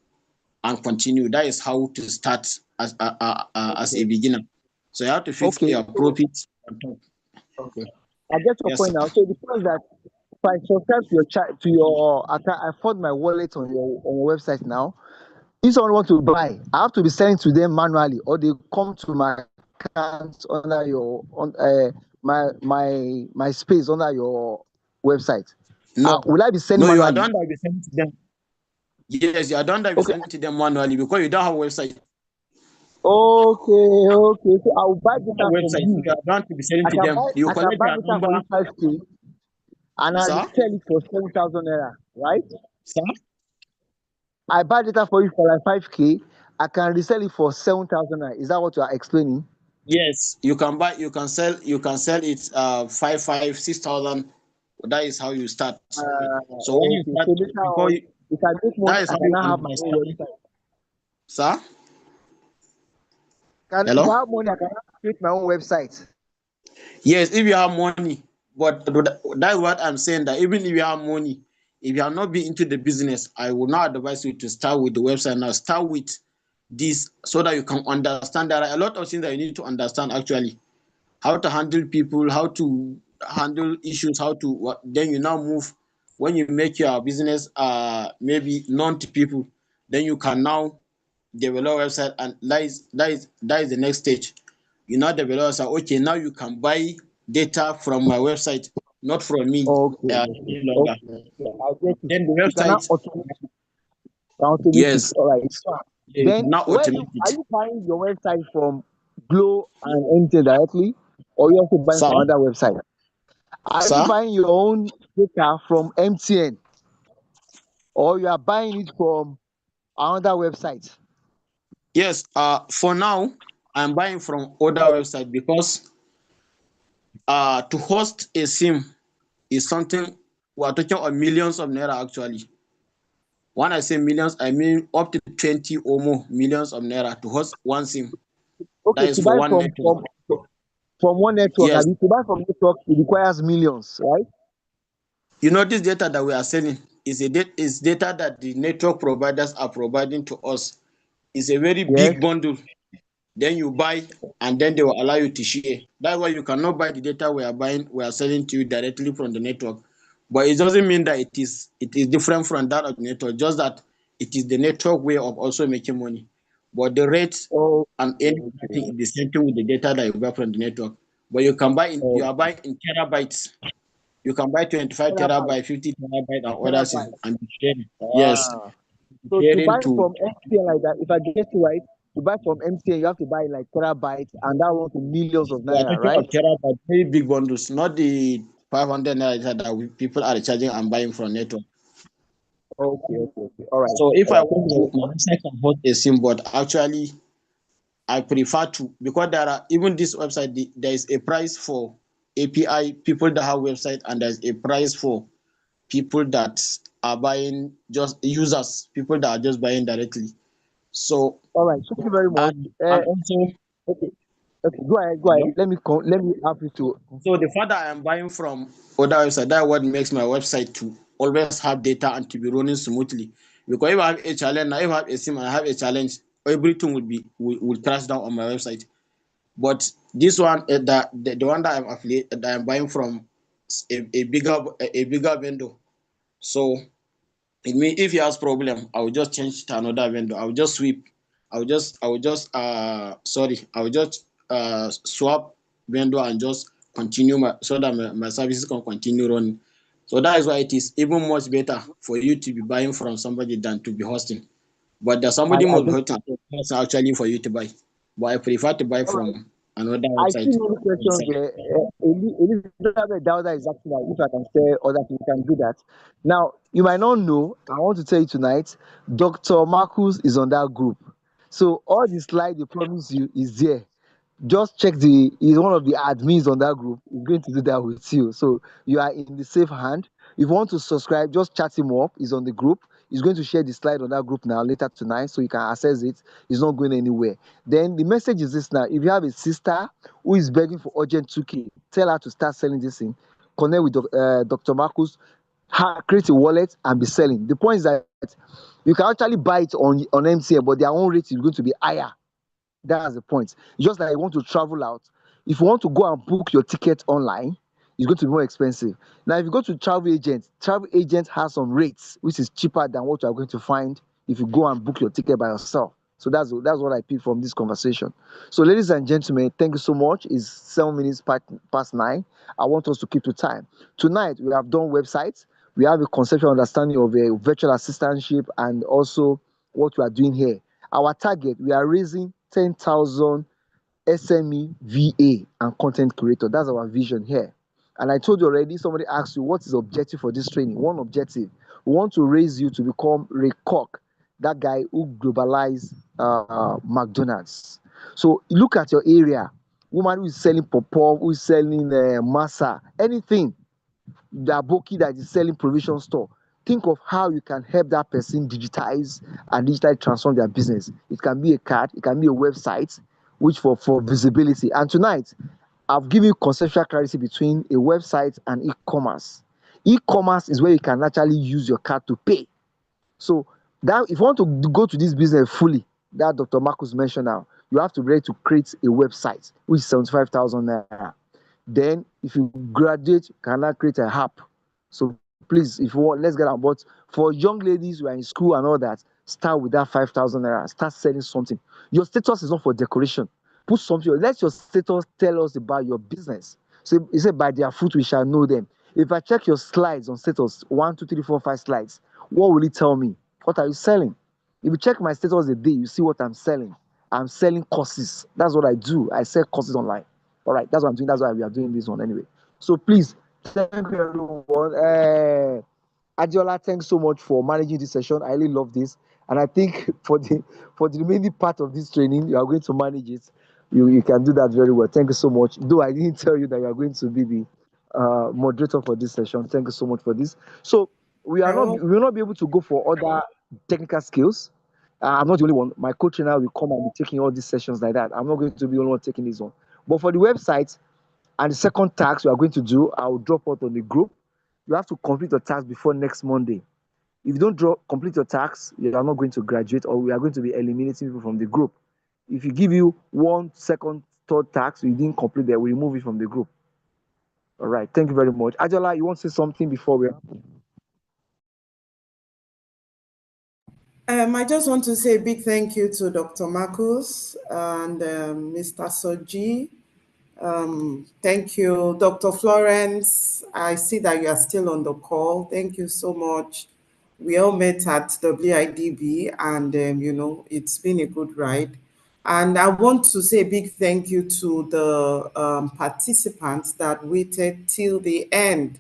and continue. That is how to start as a beginner. So you have to fix Okay. your profits on top. Okay. I get your Yes, point sir. now. So the point that if I subscribe to your account, I fund my wallet on your website now. If someone wants to buy, I have to be sending to them manually, or they come to my account under your my space under your website. No, Will I be sending no, you are manually? done that be sending to them. Yes, you are done that be Okay. sending to them manually because you don't have a website. Okay. So I will buy You don't data have a from website. you. You are done to be sending I to can them. buy You I can collect buy your data number, for you 5K, and I sir. resell it for 7,000 naira, right? Sir. I buy data for you for like 5K. I can resell it for 7,000 naira. Is that what you are explaining? Yes, you can buy. You can sell it 6,000. That is how you start. So when you Okay. start, So later before on, you, if I make money, that is I how can you now have my own understand, website. sir. If I Hello. have money, I can now create my own website. Yes, if you have money, but that's what I'm saying. That even if you have money, if you are not be into the business, I will not advise you to start with the website now. Start with this so that you can understand. There are a lot of things that you need to understand actually. How to handle people, how to handle issues, how to then you now move. When you make your business maybe known to people, then you can now develop website, and that is the next stage. You now develop website. Okay, now you can buy data from my website, not from me Okay. any longer. Yeah, I get it. Then the You can now website, automate it. yes, All right. So you then, now where automate are it. you buying your website from? Glow and MTN directly, or you also buying Sir, from another website? Are you sir. buying your own data from MTN, or you are buying it from another website? Yes, for now, I'm buying from other website because to host a SIM is something we're talking about millions of naira actually. When I say millions, I mean up to 20 or more millions of naira to host one SIM. Okay, That is to for buy one network. from one network, Yes, and to buy from network, it requires millions, right? you know this data that we are selling is data that the network providers are providing to us. It's a very Yes. big bundle. Then you buy, and then they will allow you to share. That's why you cannot buy the data we are selling to you directly from the network. But it doesn't mean that it is different from that of the network, just that it is the network way of also making money. But the rate Oh, and anything is the same thing with the data that you buy from the network. But you oh, are buying in terabytes. You can buy 25 terabyte, terabyte, 50 terabyte, and others, terabyte. and be sharing. Yes, Ah. So to sharing buy to from MTN like that, if I get it right, to buy from MTN, you have to buy like terabytes, and that one to millions of we are naira, talking of right? terabyte, very big bundles, not the 500 naira that people are charging and buying from network. Okay. All right. So if All I right. Thank want you. to, my website can host a SIM, but actually I prefer to, because there are even this website, there is a price for API people that have website, and there's a price for people that are buying, just users, people that are just buying directly. So, All right. Thank you very much. and also, Okay. Okay. Go ahead. Go hello? ahead. Let me have you to. So the fact that I'm buying from other website, that what makes my website to always have data and to be running smoothly. Because if I have a challenge, now if I have a sim and I have a challenge, everything will crash down on my website. But this one, the one that I'm buying from a bigger vendor. So it means if he has problem, I will just change to another vendor. I will just sweep. I will just sorry, I will just swap vendor and just continue so that my services can continue running. So that is why it is even much better for you to be buying from somebody than to be hosting. But there's I, somebody I must be get. hosting actually for you to buy. But I prefer to buy All right. from another I see website. many questions there. Elizabeth Dowda is asking that if I can share other people can do that. Now, you might not know, I want to tell you tonight, Dr. Marcus is on that group. So all the slide they promise you is there. Just check he's one of the admins on that group. He's going to do that with you. So you are in the safe hand. If you want to subscribe, just chat him up. He's on the group. He's going to share the slide on that group now later tonight so you can access it. It's not going anywhere. Then the message is this now. If you have a sister who is begging for urgent 2K, tell her to start selling this thing. Connect with Dr. Marcus, create a wallet and be selling. The point is that you can actually buy it on MCN, but their own rate is going to be higher. That's the point. Just like you want to travel out, if you want to go and book your ticket online, it's going to be more expensive. Now, if you go to travel agent has some rates which is cheaper than what you are going to find if you go and book your ticket by yourself. So that's what I picked from this conversation. So, ladies and gentlemen, thank you so much. It's 7 minutes past 9. I want us to keep to time. Tonight we have done websites. We have a conceptual understanding of a virtual assistantship and also what we are doing here. Our target, we are raising 10,000 SME, VA, and content creator. That's our vision here. And I told you already, somebody asked you, what is the objective for this training? One objective, we want to raise you to become Ray Koch, that guy who globalized McDonald's. So look at your area. Woman who is selling pop, who is selling masa, anything the aboki that is selling provision store. Think of how you can help that person digitize and digitally transform their business. It can be a card, it can be a website, which for visibility. And tonight, I've given you conceptual clarity between a website and e-commerce. E-commerce is where you can actually use your card to pay. So that if you want to go to this business fully, that Dr. Marcus mentioned now, you have to be ready to create a website, which is 75,000 naira. Then, if you graduate, you can now create a app. So please, if you want, let's get on. But for young ladies who are in school and all that, start with that 5,000 naira. Start selling something. Your status is not for decoration. Put something. Let your status tell us about your business. So he said, by their fruit we shall know them. If I check your slides on status, 1, 2, 3, 4, 5 slides, what will it tell me? What are you selling? If you check my status a day, you see what I'm selling. I'm selling courses. That's what I do. I sell courses online. All right, that's what I'm doing. That's why we are doing this one anyway. So please, thank you everyone. Adiola, thanks so much for managing this session. I really love this, and I think for the remaining part of this training, you are going to manage it. You can do that very well. Thank you so much. Though I didn't tell you that you are going to be the moderator for this session. Thank you so much for this. So we will not be able to go for other technical skills. I'm not the only one. My co-trainer will come and be taking all these sessions like that. I'm not going to be the only one taking this one. But for the website and the second task we are going to do, I will drop out on the group. You have to complete your task before next Monday. If you don't complete your task, you are not going to graduate, or we are going to be eliminating people from the group. If you give you one, second, third task, you didn't complete that, we remove it from the group. All right. Thank you very much. Ajola, you want to say something before we? I just want to say a big thank you to Dr. Marcus and Mr. Soji. Thank you, Dr. Florence. I see that you are still on the call. Thank you so much. We all met at WIDB, and it's been a good ride. And I want to say a big thank you to the participants that waited till the end,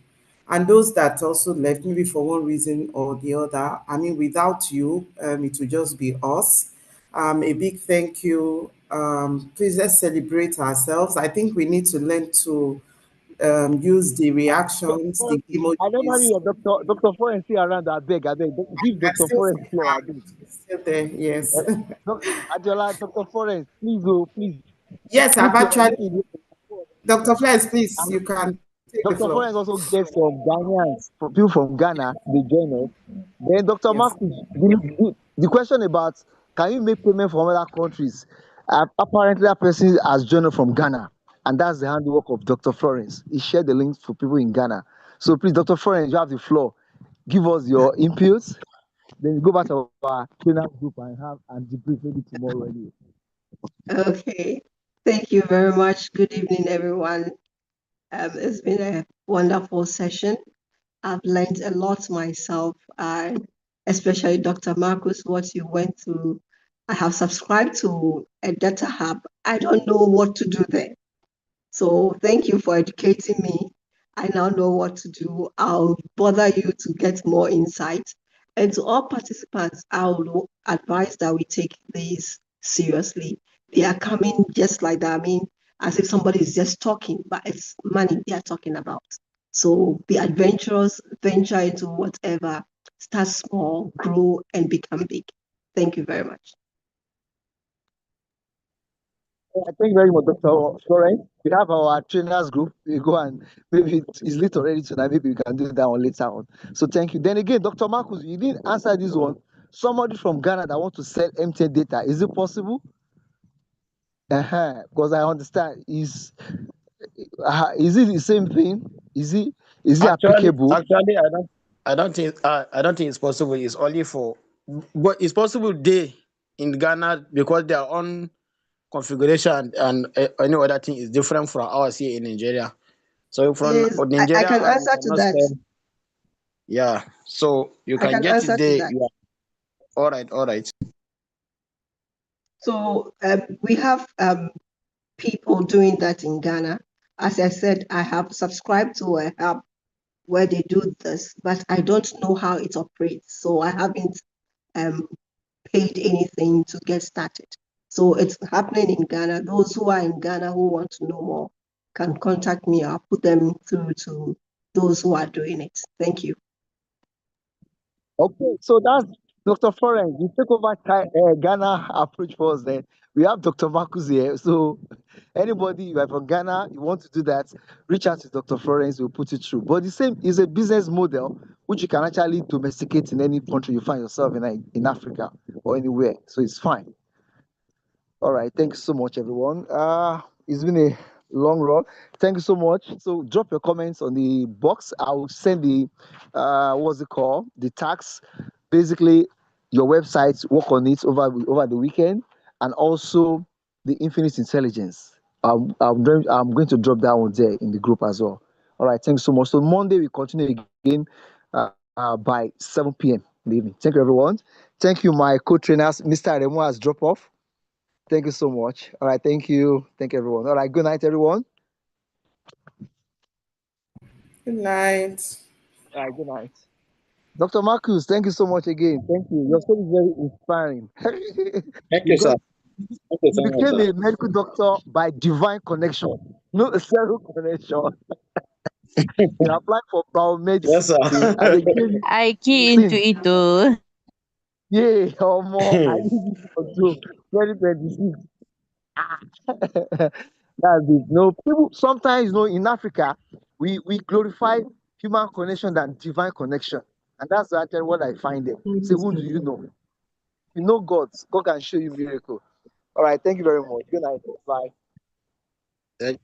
and those that also left, maybe for one reason or the other. I mean, without you, it would just be us. A big thank you. Please let's celebrate ourselves. I think we need to learn to use the reactions, the I normally emojis. hear Dr. Foreign still around. I beg. Give I Dr. still Foreign see floor. I her. beg. She's still there, yes. Adiola, Dr. Foreign, please, oh, please. Yes, I've Look actually, your Dr. Flores, please, you can take the Dr. floor. Florence also gets some Ghanaians, from people from Ghana, they join us. Then Dr. Yes. Markus, the question about can you make payment from other countries? Apparently, that person has joined us from Ghana, and that's the handiwork of Dr. Florence. He shared the links for people in Ghana. So please, Dr. Florence, you have the floor. Give us your inputs. Then we go back to our trainer group and debrief maybe tomorrow anyway. Okay. Thank you very much. Good evening, everyone. It's been a wonderful session. I've learned a lot myself, and especially Dr. Marcus, what you went through. I have subscribed to a data hub. I don't know what to do there. So thank you for educating me. I now know what to do. I'll bother you to get more insight. And to all participants, I would advise that we take this seriously. They are coming just like that. I mean, as if somebody is just talking, but it's money they are talking about. So be adventurous, venture into whatever, start small, grow, and become big. Thank you very much. Thank you very much, Dr. Florence. We have our trainers group. We go and maybe it's late already tonight. Maybe we can do that one later on. So thank you. Then again, Dr. Marcus, you didn't answer this one. Somebody from Ghana that want to sell MTN data, is it possible? Because I understand is it the same thing? Is it applicable? Actually, I don't think it's possible. It's only for, but it's possible they in Ghana because their own configuration and any other thing is different from ours here in Nigeria. So from Yes, I Nigeria, can you answer to cannot that. sell. Yeah, so you I can can get it answer to there. that. You are all right, all right. So we have people doing that in Ghana. As I said, I have subscribed to a hub where they do this, but I don't know how it operates. So I haven't um, paid anything to get started. So it's happening in Ghana. Those who are in Ghana who want to know more can contact me. I'll put them through to those who are doing it. Thank you. Okay, so that's Dr. Florence. You take over Ghana approach for us then. We have Dr. Marcus here. So anybody you are from Ghana, you want to do that, reach out to Dr. Florence, we'll put it through. But the same is a business model which you can actually domesticate in any country you find yourself in Africa or anywhere. So it's fine. All right. Thank you so much, everyone. It's been a long run. Thank you so much. So drop your comments on the box. I will send the what's it called? The tax. Basically, your websites, work on it over the weekend, and also the infinite intelligence. I'm going to drop that one there in the group as well. All right. Thanks so much. So Monday we continue again by 7 p.m. in the evening. Thank you, everyone. Thank you, my co-trainers. Mr. Remo has dropped off. Thank you so much. All right. Thank you. Thank you, everyone. All right. Good night, everyone. Good night. All right. Good night. Dr. Marcus, thank you so much again. Thank you. Your story is very inspiring. Thank you you, sir. got Thank you you so much, became sir. a medical doctor by divine connection, no zero connection. You applied for Yes, biomedicine sir. and they gave you I key into sin. it though. Yeah, or more. I need you to control 2026. That's it. No, people sometimes in Africa we glorify human connection than divine connection. And that's actually what I find there. Say, who do you know? You know God. God can show you miracle. All right, thank you very much. Good night. Bye. Thank